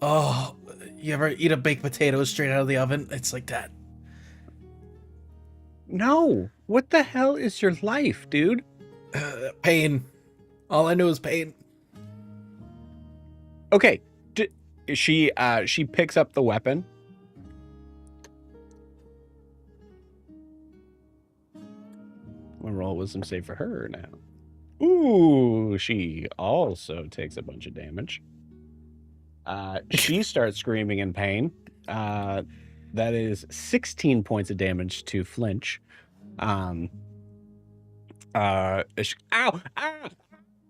Oh, you ever eat a baked potato straight out of the oven? It's like that. No. What the hell is your life, dude? Pain. All I know is pain. Okay. she picks up the weapon. I'm gonna roll a wisdom save for her now. Ooh, she also takes a bunch of damage. She starts screaming in pain. That is 16 points of damage to Flinch. Ow!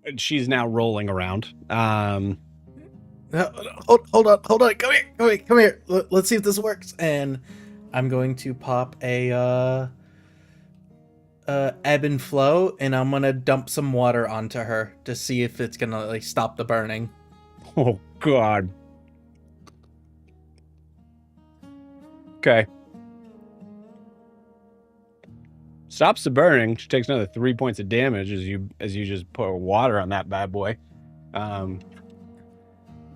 And she's now rolling around. Hold on. Come here. Let's see if this works. And I'm going to pop a ebb and flow, and I'm gonna dump some water onto her to see if it's gonna like stop the burning. Oh God. Okay. Stops the burning. She takes another 3 points of damage as you just pour water on that bad boy.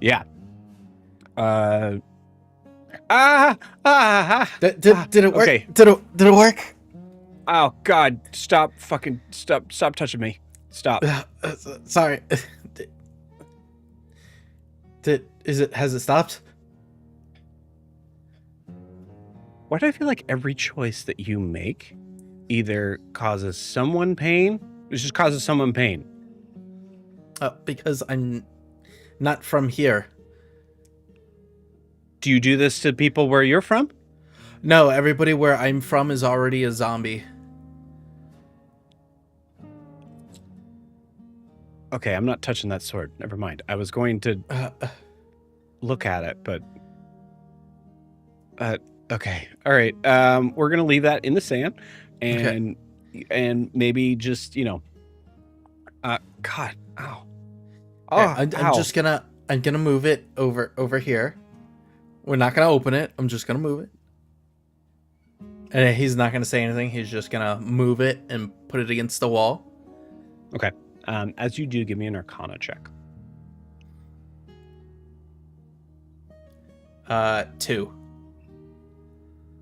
Yeah. Did it work? Okay. Did it work? Oh God! Stop touching me! Stop. Sorry. Has it stopped? Why do I feel like every choice that you make either causes someone pain? It just causes someone pain. Because I'm not from here. Do you do this to people where you're from? No, everybody where I'm from is already a zombie. Okay, I'm not touching that sword. Never mind. I was going to look at it, but okay. All right. We're gonna leave that in the sand, and maybe just God. Ow. Oh, I'm just gonna move it over here. We're not gonna open it. I'm just gonna move it. And he's not gonna say anything. He's just gonna move it and put it against the wall. Okay. As you do, give me an Arcana check. 2.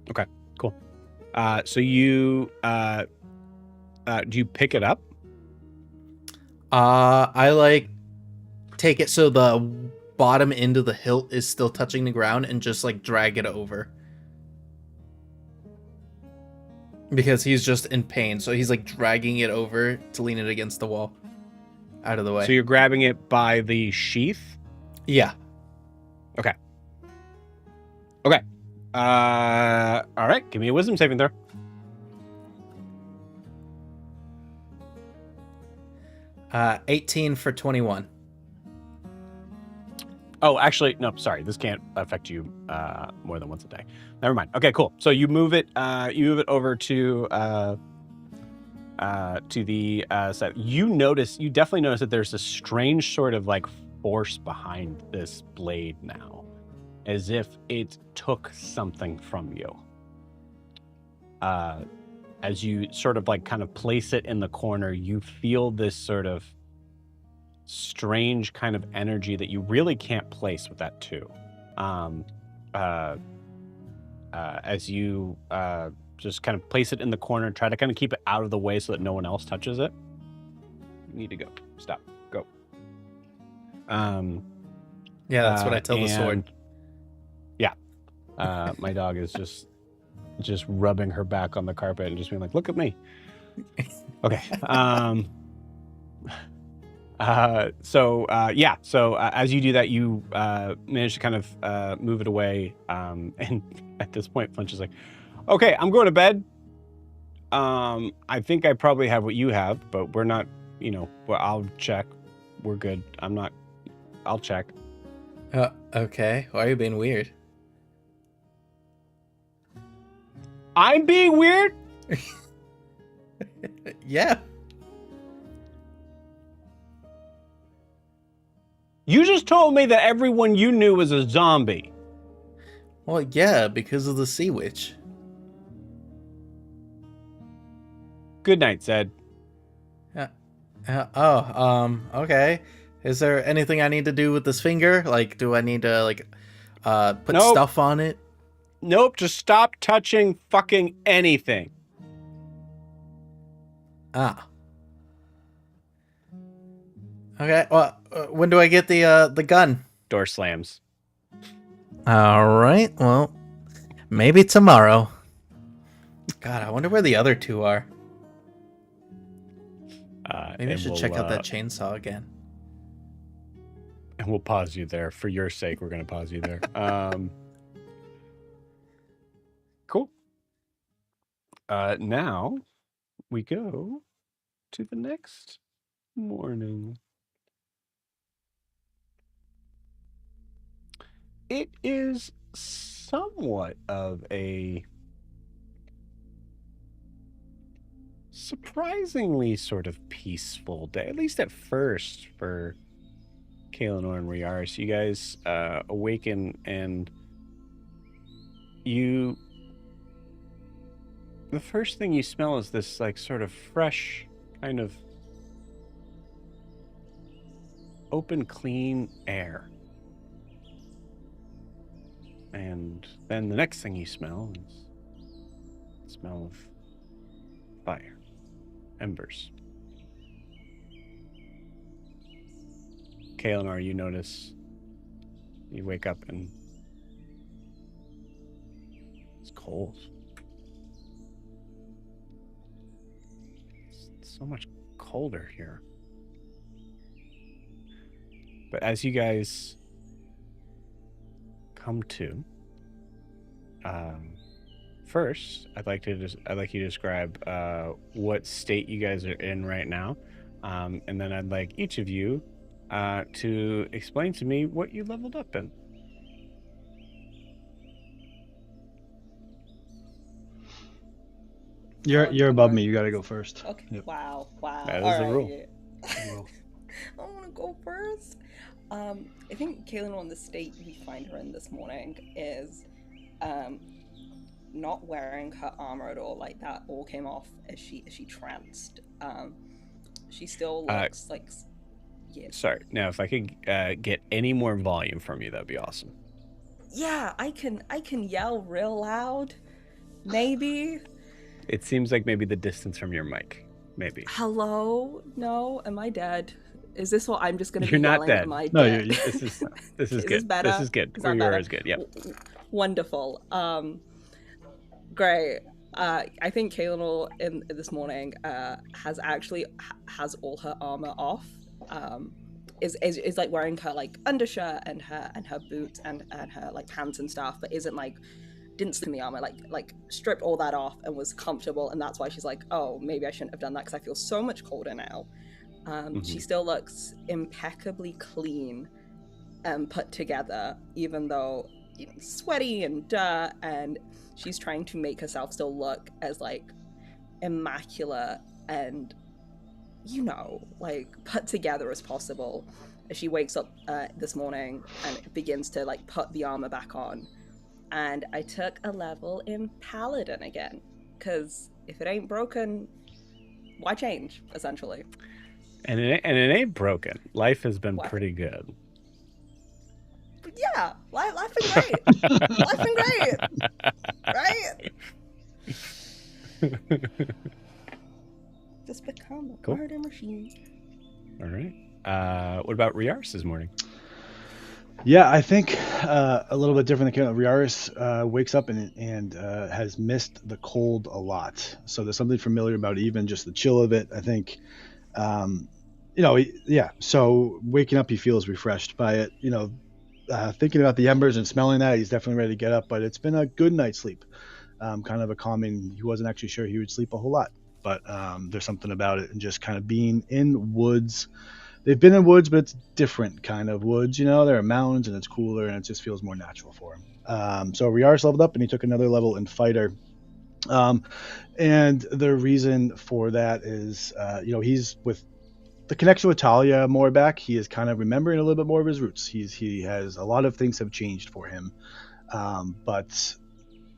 Okay, cool. So you do you pick it up? I take it so the bottom end of the hilt is still touching the ground and just drag it over. Because he's just in pain, so he's dragging it over to lean it against the wall. Out of the way. So you're grabbing it by the sheath? Yeah. Okay. Okay. All right. Give me a wisdom saving throw. Uh, 18 for 21. Oh, actually, no. Sorry, this can't affect you more than once a day. Never mind. Okay, cool. So you move it. You move it over to the side. You definitely notice that there's a strange sort of force behind this blade now, as if it took something from you. As you sort of kind of place it in the corner, you feel this sort of strange kind of energy that you really can't place with that too. As you just kind of place it in the corner, try to kind of keep it out of the way so that no one else touches it. You need to go. Stop. Go. Yeah, that's what I tell the sword. Yeah. My dog is just rubbing her back on the carpet and just being like, look at me. Okay. So as you do that, you manage to kind of move it away. And at this point, Flinch is like, okay, I'm going to bed. I think I probably have what you have, but we're not, well, I'll check. We're good. I'll check. Okay. Why are you being weird? I'm being weird? Yeah. You just told me that everyone you knew was a zombie. Well, yeah, because of the sea witch. Good night, Zed. Okay. Is there anything I need to do with this finger? Do I need to, put Nope. stuff on it? Nope, just stop touching fucking anything. Ah. Okay, well, when do I get the gun? Door slams. All right. Well, maybe tomorrow. God, I wonder where the other two are. Maybe I should check out that chainsaw again. And we'll pause you there. For your sake, we're going to pause you there. Cool. Now we go to the next morning. It is somewhat of a surprisingly sort of peaceful day, at least at first, for Kaelinor and Riaris. You guys awaken, and the first thing you smell is this like sort of fresh, kind of open, clean air. And then the next thing you smell is the smell of fire, embers. Kaelinor, you notice, you wake up and it's cold. It's so much colder here. But as you guys come to, first, I'd like you to describe what state you guys are in right now, and then I'd like each of you to explain to me what you leveled up in. You're above me. You got to go first. Okay. Yep. Wow. That is the rule. I want to go first. I think Kaelinor, in the state we find her in this morning, is not wearing her armor at all. Like, that all came off as she tranced. She still looks like. Yeah. Sorry. Now, if I could get any more volume from you, that'd be awesome. Yeah, I can yell real loud. Maybe. It seems like maybe the distance from your mic. Maybe. Hello? No? Am I dead? Is this what I'm just going to be You're not yelling? dead. Am I No, dead? This is good. This better? This is good. Is Where that you are better? is good. Yep. Wonderful. Great. I think Kaelinor in this morning has all her armor off. Is like wearing her like undershirt and her boots and her like pants and stuff, but didn't sleep in the armor, like stripped all that off and was comfortable, and that's why she's like, oh, maybe I shouldn't have done that because I feel so much colder now. She still looks impeccably clean and put together, even though sweaty and dirt, and she's trying to make herself still look as like immaculate and like put together as possible as she wakes up this morning and begins to like put the armor back on. And I took a level in Paladin again, because if it ain't broken, why change, essentially? And it ain't broken. Life has been pretty good. Yeah, life been great. Life been great, right? Just become a murder machine. All right. What about Riaris this morning? Yeah, I think a little bit different than Riaris wakes up and has missed the cold a lot. So there's something familiar about even just the chill of it. I think, so waking up, he feels refreshed by it. Thinking about the embers and smelling that, he's definitely ready to get up. But it's been a good night's sleep, kind of a calming. He wasn't actually sure he would sleep a whole lot, but there's something about it, and just kind of being in woods. They've been in woods, but it's different kind of woods. There are mountains, and it's cooler, and it just feels more natural for him. So Riaris leveled up, and he took another level in Fighter. And the reason for that is, he's with the connection with Talia more back. He is kind of remembering a little bit more of his roots. He has a lot of things have changed for him, but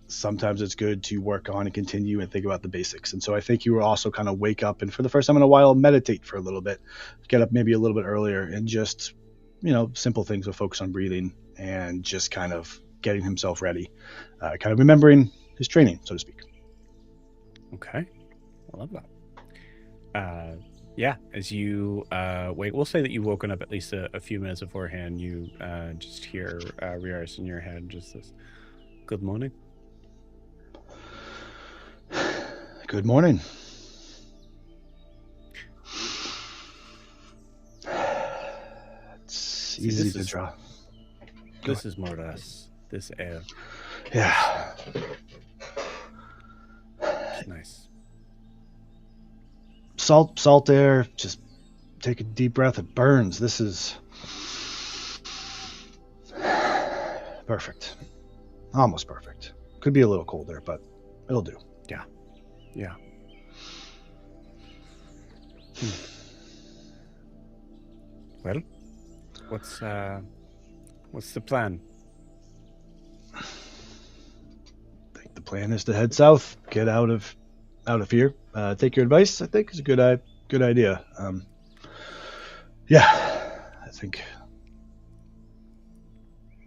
sometimes it's good to work on and continue and think about the basics. And so I think you will also kind of wake up and for the first time in a while, meditate for a little bit, get up maybe a little bit earlier and just, simple things with focus on breathing and just kind of getting himself ready, kind of remembering his training, so to speak. Okay. I love that. Yeah, as you wait, we'll say that you've woken up at least a few minutes beforehand. You just hear Riaris in your head, just this, "Good morning." Good morning. It's See, easy this to is- draw. This is more or less this air. Yeah. It's nice. Salt air. Just take a deep breath. It burns. This is perfect. Almost perfect. Could be a little colder, but it'll do. Yeah. Well, what's the plan? I think the plan is to head south, get out of here. Take your advice. I think is a good idea. Yeah, I think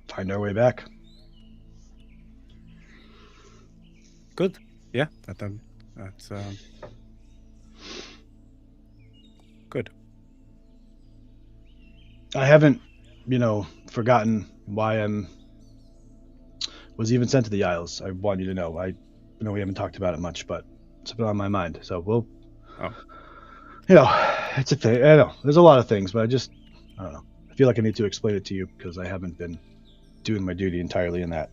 find our way back. Good. Yeah, that's good. I haven't, forgotten why was even sent to the Isles. I want you to know. I know we haven't talked about it much, but it's been on my mind. So we'll, it's a thing. I know there's a lot of things, but I don't know. I feel like I need to explain it to you because I haven't been doing my duty entirely in that.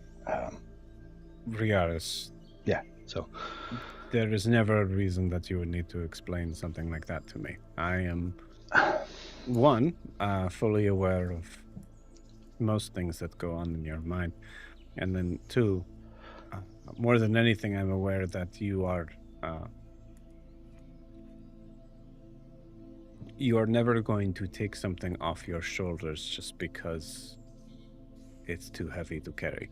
Riaris. Yeah. So there is never a reason that you would need to explain something like that to me. I am one, fully aware of most things that go on in your mind. And then two, more than anything, I'm aware that you are never going to take something off your shoulders just because it's too heavy to carry.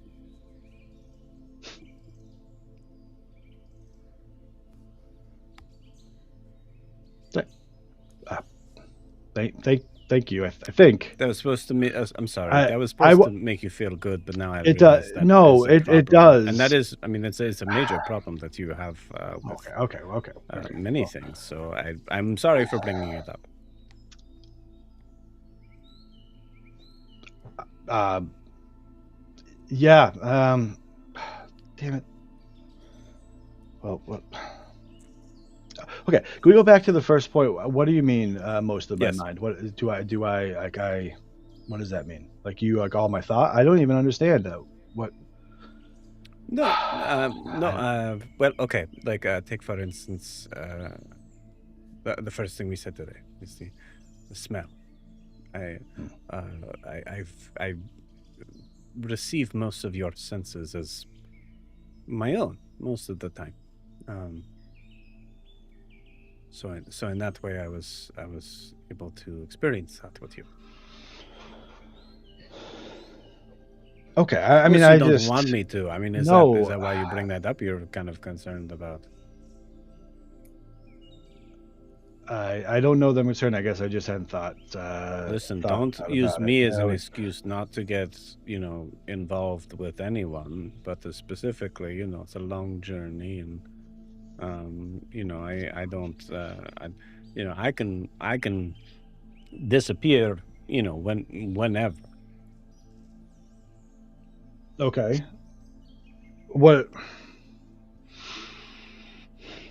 Thank you. I think that was supposed to make. I'm sorry. That was supposed to make you feel good, but now I it does. No, it does. And that is. I mean, it's a major problem that you have. With, okay. Many things. So I'm sorry for bringing it up. Yeah. Damn it. Well, what? Okay, can we go back to the first point? What do you mean, most of my mind? What do I what does that mean? Like you like all my thought? I don't even understand what. No. Well, okay. Like take for instance, the first thing we said today is the smell. I receive most of your senses as my own most of the time. So in that way, I was able to experience that with you. Okay, I mean, I don't want me to. I mean, is that why you bring that up? You're kind of concerned about. I don't know the concern. I guess I just hadn't thought. Listen, don't use me as an excuse not to get involved with anyone, but specifically, it's a long journey and. I don't. I can disappear. Whenever. Okay. What?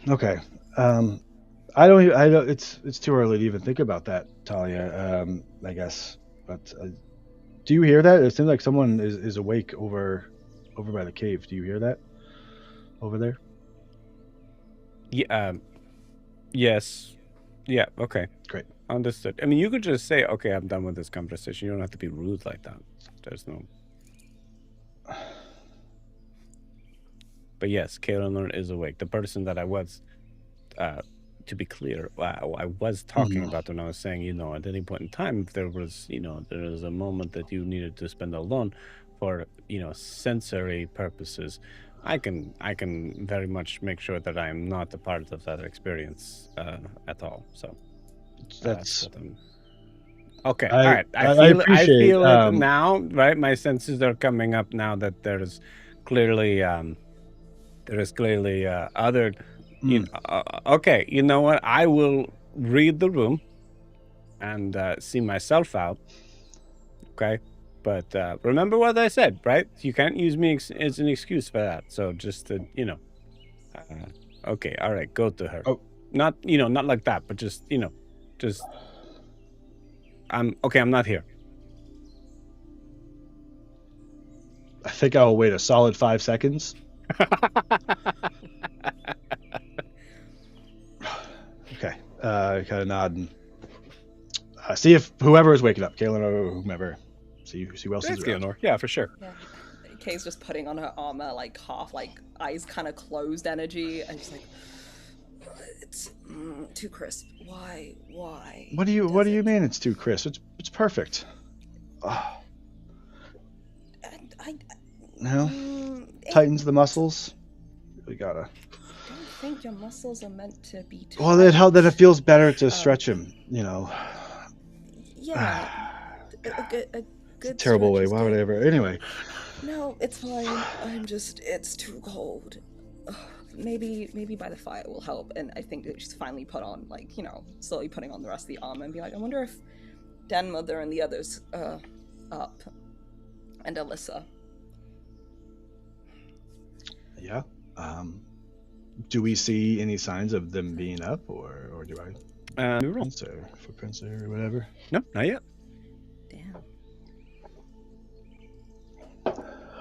Okay. I don't. It's too early to even think about that, Talia. I guess. But do you hear that? It seems like someone is awake over by the cave. Do you hear that? Over there. Yeah. Yes. Yeah. Okay. Great. Understood. I mean, you could just say, "Okay, I'm done with this conversation." You don't have to be rude like that. There's no. But yes, Kaelan is awake. The person that I was, to be clear, I was talking about when I was saying, at any point in time, if there was, there was a moment that you needed to spend alone for, sensory purposes. I can very much make sure that I am not a part of that experience at all. So that's okay. All right. I feel it now. Right, my senses are coming up now that there's clearly other. Okay, you know what? I will read the room and see myself out. Okay, but remember what I said, right? You can't use me as an excuse for that. So just to, okay, all right, go to her. Oh. Not not like that, but just just. I'm not here. I think I'll wait a solid 5 seconds. Okay. Kind of nod and see if whoever is waking up, Kaylin or whomever. See who else is around. Leonor. Yeah, for sure. Yeah. Kay's just putting on her armor, like half, like eyes kind of closed energy, and she's like, "It's too crisp. Why? What do you mean it's too crisp? It's perfect." No. Tightens the muscles. We gotta. I don't think your muscles are meant to be tight. Well, then it feels better to stretch them. Yeah. a good Terrible way. stretch is Why would I good. ever? Anyway. No, it's fine. It's too cold. Maybe by the fire will help. And I think that she's finally put on, slowly putting on the rest of the armor and be like, I wonder if Mother and the others are up. And Alyssa. Yeah. Do we see any signs of them being up, or do I? Footprints or whatever. No, not yet. Damn.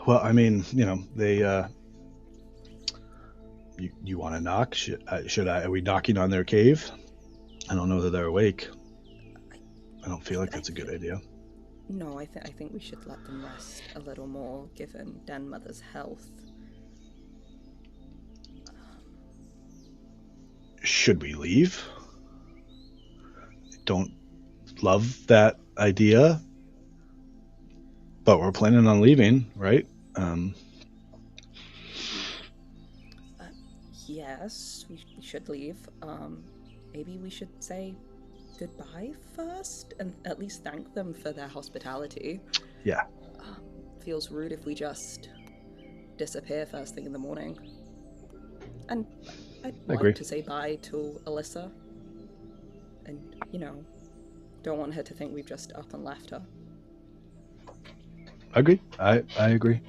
Well, I mean, they. You want to knock? Should I? Are we knocking on their cave? I don't know that they're awake. I don't feel like that's a good idea. No, I think we should let them rest a little more, given Mother's health. Should we leave? Don't love that idea, but we're planning on leaving, right? Yes, we should leave. Maybe we should say goodbye first, and at least thank them for their hospitality. Yeah. Feels rude if we just disappear first thing in the morning. And I'd like to say bye to Alyssa. And, don't want her to think we've just up and left her. Agree. I agree.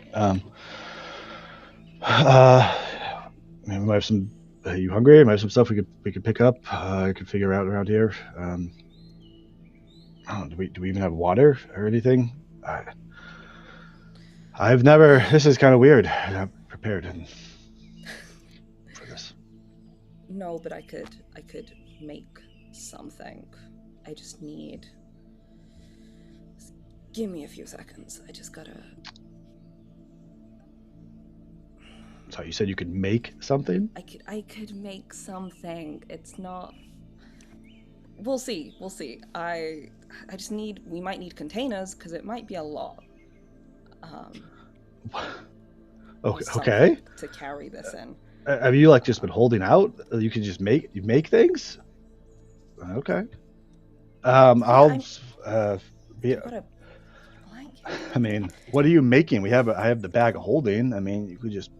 We might have some. Are you hungry? We might have some stuff we could pick up. I could figure out around here. I don't know, do we even have water or anything? I've never. This is kind of weird. I'm not prepared for this. No, but I could make something. I just need. Give me a few seconds. I just gotta. So you said you could make something? I could make something. It's not. We'll see. I just need. We might need containers because it might be a lot. Okay. To carry this in. Have you just been holding out? You can just make things? Okay. I'll be. I mean, what are you making? I have the bag of holding. I mean, you could just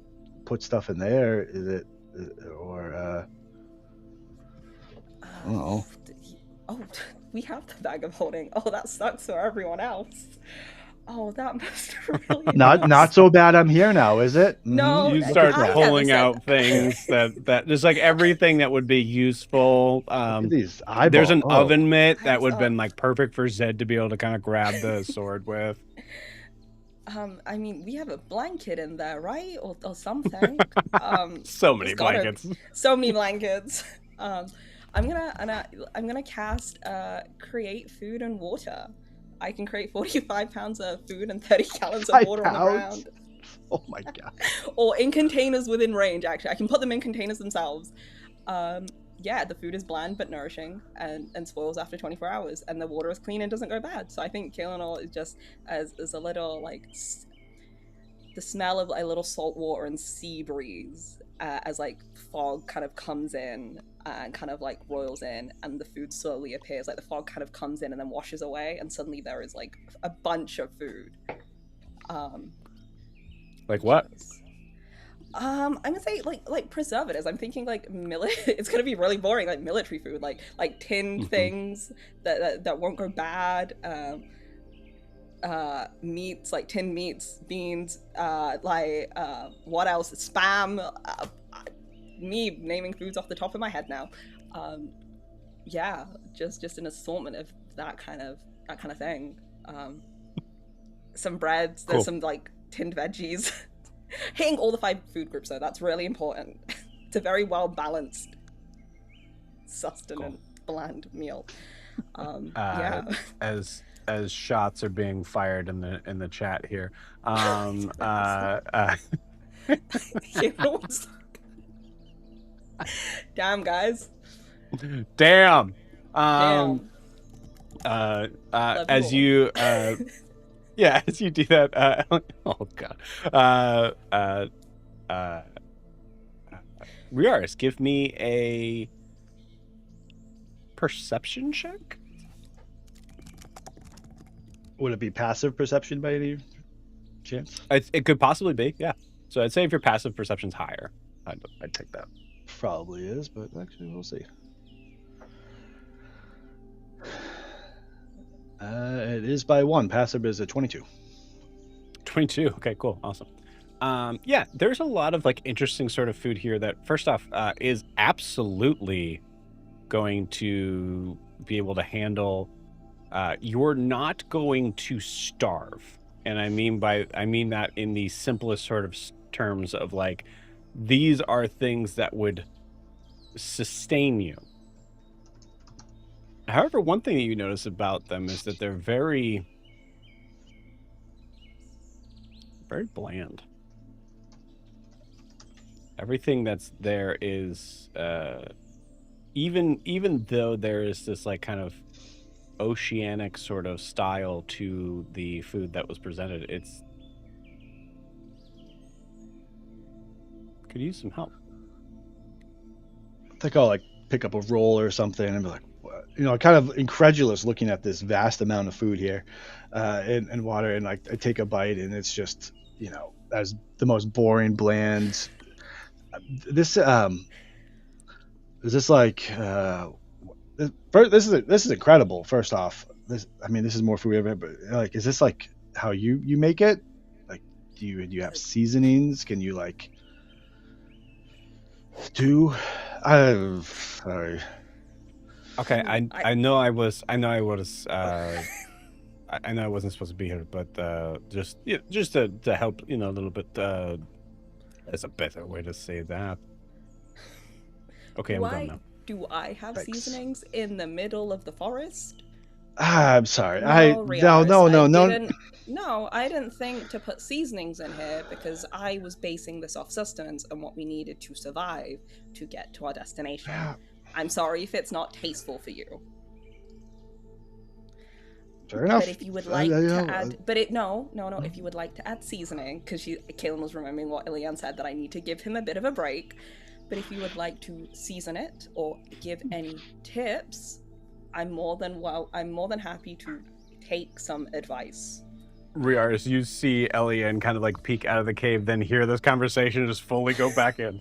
put stuff in there. Is it or I don't know. Oh, we have the bag of holding. Oh, that sucks for everyone else. Oh, that must really not so bad. I'm here now, is it? No, you start pulling out things that there's everything that would be useful. These eyeballs. There's an oven mitt that would have been perfect for Zed to be able to kind of grab the sword with. I mean, we have a blanket in there, right, or something. So many blankets. So many blankets. I'm gonna cast create food and water. I can create 45 pounds of food and 30 gallons of water on the ground. Oh my god. Or in containers within range, actually. I can put them in containers themselves. Yeah, the food is bland but nourishing and spoils after 24 hours. And the water is clean and doesn't go bad. So I think Kaelinor is just as a little, the smell of a little salt water and sea breeze as fog kind of comes in and kind of roils in, and the food slowly appears. The fog kind of comes in and then washes away, and suddenly there is a bunch of food. Like what? I'm gonna say like preservatives. I'm thinking like it's gonna be really boring, like military food, like tinned things that won't go bad. Meats, like tinned meats, beans, what else? Spam. Me naming foods off the top of my head now. Yeah, just an assortment of that kind of thing. Some breads. There's Cool. some like tinned veggies. Hitting all the 5 food groups though, that's really important. It's a very well balanced, sustenance, bland meal. Yeah. As shots are being fired in the chat here. Damn, guys. Damn. Damn. As you yeah, as you do that, oh god. Riaris, give me a perception check. Would it be passive perception by any chance? It could possibly be, yeah. So I'd say if your passive perception's higher, I'd take that. Probably is, but actually we'll see. It is by 1. Passive is a 22. 22. Okay, cool. Awesome. Yeah, there's a lot of like interesting sort of food here that first off is absolutely going to be able to handle. You're not going to starve. And I mean that in the simplest sort of terms of like, these are things that would sustain you. However, one thing that you notice about them is that they're very, very bland. Everything that's there is, even though there is this like kind of oceanic sort of style to the food that was presented, it's could use some help. I think I'll like pick up a roll or something and be like, kind of incredulous looking at this vast amount of food here, and water, and like I take a bite and it's just, as the most boring, bland. This is this like this is incredible. First off, this is more food we ever. But like, is this like how you make it? Like, do you have seasonings? Can you like do? Sorry. Okay, I know I wasn't supposed to be here, but just to help, a little bit. There's a better way to say that. Okay, I'm done now. Do I have Thanks. seasonings in the middle of the forest? I'm sorry. No, I didn't think to put seasonings in here because I was basing this off sustenance and what we needed to survive to get to our destination. I'm sorry if it's not tasteful for you. Fair enough. But if you would like to add, if you would like to add seasoning, because Kaylin was remembering what Ilian said, that I need to give him a bit of a break. But if you would like to season it or give any tips, I'm more than happy to take some advice. Riaris, you see Elian kind of like peek out of the cave, then hear this conversation, just fully go back in.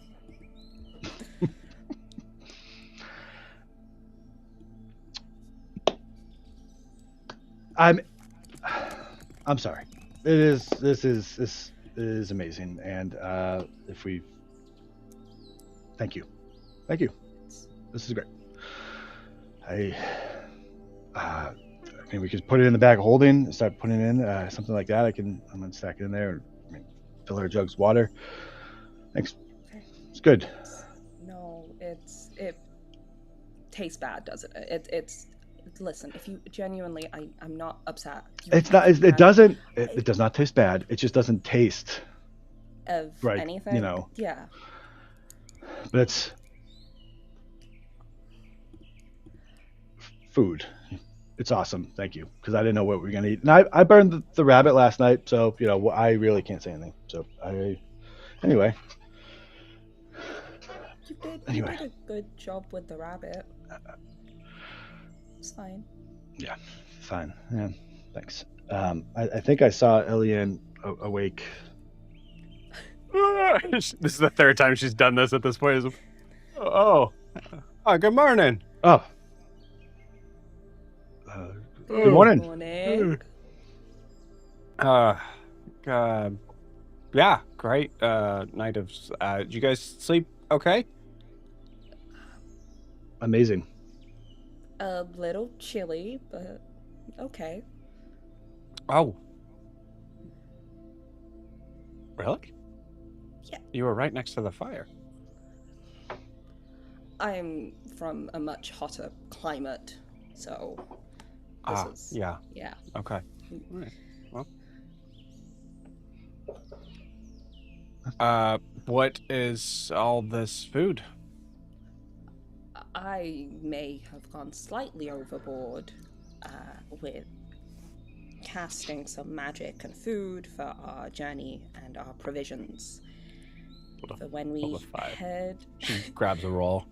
I'm sorry. This is amazing, and thank you. This is great. I mean, we could put it in the bag of holding and start putting it in something like that. I'm gonna stack it in there. Fill our jugs water. Thanks. It's good. No, it tastes bad, doesn't it? It's listen. If you genuinely, I'm not upset. It's not. It doesn't. It does not taste bad. It just doesn't taste of right. Anything. Yeah. But it's food. It's awesome. Thank you. Because I didn't know what we were gonna eat, and I burned the rabbit last night, so I really can't say anything. So anyway. You did a good job with the rabbit. It's fine. Yeah, fine. Yeah, thanks. I think I saw Elian awake. This is the third time she's done this at this point. Oh, good morning. Oh. Good morning. Morning. Yeah, great night of. Did you guys sleep okay? Amazing. A little chilly, but okay. Oh, really? Yeah. You were right next to the fire. I'm from a much hotter climate, so this is Yeah. yeah. Okay. All right. Well. What is all this food? I may have gone slightly overboard with casting some magic and food for our journey and our provisions. For when we head... She grabs a roll.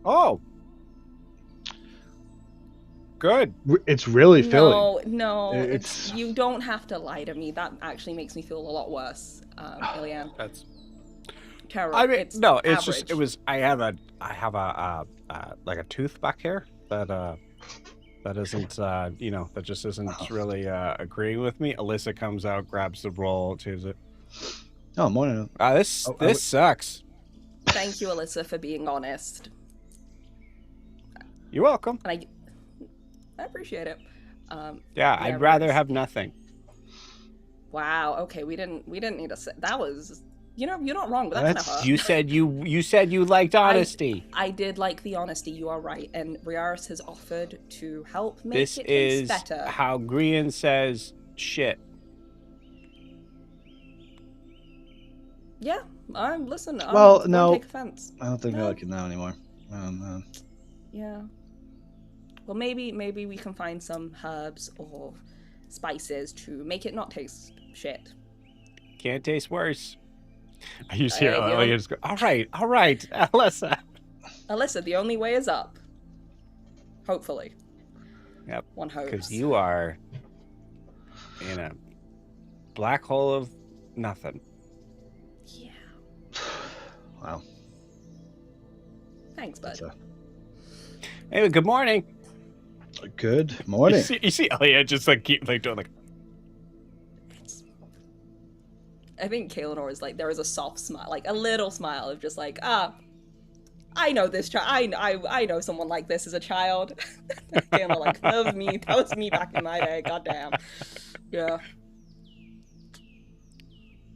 Oh! Good. It's really filling. No, it's you don't have to lie to me. That actually makes me feel a lot worse, Ilian. That's... Carol, I mean, it's no, it's average. just, it was, I have a like a tooth back here that isn't, that just isn't really agreeing with me. Alyssa comes out, grabs the roll, chews it. Oh, morning. This sucks. Thank you, Alyssa, for being honest. You're welcome. And I appreciate it. Yeah, I'd rather have nothing. Wow. Okay, we didn't need to say that was. You're not wrong, but that kind of hurt. You said you liked honesty. I did like the honesty. You are right, and Riaris has offered to help make this it taste is better. How Grian says shit. Yeah, listen. Well, no, take offense. I don't think I like it now anymore. Yeah. Well, maybe we can find some herbs or spices to make it not taste shit. Can't taste worse. I used to hear Elliot just go, all right, Alyssa. Alyssa, the only way is up. Hopefully. Yep. One hopes. Because you are in a black hole of nothing. Yeah. Wow. Thanks, bud. Anyway, good morning. Good morning. You see Elliot just keep doing I think Kaelinor is there is a soft smile, a little smile of just I know this child. I know someone like this as a child. Kaelinor that was me back in my day. Goddamn. Yeah.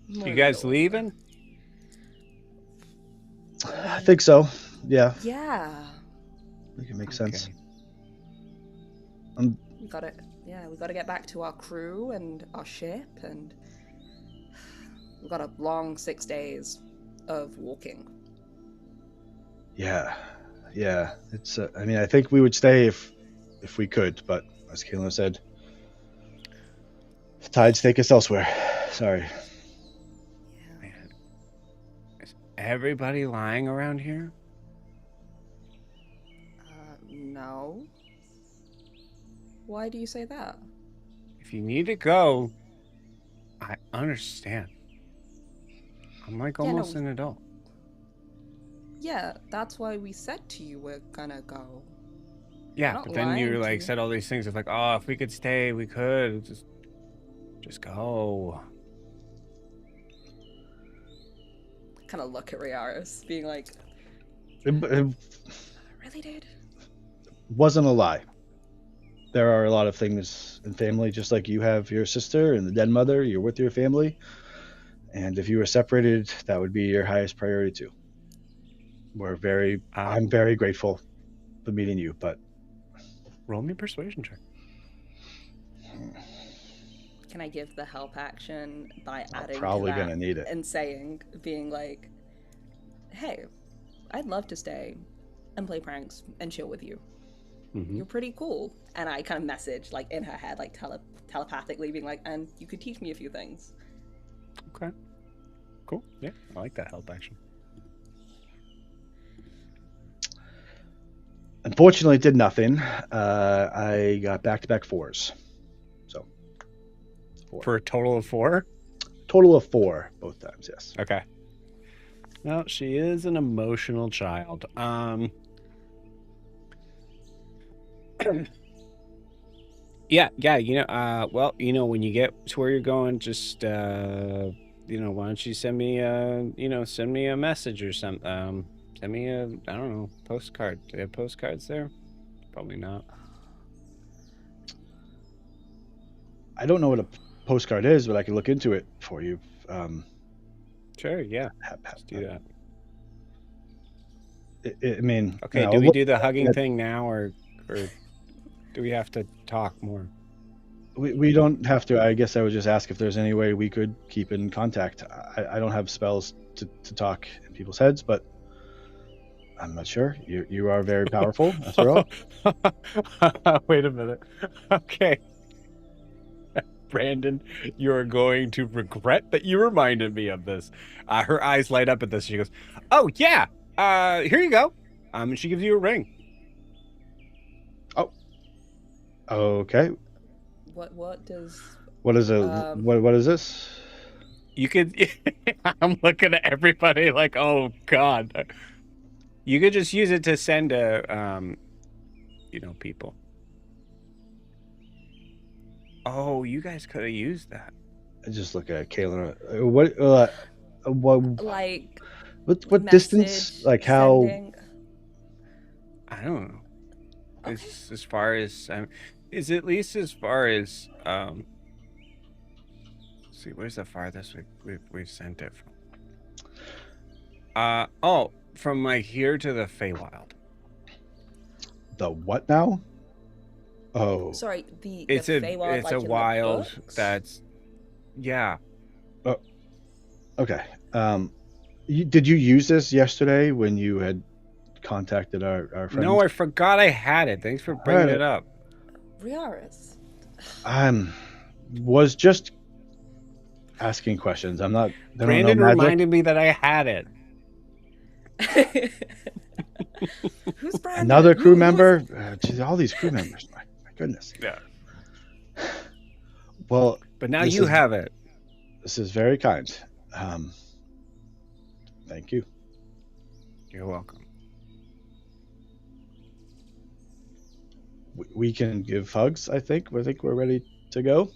You guys leaving? I think so. Yeah. Yeah. I think it makes sense. We gotta get back to our crew and our ship, and we've got a long 6 days of walking. Yeah. It's. I think we would stay if we could, but as Kaelinor said, tides take us elsewhere. Sorry. Man. Is everybody lying around here? No. Why do you say that? If you need to go, I understand. I'm almost an adult. Yeah, that's why we said to you we're gonna go. Yeah, but then you said all these things of if we could stay, we could. Just go. Kind of look at Riaris, being like, It really, dude? wasn't a lie. There are a lot of things in family, just like you have your sister and the dead mother. You're with your family, and if you were separated, that would be your highest priority too. I'm very grateful for meeting you, but roll me a persuasion check. Can I give the help action by adding probably to that gonna need it and being like, hey, I'd love to stay and play pranks and chill with you. Mm-hmm. You're pretty cool. And I kind of message in her head, telepathically being like, and you could teach me a few things. Okay. Cool. Yeah, I like that help action. unfortunately it did nothing. I got back-to-back 4s. So 4. For a total of 4? total of 4 both times. Yes. Okay. No, she is an emotional child. Yeah, well, when you get to where you're going, just why don't you send me send me a message or something. Send me I don't know, postcard. Do they have postcards there? Probably not. I don't know what a postcard is, but I can look into it for you. Sure, yeah. Let's do that. I mean, okay, do we do the hugging thing now, or do we have to talk more? We don't have to. I guess I would just ask if there's any way we could keep in contact. I don't have spells to talk in people's heads, but I'm not sure. You are very powerful, after all. Wait a minute. Okay. Brandon, you're going to regret that you reminded me of this. Her eyes light up at this. She goes, "Oh yeah, here you go." And she gives you a ring. Oh. Okay. What does? What is it? What is this? You could. I'm looking at everybody like, oh god. You could just use it to send people. Oh, you guys could have used that. I just look at Kaylin. What? Like. What distance? Like how? Sending? I don't know. Okay. It's as far as is at least as far as let's see, where's the farthest we've sent it from? From like here to the Feywild. The what now? Oh, Sorry, it's the a Feywild, it's like a in wild the books? that's yeah. Oh, okay. Did you use this yesterday when you had contacted our friend? No, I forgot I had it. Thanks for bringing it up. Riaris. Was just asking questions. I'm not. Brandon reminded me that I had it. Who's Brandon? Another crew member? Geez, all these crew members. My goodness. Yeah. Well, but now you have it. This is very kind. Thank you. You're welcome. We can give hugs. I think we're ready to go.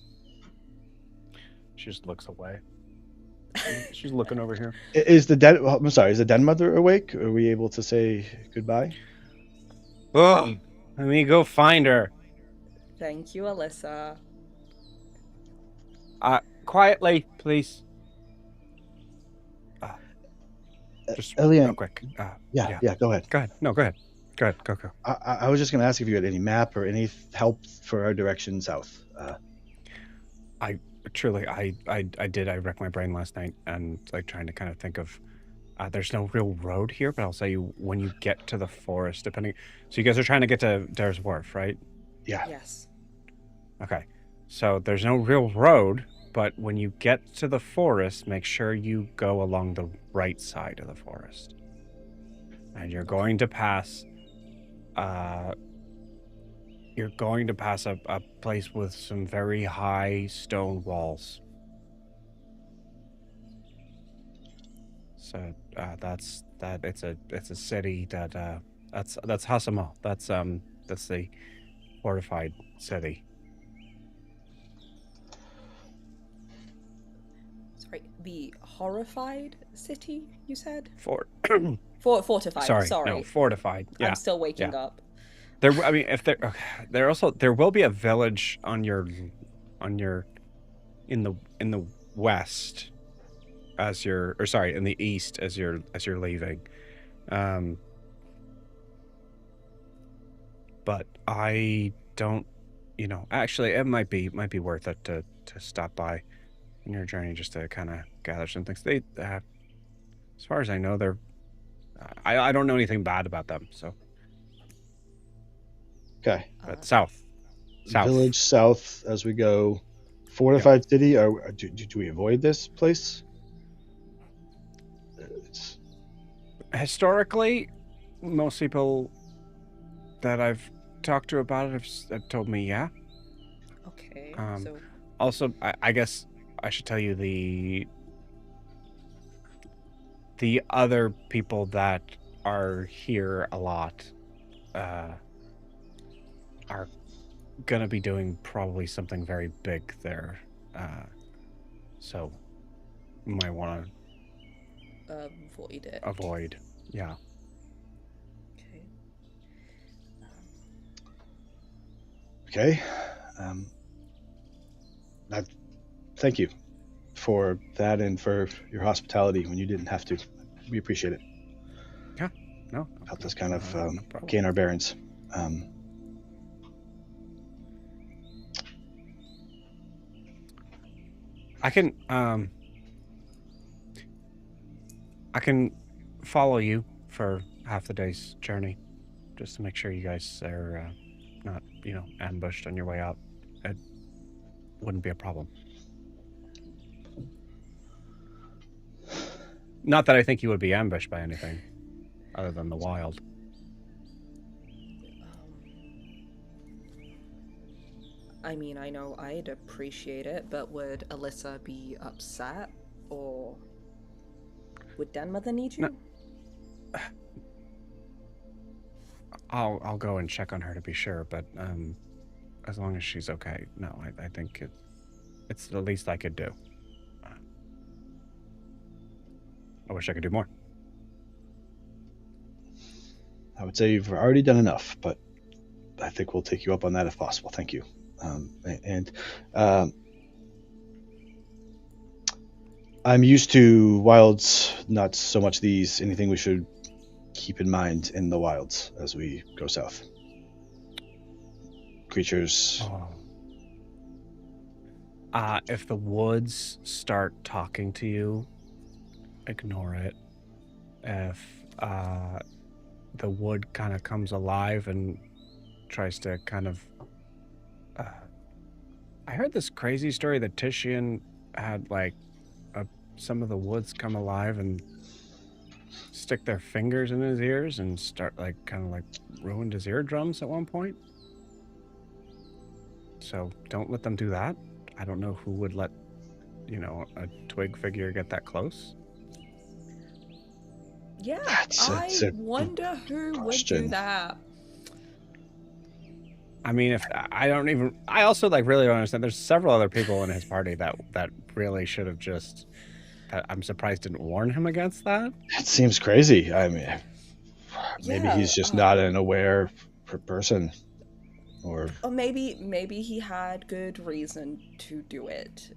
She just looks away. She's looking over here. Is the dead? I'm sorry. Is the den mother awake? Are we able to say goodbye? Oh, let me go find her. Thank you, Alyssa. Quietly, please. Just Elian, real quick. Yeah. Go ahead. Go ahead. No, go ahead. Go. I was just going to ask if you had any map or any help for our direction south. I did. I wrecked my brain last night and like trying to kind of think of. There's no real road here, but I'll say when you get to the forest, depending. So you guys are trying to get to Dare's Wharf, right? Yeah. Yes. Okay. So there's no real road, but when you get to the forest, make sure you go along the right side of the forest, and you're going to pass. You're going to pass a place with some very high stone walls. So that's that. It's a city that that's Hasamo. That's the fortified city. Sorry, the horrified city, you said? Fortified. Sorry. No, fortified. Yeah. I'm still waking up. There there will be a village in the west as you're, or sorry, in the east as you're leaving. But I don't, actually it might be worth it to stop by in your journey just to kind of gather some things. They as far as I know, they're I don't know anything bad about them, so. Okay. But south. Village south as we go. Fortified city. Do we avoid this place? Historically, most people that I've talked to about it have told me, yeah. Okay. Also, I guess I should tell you the other people that are here a lot are gonna be doing probably something very big there. So you might want to Avoid it. avoid. Yeah. Okay. Okay. Thank you for that and for your hospitality when you didn't have to. We appreciate it. Yeah. No. Helped us kind of no problem. gain our bearings. I can follow you for half the day's journey, just to make sure you guys are not, ambushed on your way out. It wouldn't be a problem. Not that I think you would be ambushed by anything other than the wild. I mean, I know I'd appreciate it, but would Alyssa be upset? Or would Denmother need you? No. I'll go and check on her to be sure, but as long as she's okay, no, I think it's the least I could do. I wish I could do more. I would say you've already done enough, but I think we'll take you up on that if possible. Thank you. I'm used to wilds, not so much these. Anything we should keep in mind in the wilds as we go south? Creatures. If the woods start talking to you, ignore it. If the wood kind of comes alive and tries to kind of... I heard this crazy story that Titian had, like, some of the woods come alive and stick their fingers in his ears and start, like, kind of, like, ruined his eardrums at one point. So don't let them do that. I don't know who would let, a twig figure get that close. Yeah, That's I wonder who would do that. I mean, I also really don't understand. There's several other people in his party that really should have just. I'm surprised didn't warn him against that. It seems crazy. I mean, maybe he's just not an aware person, or maybe he had good reason to do it.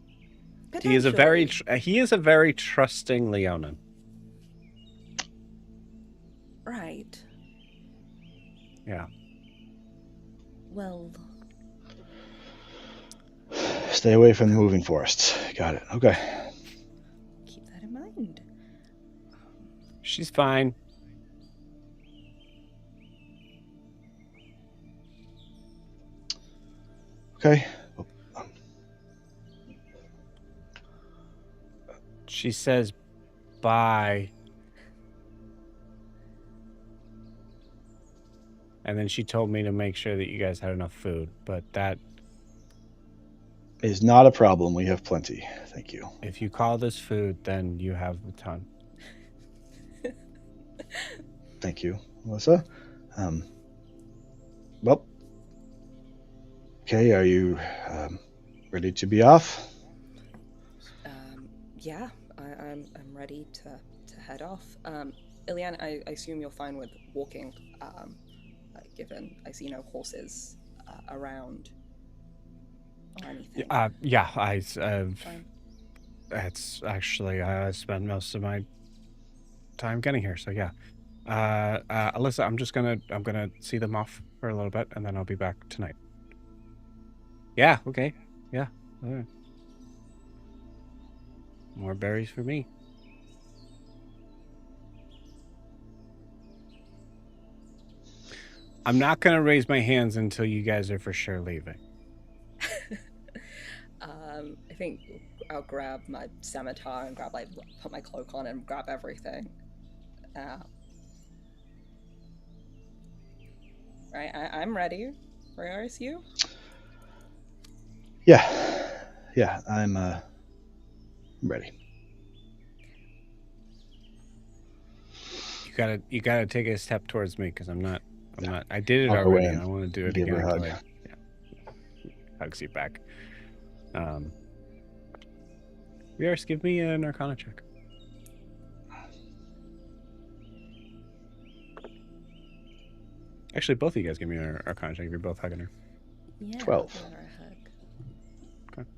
He is a very trusting Leonin. Right. Yeah. Well, stay away from the moving forests. Got it. Okay. Keep that in mind. She's fine. Okay. She says bye. And then she told me to make sure that you guys had enough food, but that is not a problem. We have plenty. Thank you. If you call this food, then you have a ton. Thank you, Melissa. Well, okay. Are you ready to be off? Yeah, I'm ready to head off. Ilian, I assume you're fine with walking. Given I see no horses around or anything. Yeah, it's actually I spent most of my time getting here, so yeah. Alyssa, I'm gonna see them off for a little bit, and then I'll be back tonight. Yeah. Okay. Yeah. All right. More berries for me. I'm not going to raise my hands until you guys are for sure leaving. I think I'll grab my scimitar and put my cloak on and grab everything. Right, I'm ready. Where is you? Yeah, I'm I'm ready. You gotta take a step towards me because I'm not. I did it I'll go already. in I want to do it give her again a until hug. hugs you back. Rios, give me an Arcana check. Actually, both of you guys give me an Arcana check if you're both hugging her. Yeah. 12. I'll give her a hug. Okay.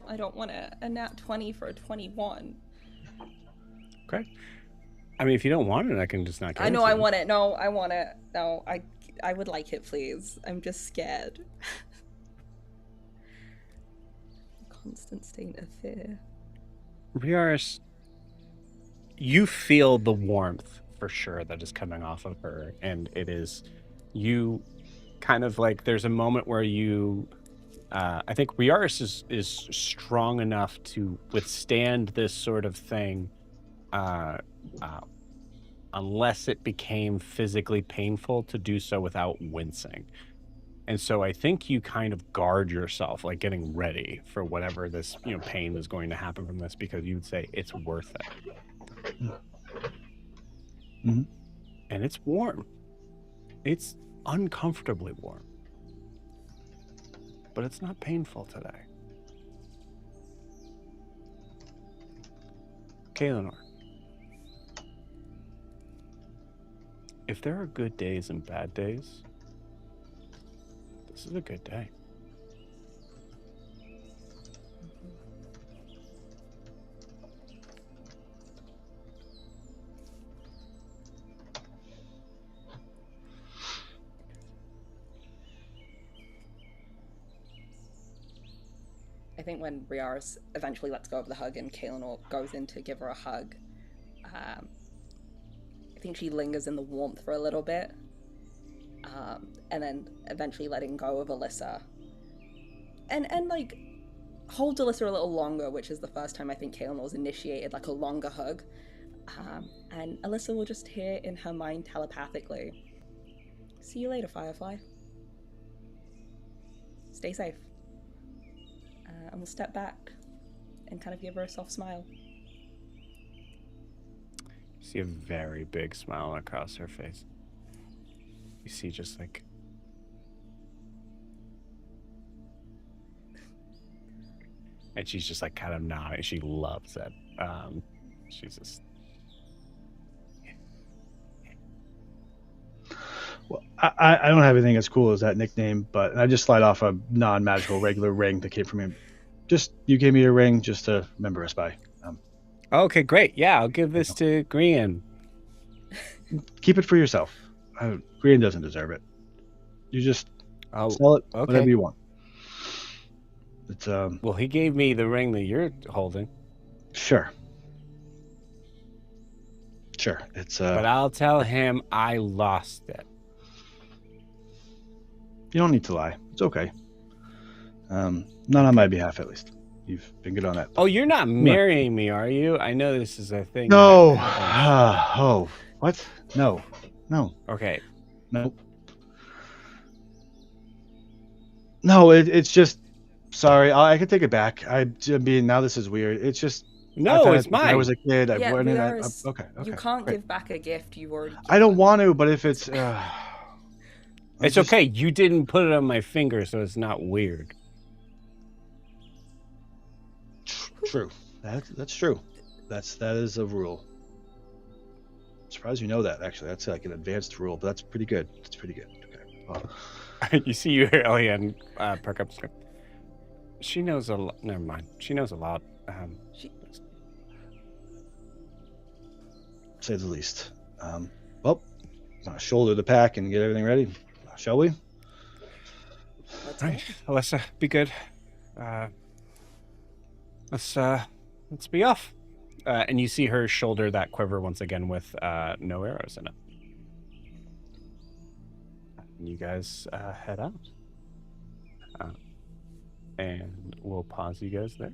I don't want a nat 20 for a 21. Okay. I mean, if you don't want it, I can just not give I it know to I you. want it. No, I want it. No, I would like it, please. I'm just scared. Constant state of fear. Rios, you feel the warmth for sure that is coming off of her, and it is you kind of like there's a moment where you I think Riaris is strong enough to withstand this sort of thing unless it became physically painful to do so without wincing. And so I think you kind of guard yourself, like getting ready for whatever this, pain is going to happen from this, because you would say it's worth it. Mm-hmm. And it's warm. It's uncomfortably warm. But it's not painful today. Kaelinor, if there are good days and bad days, this is a good day. I think when Riaris eventually lets go of the hug and Kaelinor goes in to give her a hug, I think she lingers in the warmth for a little bit, and then eventually letting go of Alyssa, and like holds Alyssa a little longer, which is the first time I think Kaelinor's initiated like a longer hug, and Alyssa will just hear in her mind telepathically, "See you later, Firefly. Stay safe." And we'll step back and kind of give her a soft smile. You see a very big smile across her face. You see just like... And she's just like kind of nodding. She loves it. She's just... Well, I don't have anything as cool as that nickname, but I just slide off a non-magical regular ring that came from him. Just, you gave me a ring just to remember us by. Okay, great. Yeah, I'll give this to Grian. Keep it for yourself. Grian doesn't deserve it. You just sell it, okay. whatever you want. It's Well, he gave me the ring that you're holding. Sure. It's But I'll tell him I lost it. You don't need to lie. It's okay. Not on my behalf, at least. You've been good on that. Oh, you're not marrying me, are you? I know this is a thing. No. Oh, what? No. Okay. Nope. No, it's just. Sorry, I can take it back. I mean, now this is weird. It's just. No, it's mine. When I was a kid. Yeah, Okay. You can't give back a gift you've already given. I don't want to, but if it's. It's okay. You didn't put it on my finger, so it's not weird. True. That's true. That is a rule. I'm surprised you know that. Actually, that's like an advanced rule, but that's pretty good. Okay. Well, You see, you hear Eliane perk up. She knows a lot. Never mind. She knows a lot. Say the least. Well, shoulder the pack and get everything ready, shall we? Right, Alyssa, be good. Let's be off. And you see her shoulder that quiver once again with no arrows in it. And you guys head out. And we'll pause you guys there.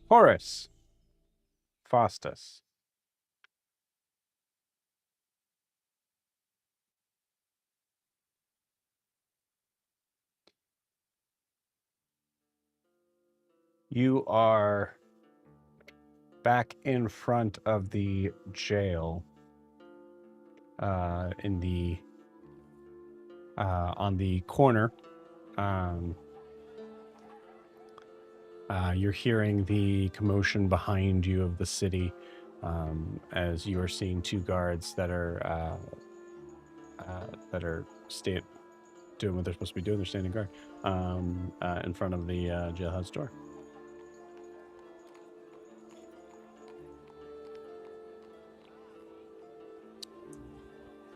Horace. Faustus. You are back in front of the jail. In the on the corner. You're hearing the commotion behind you of the city, as you are seeing two guards that are doing what they're supposed to be doing. They're standing guard in front of the jailhouse door.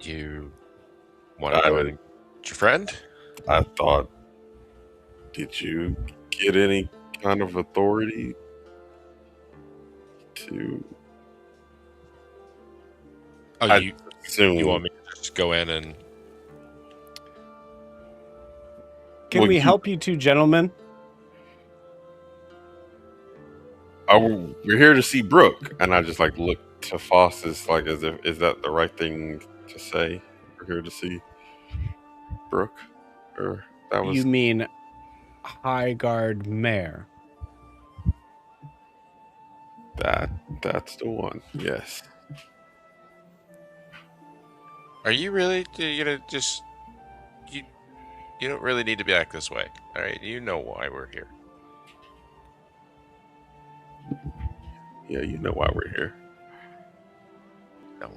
You want to go in and get your friend? I thought, did you get any kind of authority to? Oh, I assume you want me to just go in and? Can we help you two gentlemen? We're here to see Brooke, and I just like look to Foster's like as if is that the right thing to say? We're here to see Brooke, or that was You mean High Guard Mayor? That's the one. Yes. Are you really gonna just you? You don't really need to be act this way. All right, you know why we're here. Yeah, you know why we're here. No.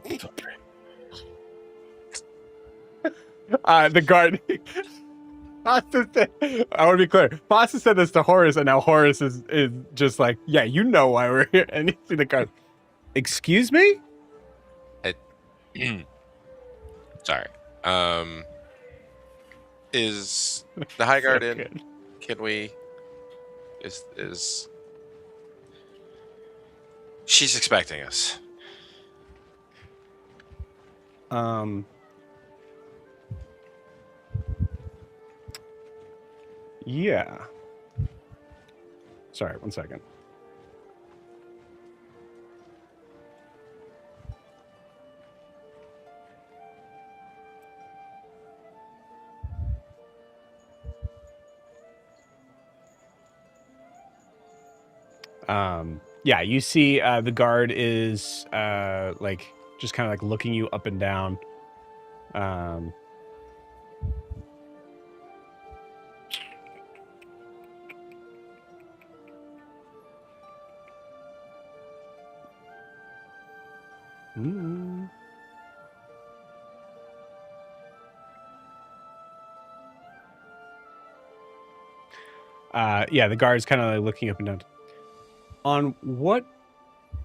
It's okay. The guard. Foster said, I want to be clear. Foster said this to Horace, and now Horace is just like, yeah, you know why we're here. And you see the guard. Excuse me? Sorry. Is the High Guard in? Good. Can we? Is she's expecting us? Yeah. Sorry, 1 second. Yeah, you see the guard is like just kind of like looking you up and down. Yeah, the guard's kind of like looking up and down. On what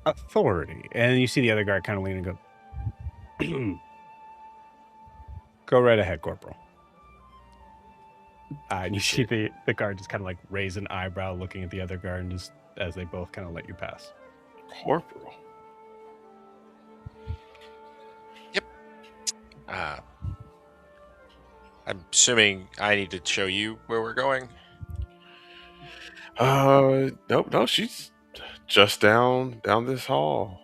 authority? And you see the other guard kind of lean and go, go right ahead, Corporal. And you see the guard just kind of like raise an eyebrow looking at the other guard and just as they both kind of let you pass. Corporal. Yep. I'm assuming I need to show you where we're going. No, she's just down this hall.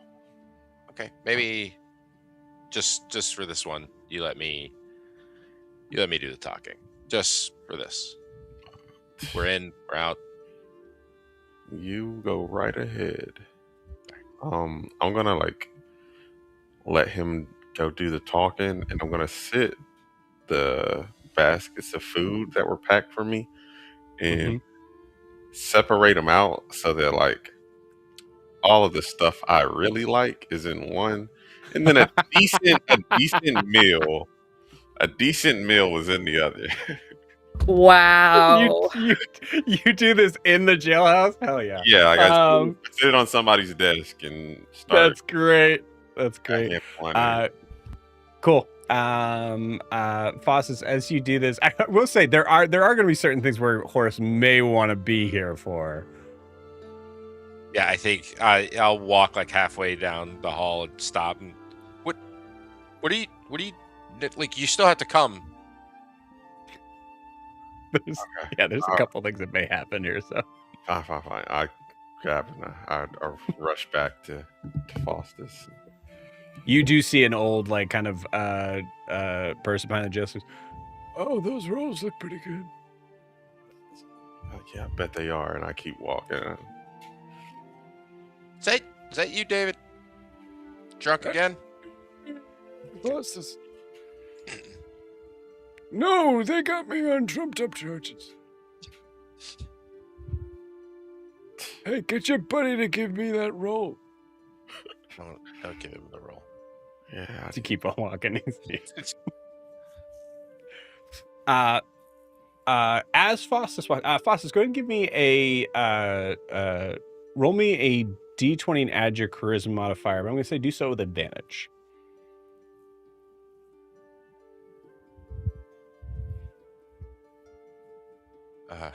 Okay, maybe just for this one, you let me do the talking. Just for this. We're in, we're out. You go right ahead. I'm gonna like let him go do the talking, and I'm gonna sit the baskets of food that were packed for me and separate them out so that like all of the stuff I really like is in one, and then a decent meal is in the other. Wow. You do this in the jailhouse? Hell yeah. Yeah, like I sit it on somebody's desk and start. That's great. That's great. Cool. Fossis, as you do this, I will say there are going to be certain things where Horace may want to be here for. Yeah, I think I'll walk like halfway down the hall and stop. And what do you like? You still have to come. There's a couple things that may happen here. So fine. I grab and I rush back to Foster's. You do see an old, like, kind of person behind the jail. Oh, those rolls look pretty good. Yeah, I bet they are, and I keep walking. Is that you, David? Drunk again? Bosses. No, they got me on trumped up charges. Hey, get your buddy to give me that roll. Don't give him the roll. Yeah. To keep on walking. As Faustus walks, Faustus, go ahead and give me roll me a d20 and add your charisma modifier. But I'm going to say do so with advantage. Uh,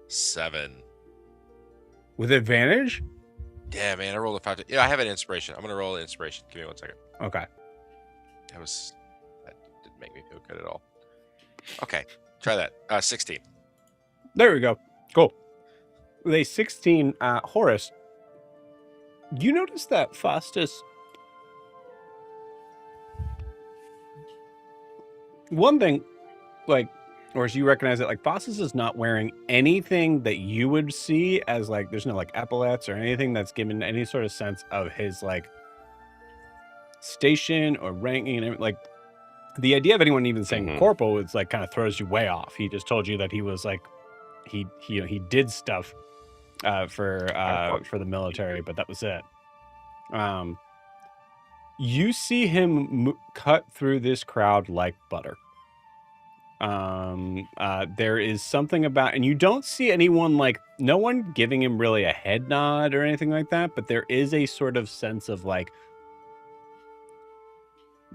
7. With advantage? Yeah, man, I rolled a 5. Yeah, I have an inspiration. I'm gonna roll an inspiration. Give me 1 second. Okay. That didn't make me feel good at all. Okay, try that. 16. There we go. Cool. With a 16, Horace, you notice that Faustus, one thing, like, or as you recognize it, like Faustus is not wearing anything that you would see as like, there's no like epaulets or anything that's given any sort of sense of his like station or ranking, and like the idea of anyone even saying corporal is like kind of throws you way off. He just told you that he was like, he did stuff for the military, but that was it. You see him cut through this crowd like butter. There is something about, and you don't see anyone like, no one giving him really a head nod or anything like that, but there is a sort of sense of like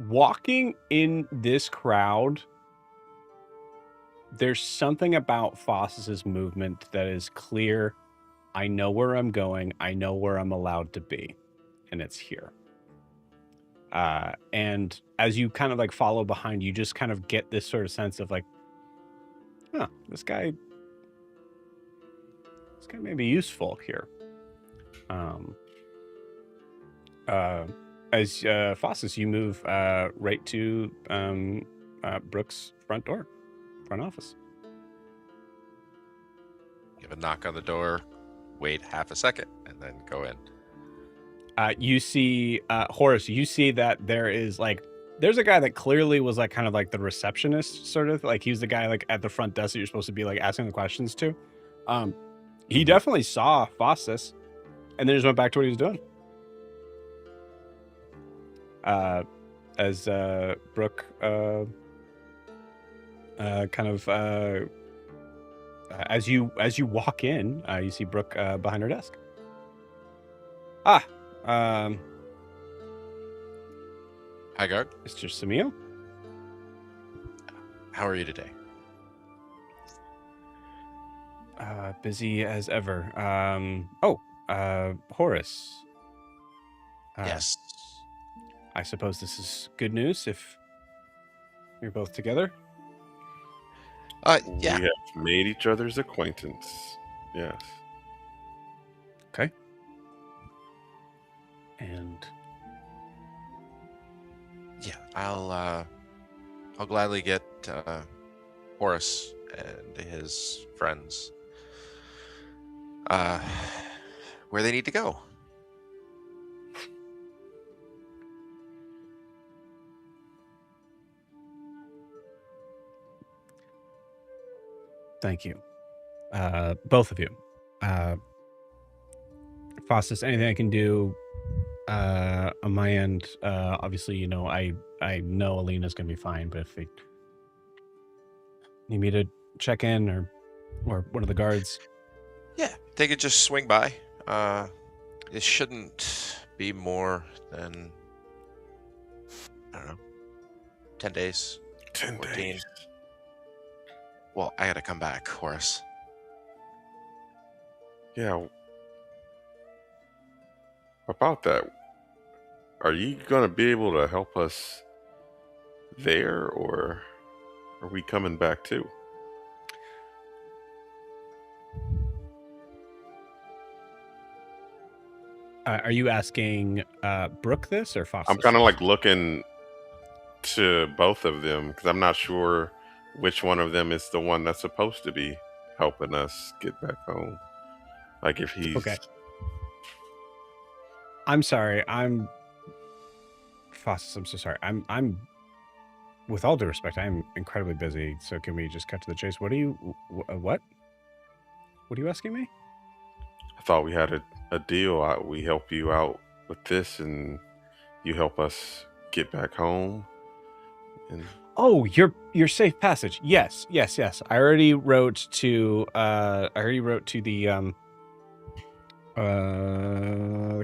walking in this crowd. There's something about Faustus's movement that is clear. I know where I'm going. I know where I'm allowed to be, and it's here. And as you kind of like follow behind, you just kind of get this sort of sense of like, huh, this guy may be useful here. As Faustus, you move right to Brooke's front office. Give a knock on the door, wait half a second, and then go in. You see, Horace, you see that there's a guy that clearly was like kind of like the receptionist, sort of like he was the guy like at the front desk that you're supposed to be like asking the questions to. He definitely saw Faustus and then just went back to what he was doing. As Brooke kind of as you walk in, you see Brooke behind her desk. Hi, Guard. Mr. Samio. How are you today? Busy as ever. Horace. Yes. I suppose this is good news if you're both together. Yeah. We have made each other's acquaintance. Yes. Okay. And yeah, I'll gladly get Horace and his friends where they need to go. thank you, both of you. Faustus, anything I can do on my end? Obviously, you know, I know Alina's gonna be fine, but if they need me to check in or one of the guards. Yeah, they could just swing by. It shouldn't be more than, I don't know, 10 days. 10 14. days. Well, I gotta come back, Horace. Yeah. About that, are you going to be able to help us there, or are we coming back too? Are you asking Brooke this or Faustus? I'm kind of like looking to both of them because I'm not sure which one of them is the one that's supposed to be helping us get back home. Like if he's Okay. I'm sorry. Foss, I'm so sorry. I'm with all due respect, I'm incredibly busy. So can we just cut to the chase? What are you what? What are you asking me? I thought we had a deal. We help you out with this, and you help us get back home. And Oh, your safe passage. Yes. I already wrote to the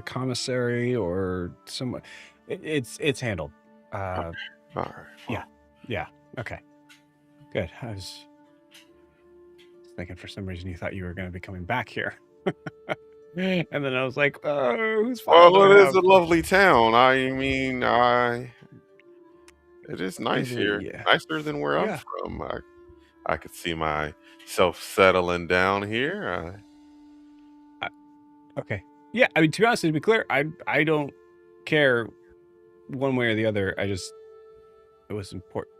commissary or someone. It's handled. all right, well, Yeah. Okay. Good. I was thinking for some reason you thought you were going to be coming back here. And then I was like, oh, whose file do well, I it is have? a lovely town. I mean, it is nice here, Yeah. nicer than where I'm Yeah. from. I could see myself settling down here. Okay. Yeah. I mean, to be honest, to be clear, I don't care one way or the other. It was important.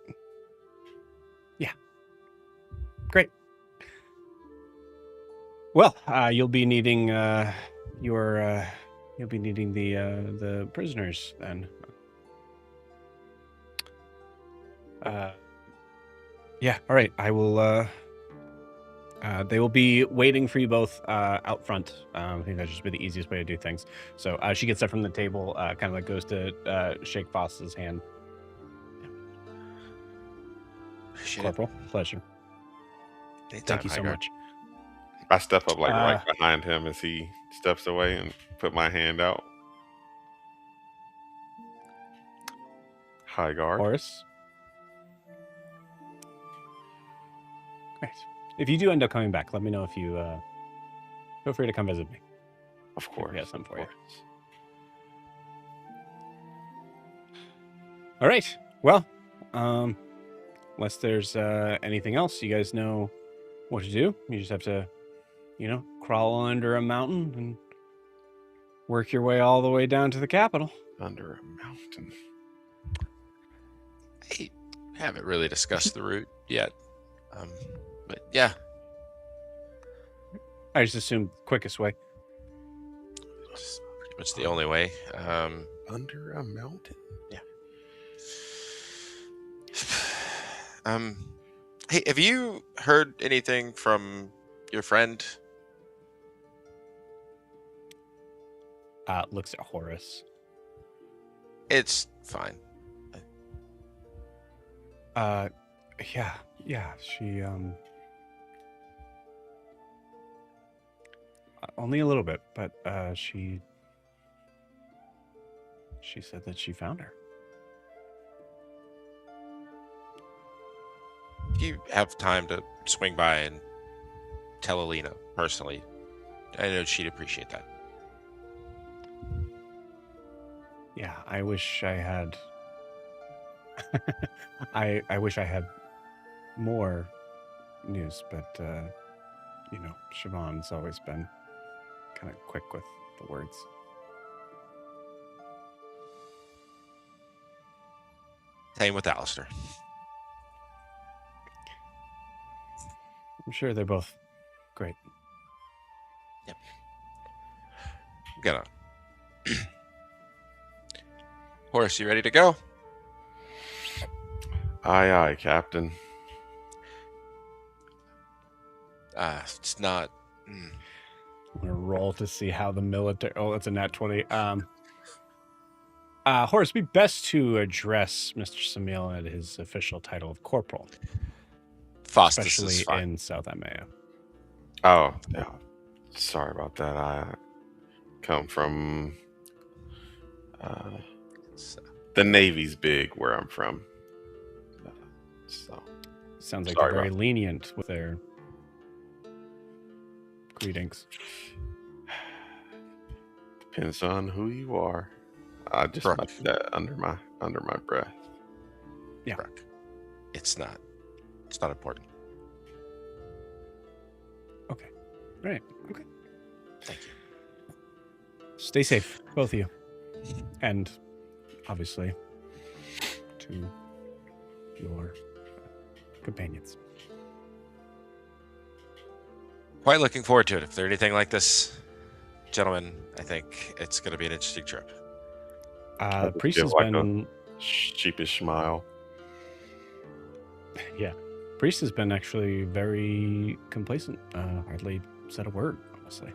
Yeah. Great. Well, you'll be needing you'll be needing the prisoners then. Yeah. All right. I will. They will be waiting for you both out front. I think that'd just be the easiest way to do things. So she gets up from the table, kind of like goes to shake Foss's hand. Appreciate Corporal, pleasure. it. Anytime, Thank you so Highguard. much. I step up like right Uh, behind him as he steps away and put my hand out. High guard. Horace. Great. If you do end up coming back, let me know if you feel free to come visit me. Of course. We have something for you. Of course. All right. Well, unless there's anything else, you guys know what to do. You just have to, crawl under a mountain and work your way all the way down to the capital. Under a mountain. I haven't really discussed the route yet. But yeah, I just assumed quickest way. it's pretty much the only way. Under a mountain. Hey, have you heard anything from your friend? Looks at Horace. It's fine. Yeah, she only a little bit, but she said that she found her. If you have time to swing by and tell Alina personally, I know she'd appreciate that. Yeah, I wish I had I wish I had more news, but Siobhan's always been kind of quick with the words. Same with Alistair. I'm sure they're both great. Yep. I'm gonna. Horace, you ready to go? Aye, aye, Captain. It's not. I'm gonna roll to see how the military. Oh, it's a nat 20. Horace, it'd be best to address Mr. Samil at his official title of corporal, Faustus is especially fine. in South Amaya. Oh, yeah. Sorry about that. I come from the Navy's big where I'm from. So Sounds like sorry they're very about lenient with their greetings. depends on who you are. I just Brooke. muttered that under my breath. Yeah. Brooke. It's not important. Okay. Right. Okay. Thank you. Stay safe, both of you. And obviously to your companions. quite looking forward to it. If there's anything like this, gentlemen, I think it's going to be an interesting trip. Priest Give has like been, a sheepish smile. yeah, Priest has been actually very complacent. Hardly said a word, honestly.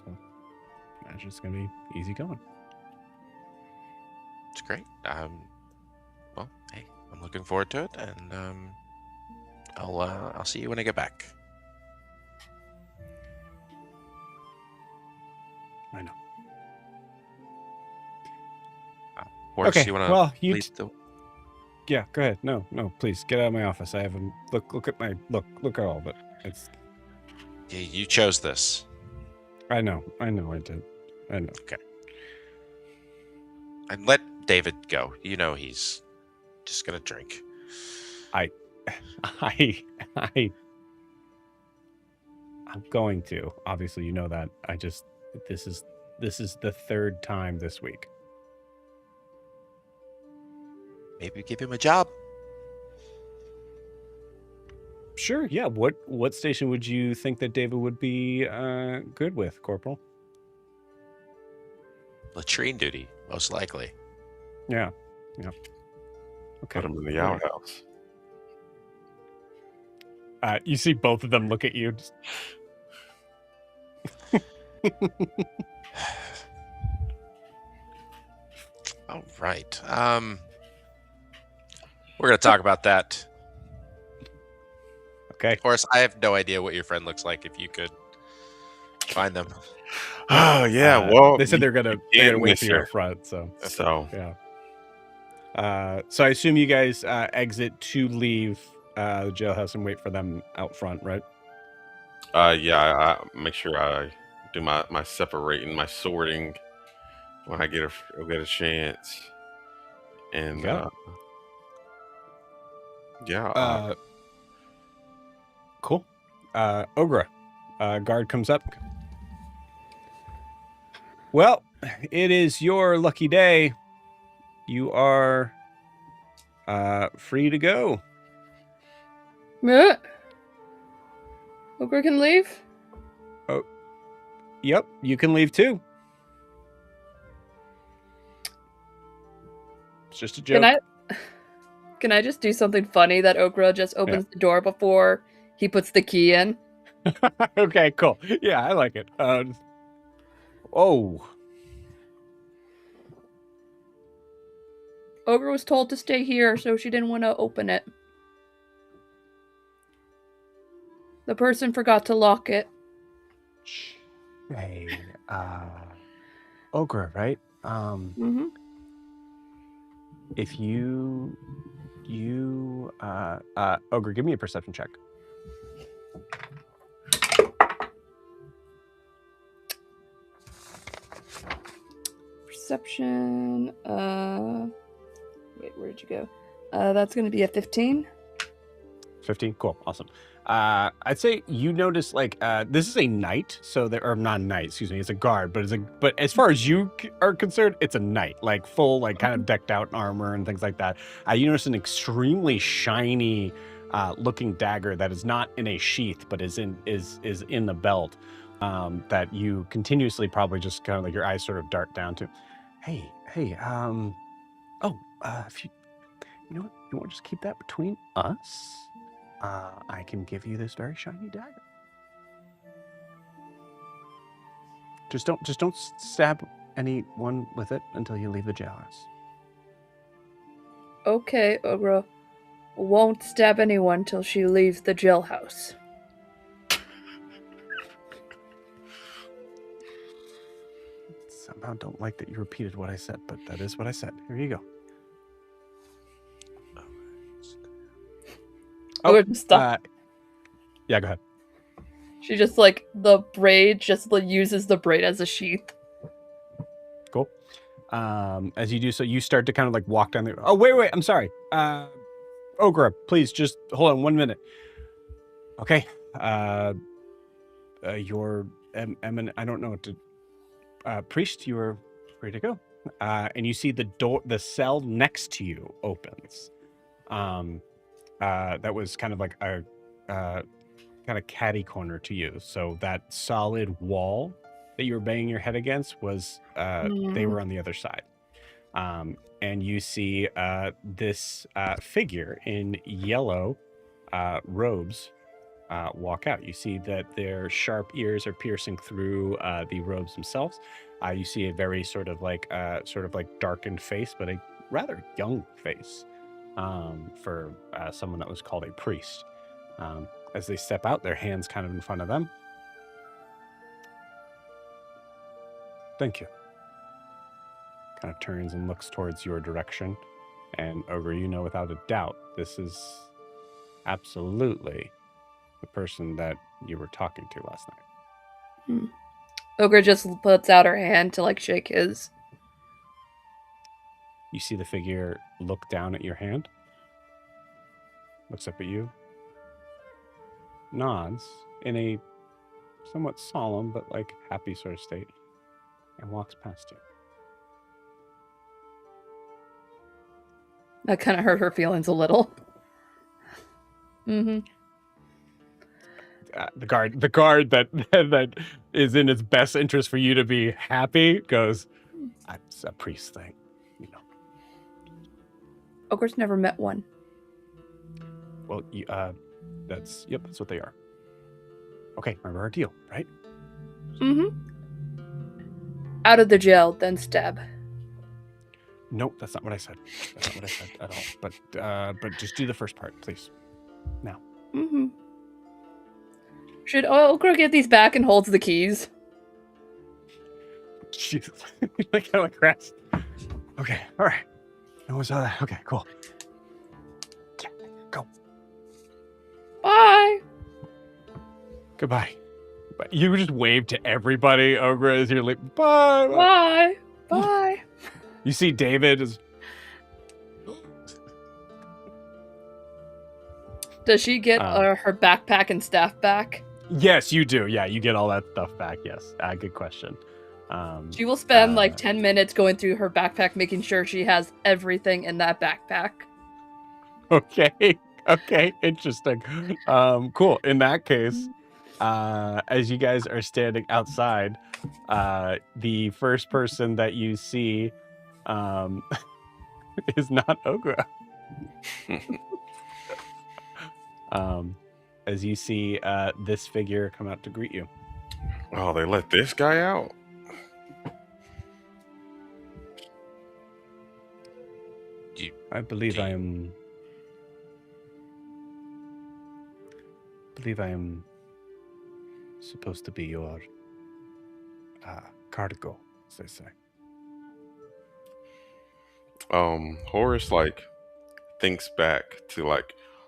So, imagine it's gonna be easy going. It's great. Well, hey, I'm looking forward to it, and I'll see you when I get back. I know. Horace, Okay, you want to well, you lead the... yeah, go ahead. No, please get out of my office. I haven't look at my look at all of it. It's Yeah, you chose this. I know I did. I know. Okay. And let David go. You know he's just gonna drink. I'm going to. Obviously, you know that. This is the third time this week. Maybe give him a job. Sure, yeah. What station would you think that David would be good with, Corporal? Latrine duty, most likely. Yeah. Okay. Put him in the All right. outhouse. You see both of them look at you. Just... All right. We're gonna talk about that. Okay. Horace, I have no idea what your friend looks like. If you could find them. Oh yeah, well they said they're gonna can't wait miss for you her. up front. So yeah. So I assume you guys exit to leave the jailhouse and wait for them out front, right? I make sure I do my separating, my sorting when I get a chance. And cool. Ogra, guard comes up. Well, it is your lucky day. You are free to go. Ogre can leave? Oh, yep, you can leave too. It's just a joke. Can I just do something funny that Okra just opens the door before he puts the key in? Okay, cool. Yeah, I like it. Okra was told to stay here, so she didn't want to open it. The person forgot to lock it. Hey, Ogre, right? Mm-hmm. If you Ogre, give me a perception check. Perception. Wait, where did you go? That's going to be a 15. 15. Cool. Awesome. I'd say you notice this is a knight, so there or not a knight, excuse me, it's a guard, but as far as you are concerned, it's a knight, like full, like kind of decked out in armor and things like that. You notice an extremely shiny looking dagger that is not in a sheath, but is in the belt. That you continuously probably just kind of like your eyes sort of dart down to. Hey, if you know what, you want to just keep that between us? I can give you this very shiny dagger. Just don't stab anyone with it until you leave the jailhouse. Okay, Ogra. Won't stab anyone till she leaves the jailhouse. Somehow don't like that you repeated what I said, but that is what I said. Here you go. Stop. Yeah, go ahead. She just uses the braid as a sheath. Cool. As you do so, you start to kind of like walk down the. Oh, wait, I'm sorry. Ogra, please just hold on 1 minute. Okay. Your I don't know what to. Priest, you are free to go. And you see the cell next to you opens. That was kind of like kind of catty corner to you. So that solid wall that you were banging your head against was they were on the other side. And you see this figure in yellow robes walk out. You see that their sharp ears are piercing through the robes themselves. You see a very sort of like darkened face, but a rather young face for someone that was called a priest. As they step out, their hands kind of in front of them. Thank you. Kind of turns and looks towards your direction. And Ogre, you know without a doubt, this is absolutely the person that you were talking to last night. Ogre just puts out her hand to like shake his. You see the figure look down at your hand, looks up at you, nods in a somewhat solemn but like happy sort of state, and walks past you. That kind of hurt her feelings a little. The guard that is in its best interest for you to be happy goes, "It's a priest thing, you know." Ogre's never met one. Well, that's what they are. Okay, remember our deal, right? Out of the jail, then stab. Nope, that's not what I said. That's not what I said at all. But just do the first part, please. Now. Should Ogre get these back and holds the keys? Jesus. Like kind of rest. Okay, all right. No one saw that. Okay, cool. Go. Bye. Goodbye. But you just wave to everybody, Ogre, as you're like, bye. Bye. Bye. You see David is. Does she get her backpack and staff back? Yes, you do. Yeah, you get all that stuff back. Yes. Good question. She will spend like 10 minutes going through her backpack, making sure she has everything in that backpack. Okay. Interesting. Cool. In that case, as you guys are standing outside, the first person that you see is not Ogre. As you see this figure come out to greet you. Oh, they let this guy out? I believe I am supposed to be your cargo, as they say. Horace thinks back to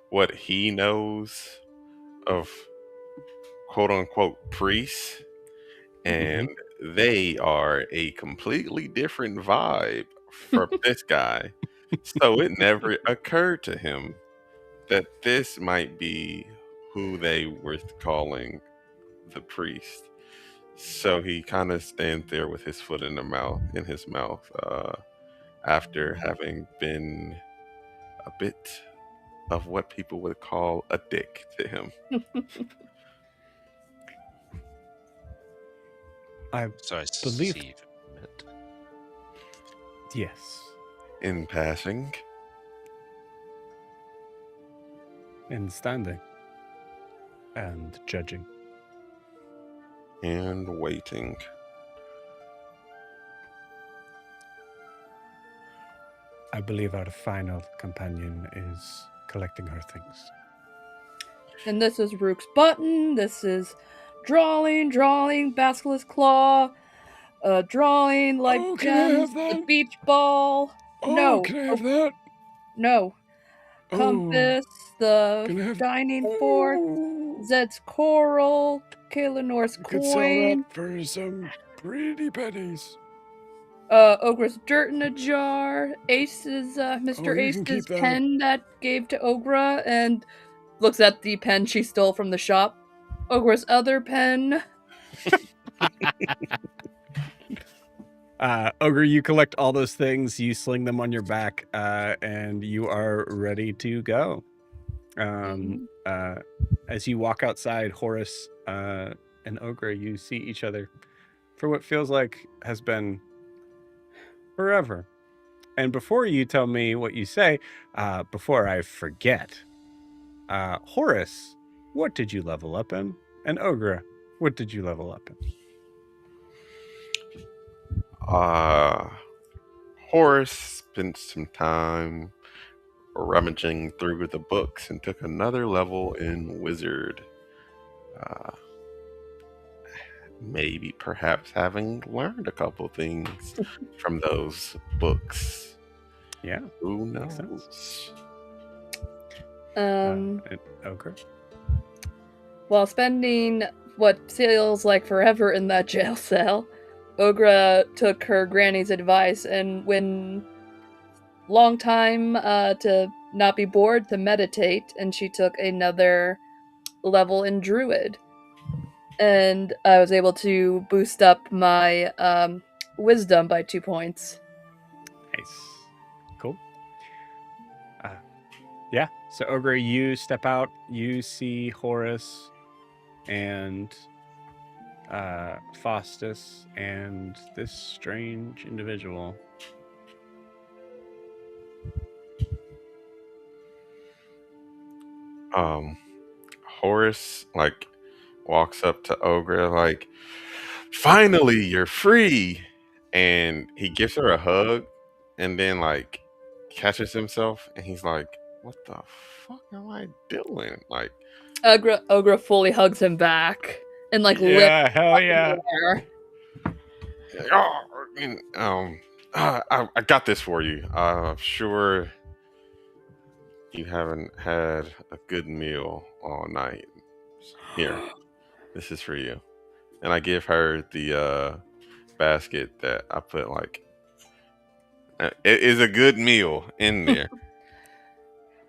what he knows of quote unquote priests, and they are a completely different vibe from this guy. So it never occurred to him that this might be who they were calling the priest. So he kind of stands there with his foot in his mouth, after having been a bit of what people would call a dick to him. So I believe- see you've met. Yes. In passing. And standing. And judging. And waiting. I believe our final companion is collecting her things. And this is Rook's button. This is drawing, Basilisk Claw, drawing like can I gems, have that? the beach ball. Oh, can I have that? No. Oh, Compass, can I the have- dining fork, Oh, Zed's coral, Kailanor's I could sell coin, that for some pretty pennies. Ogre's dirt in a jar, Ace's, Mr. you can keep Ace's that. pen that gave to Ogre, and looks at the pen she stole from the shop. Ogre's other pen. Ogre, you collect all those things, you sling them on your back, and you are ready to go. As you walk outside, Horace and Ogre, you see each other for what feels like has been forever. And before you tell me what you say, before I forget, Horace, what did you level up in? And Ogre, what did you level up in? Horace spent some time rummaging through the books and took another level in Wizard. Uh, Maybe perhaps having learned a couple things from those books. Yeah. Who Makes knows? And Ogre? While spending what feels like forever in that jail cell, Ogre took her granny's advice and when long time to not be bored to meditate, and she took another level in Druid. And I was able to boost up my wisdom by 2 points. Nice. Cool. Yeah. So Ogre, you step out, you see Horace and Faustus and this strange individual. Horace walks up to Ogre finally you're free, and he gives her a hug, and then catches himself, and he's like, "What the fuck am I doing?" Ogre fully hugs him back and lifts hell yeah. in the air. I got this for you. I'm sure you haven't had a good meal all night. Here, this is for you. And I give her the basket that I put it is a good meal in there.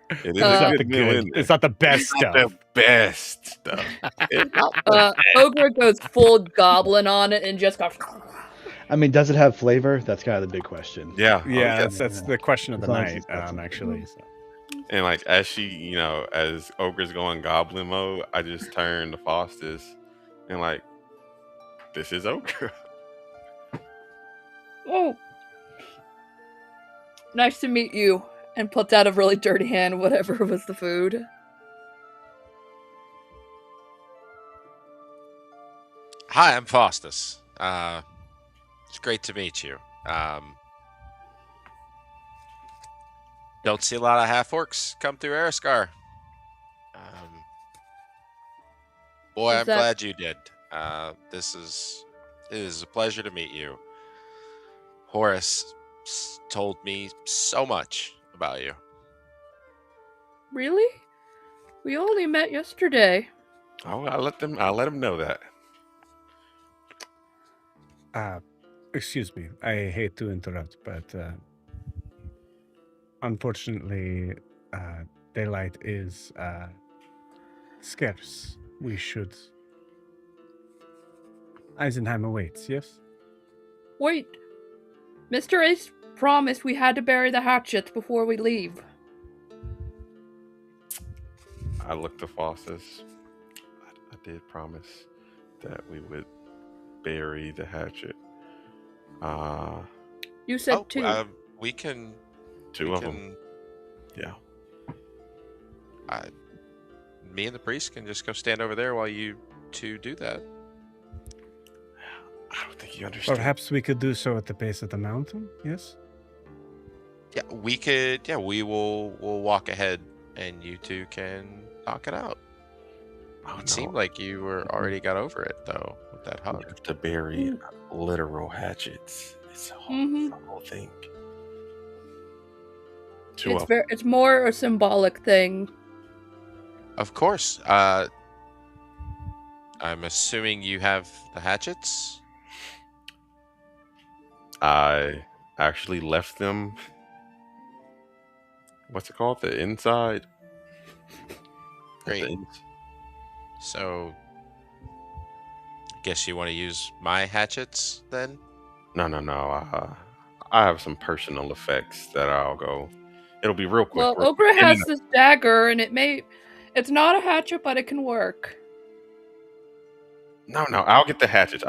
It is a good meal in there. It's not the best stuff. The best stuff. It's not Ogre goes full goblin on it and just goes. I mean, does it have flavor? That's kind of the big question. Yeah. That's the question of the night, actually. So. And as she, as Ogre's going goblin mode, I just turn to Faustus and this is Ogre. Oh, nice to meet you. And puts out a really dirty hand, whatever was the food. Hi, I'm Faustus. It's great to meet you. Don't see a lot of half-orcs come through Ariscar. Boy, I'm glad you did. It is a pleasure to meet you. Horace told me so much about you. Really? We only met yesterday. Oh, I'll let him know that. Excuse me. I hate to interrupt, but unfortunately, daylight is scarce. We should. Eisenheimer waits, yes? Wait. Mr. Ace promised we had to bury the hatchets before we leave. I looked to Faustus. I did promise that we would bury the hatchet. You said 2. We can. Two of them. Yeah. Me and the priest can just go stand over there while you two do that. I don't think you understand. Perhaps we could do so at the base of the mountain, yes? Yeah, we could. Yeah, we'll walk ahead and you two can talk it out. It seemed like you were already got over it, though, with that hug. We have to bury literal hatchets. It's a whole thing. It's more a symbolic thing. Of course. I'm assuming you have the hatchets? I actually left them. What's it called? The inside? Great. So, I guess you want to use my hatchets then? No. I have some personal effects that I'll go It'll be real quick. Well, We're Ogre in has and- this dagger, and it's not a hatchet, but it can work. No, I'll get the hatchets.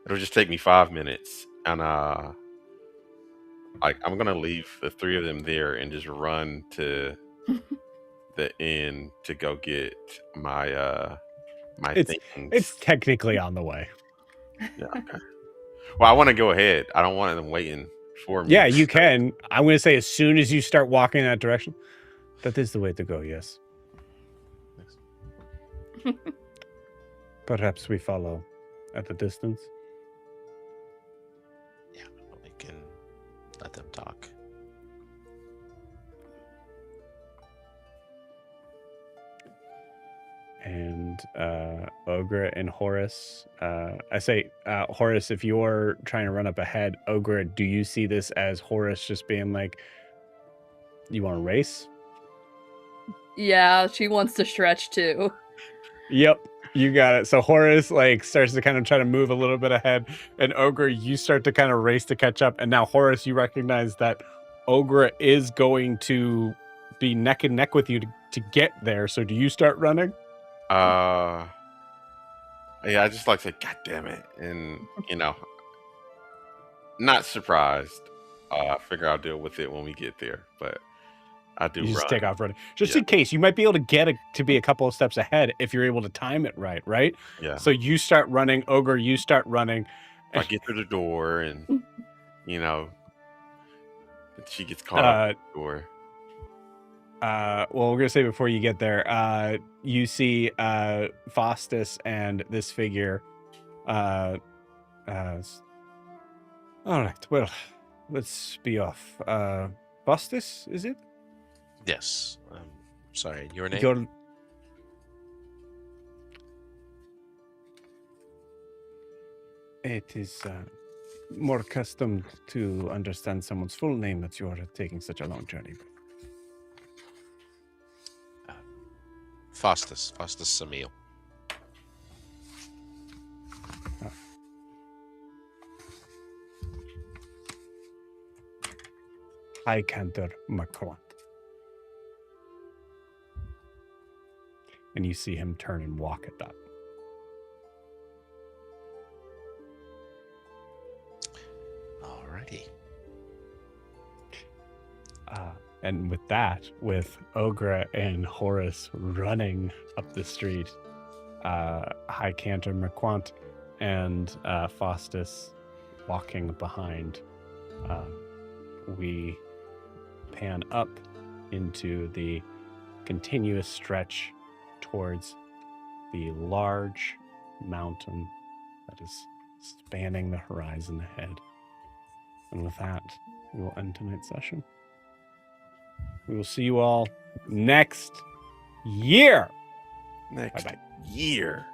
It'll just take me 5 minutes, and I'm gonna leave the three of them there and just run to the inn to go get my my It's things. technically on the way. Yeah, okay. Well, I want to go ahead. I don't want them waiting for me. Yeah, you can. I'm going to say as soon as you start walking in that direction, that is the way to go, yes. Perhaps we follow at a distance. Yeah, we can let them talk. And Ogre and Horus, I say, Horus, if you're trying to run up ahead, Ogre, do you see this as Horus just being like, you want to race? Yeah, she wants to stretch too. Yep, you got it. So Horus like starts to kind of try to move a little bit ahead, and Ogre, you start to kind of race to catch up. And now Horus, you recognize that Ogre is going to be neck and neck with you to get there. So do you start running? Yeah, I just like to say, God damn it. And, not surprised. I figure I'll deal with it when we get there. But I do You just run. take off running. Just in case, you might be able to get to be a couple of steps ahead if you're able to time it right? Yeah. So you start running, Ogre, you start running. I get through the door and, she gets caught up in the door. Well, we're gonna say before you get there, you see Faustus and this figure. All right, well, let's be off. Faustus, is it? Yes. Sorry, your name? It is more custom to understand someone's full name that you are taking such a long journey. Faustus Samil. High Cantor Macron. And you see him turn and walk at that. Alrighty. And with that, with Ogre and Horus running up the street, High Cantor Merquant and Faustus walking behind, we pan up into the continuous stretch towards the large mountain that is spanning the horizon ahead. And with that, we will end tonight's session. We will see you all next year. Next Bye-bye. year.